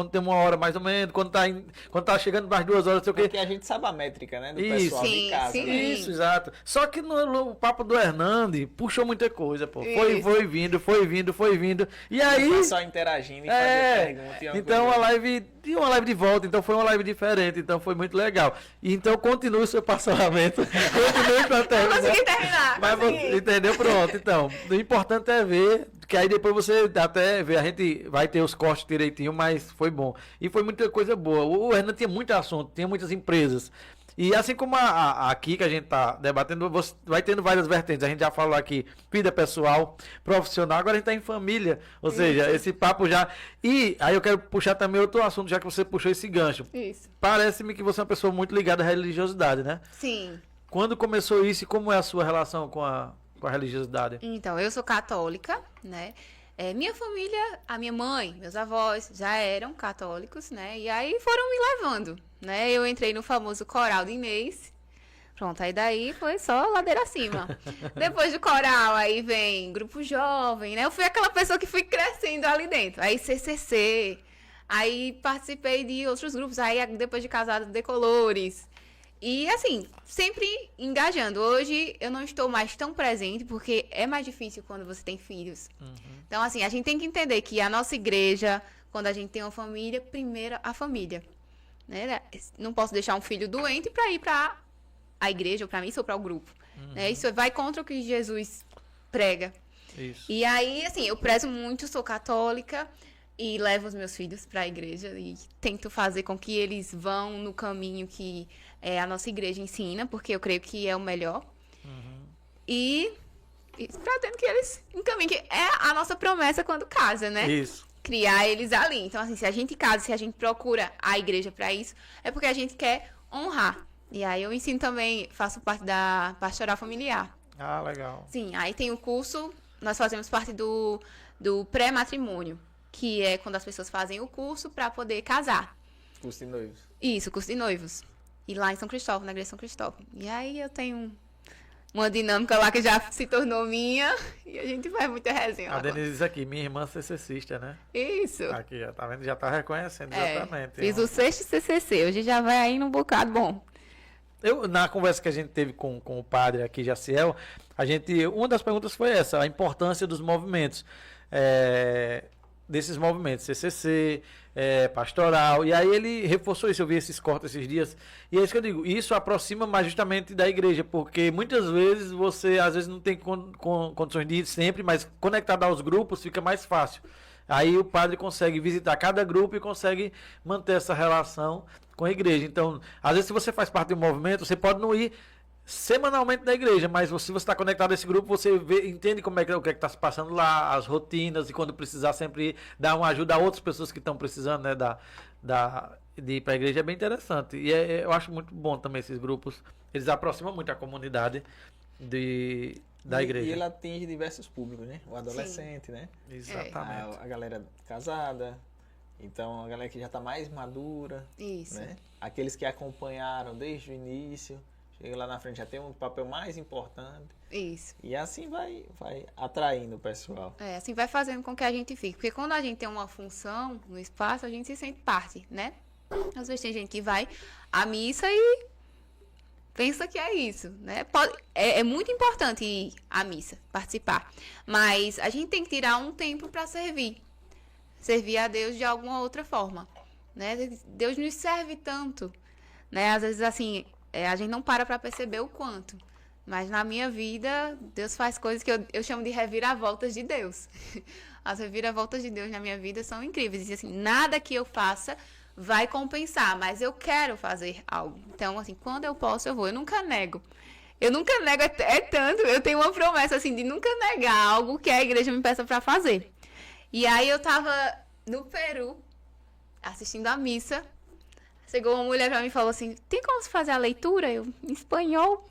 tem 1 hora mais ou menos, quando tá chegando mais 2 horas, não sei o quê. Porque a gente sabe a métrica, né? Do Isso. pessoal de Sim, casa, sim. né? Isso, exato. Só que o papo do Hernande puxou muita coisa, pô. Foi vindo. E aí. O pessoal interagindo e fazendo pergunta. E uma Então coisa- uma live de volta, então foi uma live diferente, então foi muito legal. E então continue o seu parcelamento. Continue pra Eu terminar. consegui terminar, Mas consegui. entendeu? Pronto. Então, o importante é ver, que aí depois você até vê, a gente vai ter os cortes direitinho, mas foi bom. E foi muita coisa boa. O Hernando tinha muito assunto, tinha muitas empresas. E assim como aqui que a gente tá debatendo, vai tendo várias vertentes. A gente já falou aqui, vida pessoal, profissional, agora a gente tá em família. Ou seja, esse papo já. E aí eu quero puxar também outro assunto, já que você puxou esse gancho. Isso. Parece-me que você é uma pessoa muito ligada à religiosidade, né? Sim. Quando começou isso e como é a sua relação com a religiosidade? Então, eu sou católica, né? Minha família, a minha mãe, meus avós já eram católicos, né? E aí foram me levando, né? Eu entrei no famoso coral de Inês. Pronto, aí daí foi só ladeira acima. Depois do coral, aí vem grupo jovem, né? Eu fui aquela pessoa que fui crescendo ali dentro. Aí CCC, aí participei de outros grupos. Aí depois de casada, Decolores. E assim, sempre engajando. Hoje eu não estou mais tão presente, porque é mais difícil quando você tem filhos. Então, assim, a gente tem que entender que a nossa igreja, quando a gente tem uma família, primeiro a família. Né? Não posso deixar um filho doente para ir para a igreja, ou para mim, ou para o grupo. Né? Isso vai contra o que Jesus prega. Isso. E aí, assim, eu prezo muito, sou católica e levo os meus filhos para a igreja e tento fazer com que eles vão no caminho que a nossa igreja ensina, porque eu creio que é o melhor. E pretendo que eles encaminhem, que é a nossa promessa quando casa, né? Isso. Criar eles ali. Então, assim, se a gente casa, se a gente procura a igreja para isso, é porque a gente quer honrar. E aí eu ensino também, faço parte da pastoral familiar. Ah, legal. Sim, aí tem o curso, nós fazemos parte do pré-matrimônio, que é quando as pessoas fazem o curso para poder casar. Curso de noivos. Isso, curso de noivos. E lá em São Cristóvão, na igreja de São Cristóvão. E aí eu tenho uma dinâmica lá que já se tornou minha e a gente faz muita resenha. A lá. Denise diz aqui, minha irmã CCCista, né? Isso. Aqui, já tá vendo? Já tá reconhecendo, É, exatamente. fiz o 6º CCC, hoje já vai aí num bocado bom. Na conversa que a gente teve com o padre aqui, Jaciel, uma das perguntas foi essa, a importância dos movimentos, desses movimentos, CCC, pastoral, e aí ele reforçou isso, eu vi esses cortes esses dias, e é isso que eu digo, isso aproxima mais justamente da igreja, porque muitas vezes você, às vezes não tem condições de ir sempre, mas conectado aos grupos fica mais fácil. Aí o padre consegue visitar cada grupo e consegue manter essa relação com a igreja. Então, às vezes, se você faz parte de um movimento, você pode não ir semanalmente na igreja, mas se você está conectado a esse grupo, você entende como o que está se passando lá, as rotinas, e quando precisar sempre dar uma ajuda a outras pessoas que estão precisando, né, de ir para a igreja. É bem interessante. E eu acho muito bom também esses grupos. Eles aproximam muito a comunidade da igreja. E ele atinge diversos públicos, né? O adolescente, né? Exatamente. A galera casada. Então, a galera que já está mais madura. Isso. Né? Aqueles que acompanharam desde o início. Chega lá na frente, já tem um papel mais importante. Isso. E assim vai atraindo o pessoal. Assim vai fazendo com que a gente fique. Porque quando a gente tem uma função no espaço, a gente se sente parte, né? Às vezes tem gente que vai à missa e pensa que é isso, né? É muito importante ir à missa, participar. Mas a gente tem que tirar um tempo para servir. Servir a Deus de alguma outra forma, né? Deus nos serve tanto, né? Às vezes, assim, a gente não para perceber o quanto. Mas na minha vida, Deus faz coisas que eu chamo de reviravoltas de Deus. As reviravoltas de Deus na minha vida são incríveis. E assim, nada que eu faça vai compensar, mas eu quero fazer algo. Então, assim, quando eu posso, eu vou. Eu nunca nego. Eu nunca nego, é tanto, eu tenho uma promessa, assim, de nunca negar algo que a igreja me peça pra fazer. E aí eu tava no Peru, assistindo a missa. Chegou uma mulher pra mim e falou assim, tem como você fazer a leitura? Eu, em espanhol.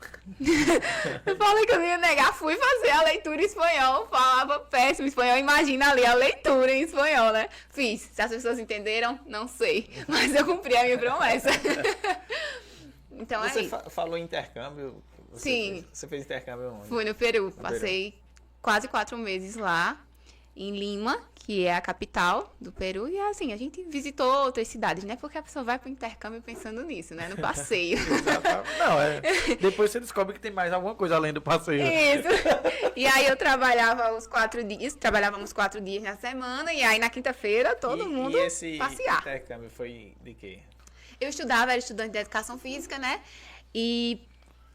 Eu falei que eu não ia negar, fui fazer a leitura em espanhol, falava péssimo espanhol, imagina ali a leitura em espanhol, né? Fiz. Se as pessoas entenderam, não sei, mas eu cumpri a minha promessa. Então Você é isso. falou intercâmbio? Sim. Você fez intercâmbio onde? Fui no Peru, No passei quase 4 meses lá, em Lima, que é a capital do Peru, e assim, a gente visitou outras cidades, né? Porque a pessoa vai pro intercâmbio pensando nisso, né? No passeio. Exatamente. Não, depois você descobre que tem mais alguma coisa além do passeio. Isso. E aí eu trabalhávamos 4 dias na semana, e aí na quinta-feira todo mundo E esse passear. intercâmbio foi de quê? Eu era estudante de educação física, né? E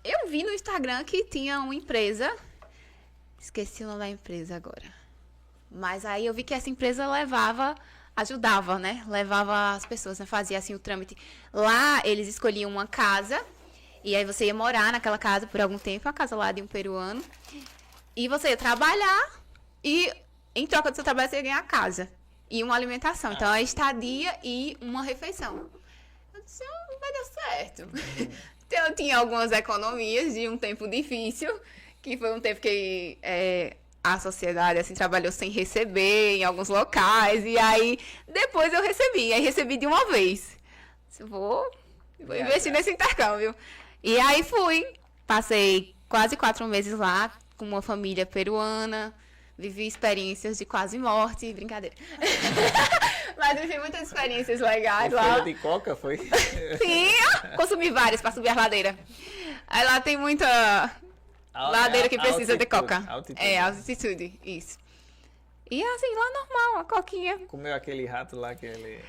eu vi no Instagram que tinha uma empresa, esqueci o nome da empresa agora. Mas aí eu vi que essa empresa ajudava, né? Levava as pessoas, né? Fazia assim o trâmite. Lá eles escolhiam uma casa, e aí você ia morar naquela casa por algum tempo, a casa lá de um peruano. E você ia trabalhar, e em troca do seu trabalho você ia ganhar a casa. E uma alimentação. Então é estadia e uma refeição. Eu disse, vai dar certo. Então eu tinha algumas economias de um tempo difícil, que foi um tempo que a sociedade assim trabalhou sem receber em alguns locais, e aí depois eu recebi, aí recebi de uma vez. Vou investir nesse intercâmbio. E aí passei quase 4 meses lá com uma família peruana, vivi experiências de quase morte, brincadeira. Mas vivi muitas experiências legais lá. Feira de coca, foi? Sim, consumi várias para subir a ladeira. Aí lá tem muita ladeira que precisa de coca. Altitude. Altitude, isso. E assim, lá normal, a coquinha. Comeu aquele rato lá que ele...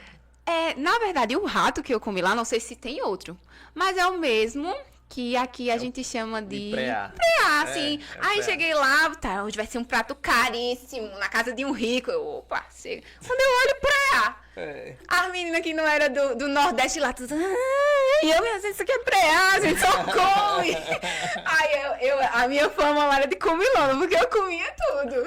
Na verdade, o rato que eu comi lá, não sei se tem outro, mas é o mesmo que aqui a gente chama de preá. Preá, sim. Aí preá. cheguei lá, tá, hoje vai ser um prato caríssimo, na casa de um rico. Eu, opa, chega. Quando eu olho preá, as meninas que não era do Nordeste lá, tudo, e eu, meu Deus, isso aqui é preá, a gente só come. Aí a minha fama lá era de comilona, porque eu comia tudo.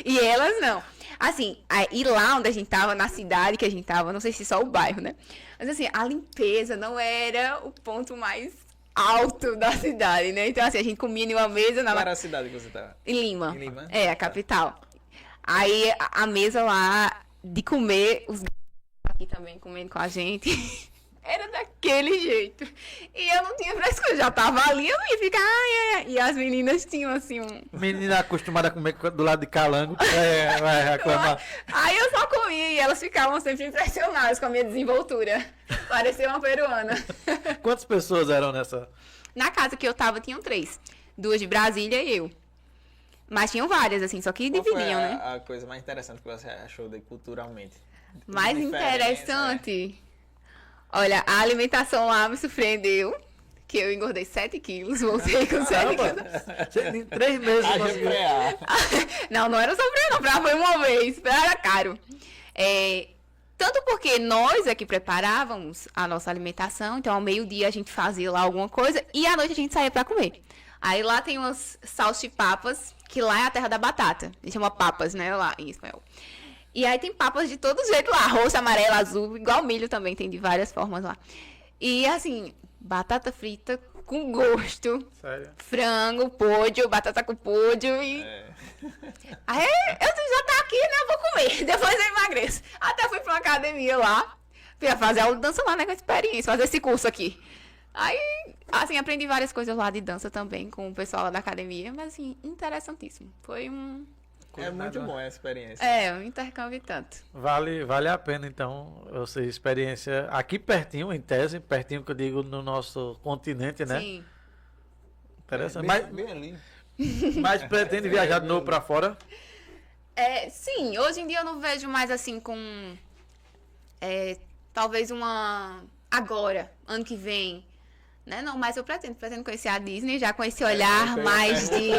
E elas não. Assim, e lá onde a gente tava, na cidade que a gente tava, não sei se só o bairro, né? Mas assim, a limpeza não era o ponto mais alto da cidade, né? Então assim, a gente comia em uma mesa... Qual era a cidade que você tava? Em Lima. Em Lima? É, a capital. Aí a mesa lá de comer, os aqui também comendo com a gente... Era daquele jeito. E eu não tinha frescura, eu já tava ali, eu não ia ficar... E as meninas tinham, assim, Menina acostumada a comer do lado de calango, vai reclamar. Aí eu só comia e elas ficavam sempre impressionadas com a minha desenvoltura. Parecia uma peruana. Quantas pessoas eram nessa? Na casa que eu tava, tinham 3. 2 de Brasília e eu. Mas tinham várias, assim, só que Qual foi dividiam, né? a coisa mais interessante que você achou culturalmente? Mais Diferença, interessante... Olha, a alimentação lá me surpreendeu, que eu engordei 7 quilos, voltei com 7 quilos. Em 3 meses. Haja conseguiu. preá. Não era só pra não, pra foi uma vez, era caro. Tanto porque nós aqui preparávamos a nossa alimentação, então ao meio-dia a gente fazia lá alguma coisa e à noite a gente saía pra comer. Aí lá tem umas salchipapas, que lá é a terra da batata. A gente chama papas, né, lá em espanhol. E aí tem papas de todo jeito lá, roxo, amarelo, azul, igual milho também, tem de várias formas lá. E assim, batata frita com gosto, Sério? frango, podio, batata com podio e... Aí eu já tá aqui, né, eu vou comer, depois eu emagreço. Até fui pra uma academia lá, pra fazer aula de dança lá, né, com experiência, fazer esse curso aqui. Aí, assim, aprendi várias coisas lá de dança também com o pessoal lá da academia, mas assim, interessantíssimo. Foi um... É muito bom a experiência. um intercâmbio e tanto. Vale a pena, então, você experiência aqui pertinho, em tese, pertinho que eu digo no nosso continente, né? Sim. Interessante. Bem ali. Mas pretende viajar de novo pra fora? Sim, hoje em dia eu não vejo mais assim com... talvez uma... Agora, ano que vem, né? Não, mas eu pretendo conhecer a Disney, já com esse olhar mais de...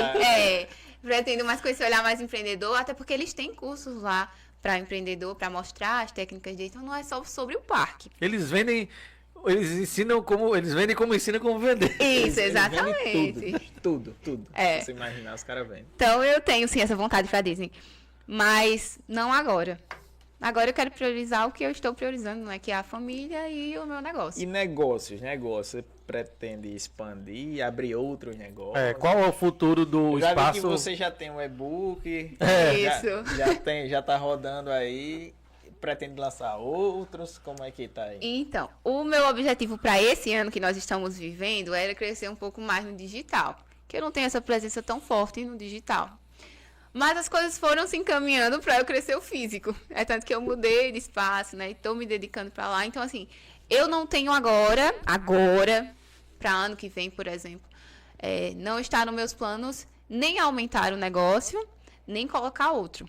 pretendo mais com esse olhar mais empreendedor, até porque eles têm cursos lá para empreendedor, para mostrar as técnicas de... Então não é só sobre o parque. Eles vendem Eles ensinam como. Eles vendem como ensinam como vender. Isso, Eles vendem exatamente. Tudo. É. Se você imaginar, os caras vendem. Então eu tenho sim essa vontade pra Disney. Mas não agora. Agora eu quero priorizar o que eu estou priorizando, né? Que é a família e o meu negócio. E negócios. Você pretende expandir, abrir outros negócios? Qual é o futuro do Eu já vi espaço? que você já tem um e-book. Isso. Já tá rodando aí. Pretende lançar outros? Como é que tá aí? Então, o meu objetivo para esse ano que nós estamos vivendo era crescer um pouco mais no digital. Que eu não tenho essa presença tão forte no digital. Mas as coisas foram se encaminhando para eu crescer o físico. É tanto que eu mudei de espaço, né? E tô me dedicando para lá. Então, assim, eu não tenho agora, para ano que vem, por exemplo, não está nos meus planos nem aumentar o negócio, nem colocar outro.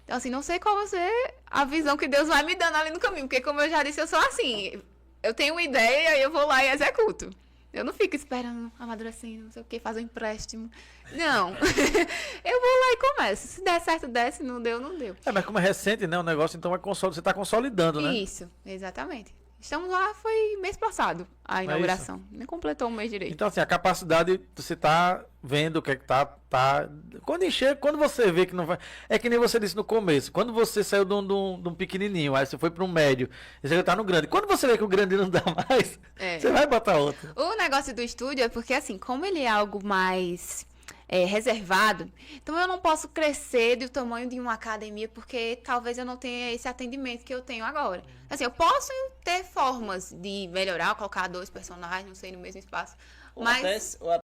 Então, assim, não sei qual vai ser a visão que Deus vai me dando ali no caminho. Porque, como eu já disse, eu sou assim. Eu tenho uma ideia e eu vou lá e executo. Eu não fico esperando, amadurecendo, não sei o que, fazer um empréstimo. Não. Eu vou lá e começo. Se der certo, der. Se não deu, não deu. Mas como é recente, né? O negócio, então você está consolidando, né? Isso, exatamente. Estamos lá, foi mês passado, a inauguração. Nem completou um mês direito. Então, assim, a capacidade, você tá vendo o que é que tá. Quando você vê que não vai. É que nem você disse no começo. Quando você saiu de um pequenininho, aí você foi para um médio, e você já tá no grande. Quando você vê que o grande não dá mais, você vai botar outro. O negócio do estúdio é porque, assim, como ele é algo mais reservado, então eu não posso crescer do tamanho de uma academia, porque talvez eu não tenha esse atendimento que eu tenho agora. Assim, eu posso ter formas de melhorar, colocar 2 personagens, não sei, no mesmo espaço. Ou Mas até